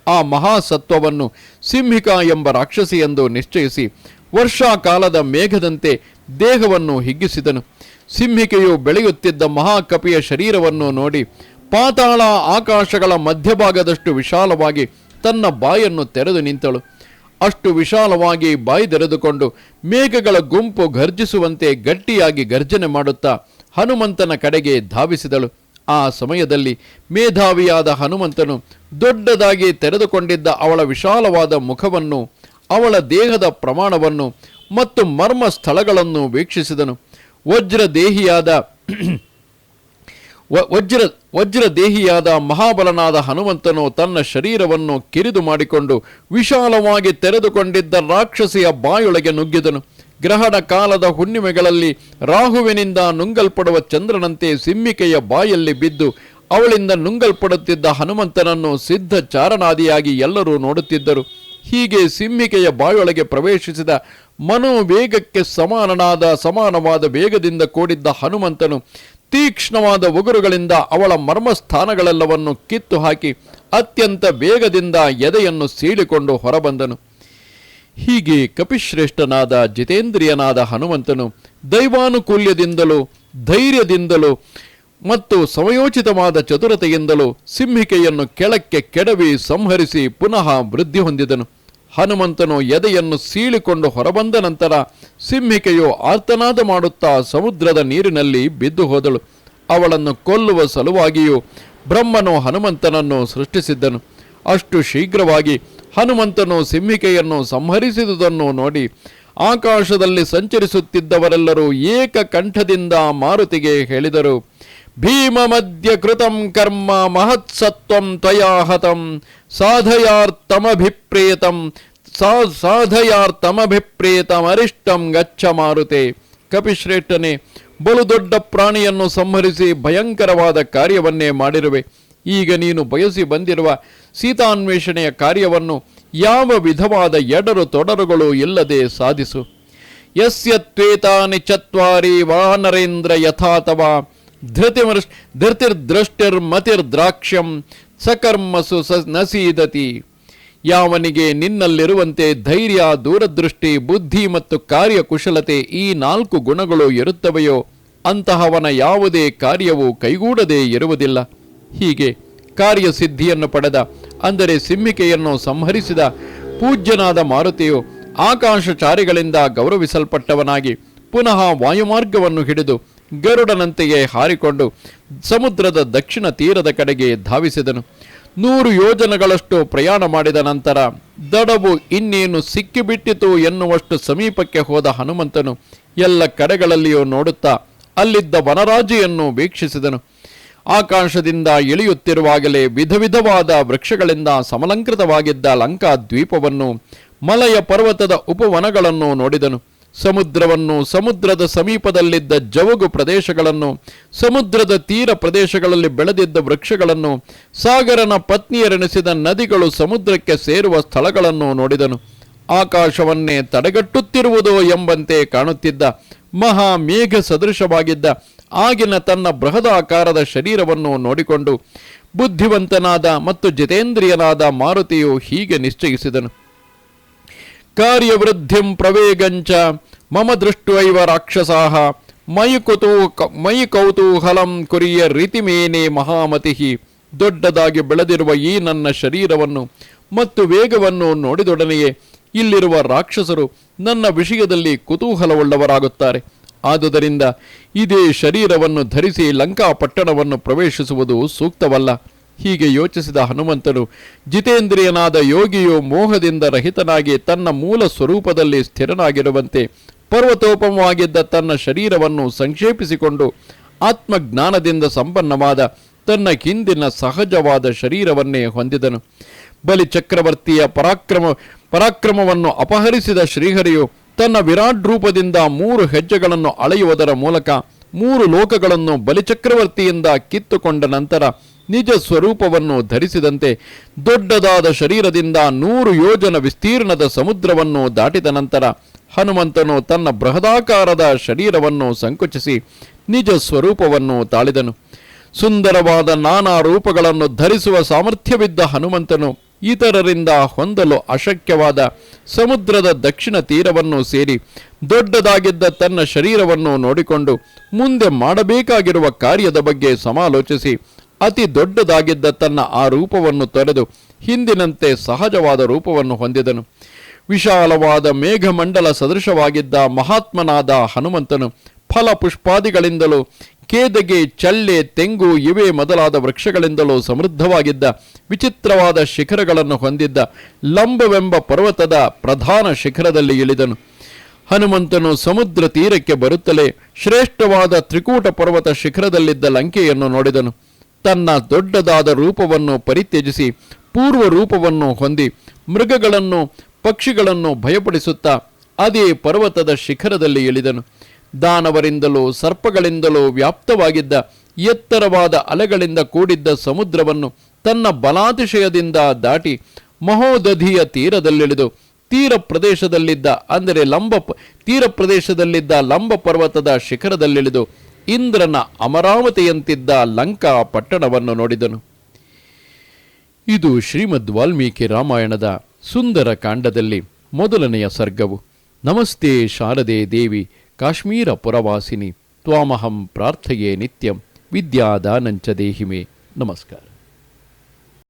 ಆ ಮಹಾಸತ್ವವನ್ನು ಸಿಂಹಿಕಾ ಎಂಬ ರಾಕ್ಷಸಿಯೆಂದು ನಿಶ್ಚಯಿಸಿ ವರ್ಷಾಕಾಲದ ಮೇಘದಂತೆ ದೇಹವನ್ನು ಹಿಗ್ಗಿಸಿದನು. ಸಿಂಹಿಕೆಯು ಬೆಳೆಯುತ್ತಿದ್ದ ಮಹಾಕಪಿಯ ಶರೀರವನ್ನು ನೋಡಿ ಪಾತಾಳ ಆಕಾಶಗಳ ಮಧ್ಯಭಾಗದಷ್ಟು ವಿಶಾಲವಾಗಿ ತನ್ನ ಬಾಯನ್ನು ತೆರೆದು ನಿಂತಳು. ಅಷ್ಟು ವಿಶಾಲವಾಗಿ ಬಾಯಿ ತೆರೆದುಕೊಂಡು ಮೇಘಗಳ ಗುಂಪು ಗರ್ಜಿಸುವಂತೆ ಗಟ್ಟಿಯಾಗಿ ಗರ್ಜನೆ ಮಾಡುತ್ತಾ ಹನುಮಂತನ ಕಡೆಗೆ ಧಾವಿಸಿದಳು. ಆ ಸಮಯದಲ್ಲಿ ಮೇಧಾವಿಯಾದ ಹನುಮಂತನು ದೊಡ್ಡದಾಗಿ ತೆರೆದುಕೊಂಡಿದ್ದ ಅವಳ ವಿಶಾಲವಾದ ಮುಖವನ್ನು, ಅವಳ ದೇಹದ ಪ್ರಮಾಣವನ್ನು ಮತ್ತು ಮರ್ಮ ಸ್ಥಳಗಳನ್ನು ವೀಕ್ಷಿಸಿದನು. ವಜ್ರದೇಹಿಯಾದ ಮಹಾಬಲನಾದ ಹನುಮಂತನು ತನ್ನ ಶರೀರವನ್ನು ಕಿರಿದು ಮಾಡಿಕೊಂಡು ವಿಶಾಲವಾಗಿ ತೆರೆದುಕೊಂಡಿದ್ದ ರಾಕ್ಷಸಿಯ ಬಾಯೊಳಗೆ ನುಗ್ಗಿದನು. ಗ್ರಹಣ ಕಾಲದ ಹುಣ್ಣಿಮೆಗಳಲ್ಲಿ ರಾಹುವಿನಿಂದ ನುಂಗಲ್ಪಡುವ ಚಂದ್ರನಂತೆ ಸಿಂಹಿಕೆಯ ಬಾಯಲ್ಲಿ ಬಿದ್ದು ಅವಳಿಂದ ನುಂಗಲ್ಪಡುತ್ತಿದ್ದ ಹನುಮಂತನನ್ನು ಸಿದ್ಧ ಚಾರಣಾದಿಯಾಗಿ ಎಲ್ಲರೂ ನೋಡುತ್ತಿದ್ದರು. ಹೀಗೆ ಸಿಂಹಿಕೆಯ ಬಾಯೊಳಗೆ ಪ್ರವೇಶಿಸಿದ ಮನೋವೇಗಕ್ಕೆ ಸಮಾನವಾದ ವೇಗದಿಂದ ಕೂಡಿದ್ದ ಹನುಮಂತನು ತೀಕ್ಷ್ಣವಾದ ಉಗುರುಗಳಿಂದ ಅವಳ ಮರ್ಮಸ್ಥಾನಗಳೆಲ್ಲವನ್ನು ಕಿತ್ತು ಹಾಕಿ ಅತ್ಯಂತ ವೇಗದಿಂದ ಎದೆಯನ್ನು ಸೀಳಿಕೊಂಡು ಹೊರಬಂದನು. ಹೀಗೆ ಕಪಿಶ್ರೇಷ್ಠನಾದ ಜಿತೇಂದ್ರಿಯನಾದ ಹನುಮಂತನು ದೈವಾನುಕೂಲ್ಯದಿಂದಲೂ ಧೈರ್ಯದಿಂದಲೂ ಮತ್ತು ಸಮಯೋಚಿತವಾದ ಚತುರತೆಯಿಂದಲೂ ಸಿಂಹಿಕೆಯನ್ನು ಕೆಳಕ್ಕೆ ಕೆಡವಿ ಸಂಹರಿಸಿ ಪುನಃ ವೃದ್ಧಿ ಹೊಂದಿದನು. ಹನುಮಂತನು ಎದೆಯನ್ನು ಸೀಳಿಕೊಂಡು ಹೊರಬಂದ ನಂತರ ಸಿಂಹಿಕೆಯು ಆರ್ತನಾದ ಮಾಡುತ್ತಾ ಸಮುದ್ರದ ನೀರಿನಲ್ಲಿ ಬಿದ್ದು ಹೋದಳು. ಅವಳನ್ನು ಕೊಲ್ಲುವ ಸಲುವಾಗಿಯೂ ಬ್ರಹ್ಮನು ಹನುಮಂತನನ್ನು ಸೃಷ್ಟಿಸಿದ್ದನು. ಅಷ್ಟು ಶೀಘ್ರವಾಗಿ ಹನುಮಂತನು ಸಿಂಹಿಕೆಯನ್ನು ಸಂಹರಿಸಿದುದನ್ನು ನೋಡಿ ಆಕಾಶದಲ್ಲಿ ಸಂಚರಿಸುತ್ತಿದ್ದವರೆಲ್ಲರೂ ಏಕಕಂಠದಿಂದ ಮಾರುತಿಗೆ ಹೇಳಿದರು, ಭೀಮ ಮಧ್ಯ ಕೃತಂ ಕರ್ಮ ಮಹತ್ಸತ್ವಂ ತ್ವಯಾ ಹತಂ ಸಾಧಯಾರ್ಥಮಭಿಪ್ರೇತಂ ಅರಿಷ್ಟಂ ಗಚ್ಚ ಮಾರುತೆ. ಕಪಿಶ್ರೇಷ್ಠನೇ, ಬಲು ದೊಡ್ಡ ಪ್ರಾಣಿಯನ್ನು ಸಂಹರಿಸಿ ಭಯಂಕರವಾದ ಕಾರ್ಯವನ್ನೇ ಮಾಡಿರುವೆ. ಈಗ ನೀನು ಬಯಸಿ ಬಂದಿರುವ ಸೀತಾನ್ವೇಷಣೆಯ ಕಾರ್ಯವನ್ನು ಯಾವ ವಿಧವಾದ ಎಡರು ತೊಡರುಗಳು ಇಲ್ಲದೆ ಸಾಧಿಸು. ಯಸ್ಯ ತ್ವೇತಾನಿ ಚತ್ವಾರಿ ವಾನರೇಂದ್ರ ಯಥಾತವ ಧೃತಿರ್ದೃಷ್ಟಿರ್ಮತಿರ್ದ್ರಾಕ್ಷ್ಯಂ ಸಕರ್ಮಸು ನಸೀದತಿ. ಯಾವನಿಗೆ ನಿನ್ನಲ್ಲಿರುವಂತೆ ಧೈರ್ಯ, ದೂರದೃಷ್ಟಿ, ಬುದ್ಧಿ ಮತ್ತು ಕಾರ್ಯಕುಶಲತೆ ಈ 4 ಗುಣಗಳು ಇರುತ್ತವೆಯೋ ಅಂತಹವನ ಯಾವುದೇ ಕಾರ್ಯವೂ ಕೈಗೂಡದೇ ಇರುವುದಿಲ್ಲ. ಹೀಗೆ ಕಾರ್ಯಸಿದ್ಧಿಯನ್ನು ಪಡೆದ, ಅಂದರೆ ಸಿಂಹಿಕೆಯನ್ನು ಸಂಹರಿಸಿದ ಪೂಜ್ಯನಾದ ಮಾರುತಿಯು ಆಕಾಶಚಾರಿಗಳಿಂದ ಗೌರವಿಸಲ್ಪಟ್ಟವನಾಗಿ ಪುನಃ ವಾಯುಮಾರ್ಗವನ್ನು ಹಿಡಿದು ಗರುಡನಂತೆಯೇ ಹಾರಿಕೊಂಡು ಸಮುದ್ರದ ದಕ್ಷಿಣ ತೀರದ ಕಡೆಗೆ ಧಾವಿಸಿದನು. 100 ಯೋಜನಗಳಷ್ಟು ಪ್ರಯಾಣ ಮಾಡಿದ ನಂತರ ದಡವು ಇನ್ನೇನು ಸಿಕ್ಕಿಬಿಟ್ಟಿತು ಎನ್ನುವಷ್ಟು ಸಮೀಪಕ್ಕೆ ಹೋದ ಹನುಮಂತನು ಎಲ್ಲ ಕಡೆಗಳಲ್ಲಿಯೂ ನೋಡುತ್ತಾ ಅಲ್ಲಿದ್ದ ವನರಾಜಿಯನ್ನು ವೀಕ್ಷಿಸಿದನು. ಆಕಾಶದಿಂದ ಇಳಿಯುತ್ತಿರುವಾಗಲೇ ವಿಧವಿಧವಾದ ವೃಕ್ಷಗಳಿಂದ ಸಮಲಂಕೃತವಾಗಿದ್ದ ಲಂಕಾ ದ್ವೀಪವನ್ನು, ಮಲಯ ಪರ್ವತದ ಉಪವನಗಳನ್ನು ನೋಡಿದನು. ಸಮುದ್ರವನ್ನು, ಸಮುದ್ರದ ಸಮೀಪದಲ್ಲಿದ್ದ ಜವುಗು ಪ್ರದೇಶಗಳನ್ನು, ಸಮುದ್ರದ ತೀರ ಪ್ರದೇಶಗಳಲ್ಲಿ ಬೆಳೆದಿದ್ದ ವೃಕ್ಷಗಳನ್ನು, ಸಾಗರನ ಪತ್ನಿಯರೆನಿಸಿದ ನದಿಗಳು ಸಮುದ್ರಕ್ಕೆ ಸೇರುವ ಸ್ಥಳಗಳನ್ನು ನೋಡಿದನು. ಆಕಾಶವನ್ನೇ ತಡೆಗಟ್ಟುತ್ತಿರುವುದೋ ಎಂಬಂತೆ ಕಾಣುತ್ತಿದ್ದ ಮಹಾಮೇಘ ಸದೃಶವಾಗಿದ್ದ ಆಗಿನ ತನ್ನ ಬೃಹದಾಕಾರದ ಶರೀರವನ್ನು ನೋಡಿಕೊಂಡು ಬುದ್ಧಿವಂತನಾದ ಮತ್ತು ಜಿತೇಂದ್ರಿಯನಾದ ಮಾರುತಿಯು ಹೀಗೆ ನಿಶ್ಚಯಿಸಿದನು, ಕಾರ್ಯವೃದ್ಧಿಂ ಪ್ರವೇಗಂಚ ಮಮ ದೃಷ್ಟ್ವೈವ ರಾಕ್ಷಸಾಹ ಮಯಿ ಕೌತೂಹಲಂ ಕುರಿಯ ರೀತಿಮೇನೆ ಮಹಾಮತಿ. ದೊಡ್ಡದಾಗಿ ಬೆಳೆದಿರುವ ಈ ನನ್ನ ಶರೀರವನ್ನು ಮತ್ತು ವೇಗವನ್ನು ನೋಡಿದೊಡನೆಯೇ ಇಲ್ಲಿರುವ ರಾಕ್ಷಸರು ನನ್ನ ವಿಷಯದಲ್ಲಿ ಕುತೂಹಲವುಳ್ಳವರಾಗುತ್ತಾರೆ. ಆದುದರಿಂದ ಇದೇ ಶರೀರವನ್ನು ಧರಿಸಿ ಲಂಕಾಪಟ್ಟಣವನ್ನು ಪ್ರವೇಶಿಸುವುದು ಸೂಕ್ತವಲ್ಲ. ಹೀಗೆ ಯೋಚಿಸಿದ ಹನುಮಂತನು ಜಿತೇಂದ್ರಿಯನಾದ ಯೋಗಿಯು ಮೋಹದಿಂದ ರಹಿತನಾಗಿ ತನ್ನ ಮೂಲ ಸ್ವರೂಪದಲ್ಲಿ ಸ್ಥಿರನಾಗಿರುವಂತೆ ಪರ್ವತೋಪಮವಾಗಿದ್ದ ತನ್ನ ಶರೀರವನ್ನು ಸಂಕ್ಷೇಪಿಸಿಕೊಂಡು ಆತ್ಮಜ್ಞಾನದಿಂದ ಸಂಪನ್ನವಾದ ತನ್ನ ಹಿಂದಿನ ಸಹಜವಾದ ಶರೀರವನ್ನೇ ಹೊಂದಿದನು. ಬಲಿ ಚಕ್ರವರ್ತಿಯ ಪರಾಕ್ರಮವನ್ನು ಅಪಹರಿಸಿದ ಶ್ರೀಹರಿಯು ತನ್ನ ವಿರಾಟ್ ರೂಪದಿಂದ 3 ಹೆಜ್ಜೆಗಳನ್ನು ಅಳೆಯುವುದರ ಮೂಲಕ 3 ಲೋಕಗಳನ್ನು ಬಲಿಚಕ್ರವರ್ತಿಯಿಂದ ಕಿತ್ತುಕೊಂಡ ನಂತರ ನಿಜ ಸ್ವರೂಪವನ್ನು ಧರಿಸಿದಂತೆ ದೊಡ್ಡದಾದ ಶರೀರದಿಂದ 100 ಯೋಜನ ವಿಸ್ತೀರ್ಣದ ಸಮುದ್ರವನ್ನು ದಾಟಿದ ನಂತರ ಹನುಮಂತನು ತನ್ನ ಬೃಹದಾಕಾರದ ಶರೀರವನ್ನು ಸಂಕುಚಿಸಿ ನಿಜ ಸ್ವರೂಪವನ್ನು ತಾಳಿದನು. ಸುಂದರವಾದ ನಾನಾ ರೂಪಗಳನ್ನು ಧರಿಸುವ ಸಾಮರ್ಥ್ಯವಿದ್ದ ಹನುಮಂತನು ಇತರರಿಂದ ಹೊಂದಲು ಅಶಕ್ಯವಾದ ಸಮುದ್ರದ ದಕ್ಷಿಣ ತೀರವನ್ನು ಸೇರಿ ದೊಡ್ಡದಾಗಿದ್ದ ತನ್ನ ಶರೀರವನ್ನು ನೋಡಿಕೊಂಡು ಮುಂದೆ ಮಾಡಬೇಕಾಗಿರುವ ಕಾರ್ಯದ ಬಗ್ಗೆ ಸಮಾಲೋಚಿಸಿ ಅತಿ ದೊಡ್ಡದಾಗಿದ್ದ ತನ್ನ ಆ ರೂಪವನ್ನು ತೊರೆದು ಹಿಂದಿನಂತೆ ಸಹಜವಾದ ರೂಪವನ್ನು ಹೊಂದಿದನು. ವಿಶಾಲವಾದ ಮೇಘಮಂಡಲ ಸದೃಶವಾಗಿದ್ದ ಮಹಾತ್ಮನಾದ ಹನುಮಂತನು ಫಲಪುಷ್ಪಾದಿಗಳಿಂದಲೂ ಕೇದಗೆ, ಚಳ್ಳೆ, ತೆಂಗು ಇವೇ ಮೊದಲಾದ ವೃಕ್ಷಗಳಿಂದಲೂ ಸಮೃದ್ಧವಾಗಿದ್ದ ವಿಚಿತ್ರವಾದ ಶಿಖರಗಳನ್ನು ಹೊಂದಿದ್ದ ಲಂಬವೆಂಬ ಪರ್ವತದ ಪ್ರಧಾನ ಶಿಖರದಲ್ಲಿ ಇಳಿದನು. ಹನುಮಂತನು ಸಮುದ್ರ ತೀರಕ್ಕೆ ಬರುತ್ತಲೇ ಶ್ರೇಷ್ಠವಾದ ತ್ರಿಕೂಟ ಪರ್ವತ ಶಿಖರದಲ್ಲಿದ್ದ ಲಂಕೆಯನ್ನು ನೋಡಿದನು. ತನ್ನ ದೊಡ್ಡದಾದ ರೂಪವನ್ನು ಪರಿತ್ಯಜಿಸಿ ಪೂರ್ವ ರೂಪವನ್ನು ಹೊಂದಿ ಮೃಗಗಳನ್ನು, ಪಕ್ಷಿಗಳನ್ನು ಭಯಪಡಿಸುತ್ತಾ ಅದೇ ಪರ್ವತದ ಶಿಖರದಲ್ಲಿ ಇಳಿದನು. ದಾನವರಿಂದಲೂ ಸರ್ಪಗಳಿಂದಲೂ ವ್ಯಾಪ್ತವಾಗಿದ್ದ ಎತ್ತರವಾದ ಅಲೆಗಳಿಂದ ಕೂಡಿದ್ದ ಸಮುದ್ರವನ್ನು ತನ್ನ ಬಲಾತಿಶಯದಿಂದ ದಾಟಿ ಮಹೋದಧಿಯ ತೀರದಲ್ಲಿಳಿದು ತೀರ ಪ್ರದೇಶದಲ್ಲಿದ್ದ ಲಂಬ ಪರ್ವತದ ಶಿಖರದಲ್ಲಿಳಿದು ಇಂದ್ರನ ಅಮರಾವತಿಯಂತಿದ್ದ ಲಂಕಾ ಪಟ್ಟಣವನ್ನು ನೋಡಿದನು. ಇದು ಶ್ರೀಮದ್ ವಾಲ್ಮೀಕಿ ರಾಮಾಯಣದ ಸುಂದರ ಕಾಂಡದಲ್ಲಿ ಮೊದಲನೆಯ ಸರ್ಗವು. ನಮಸ್ತೆ ಶಾರದೆ ದೇವಿ ಕಾಶ್ಮೀರ ಪುರವಾಸಿನಿ ತ್ವಾಮಹಂ ಪ್ರಾರ್ಥಯೇ ನಿತ್ಯಂ ವಿದ್ಯಾದಾನಂಚ ದೇಹಿಮೆ. ನಮಸ್ಕಾರ.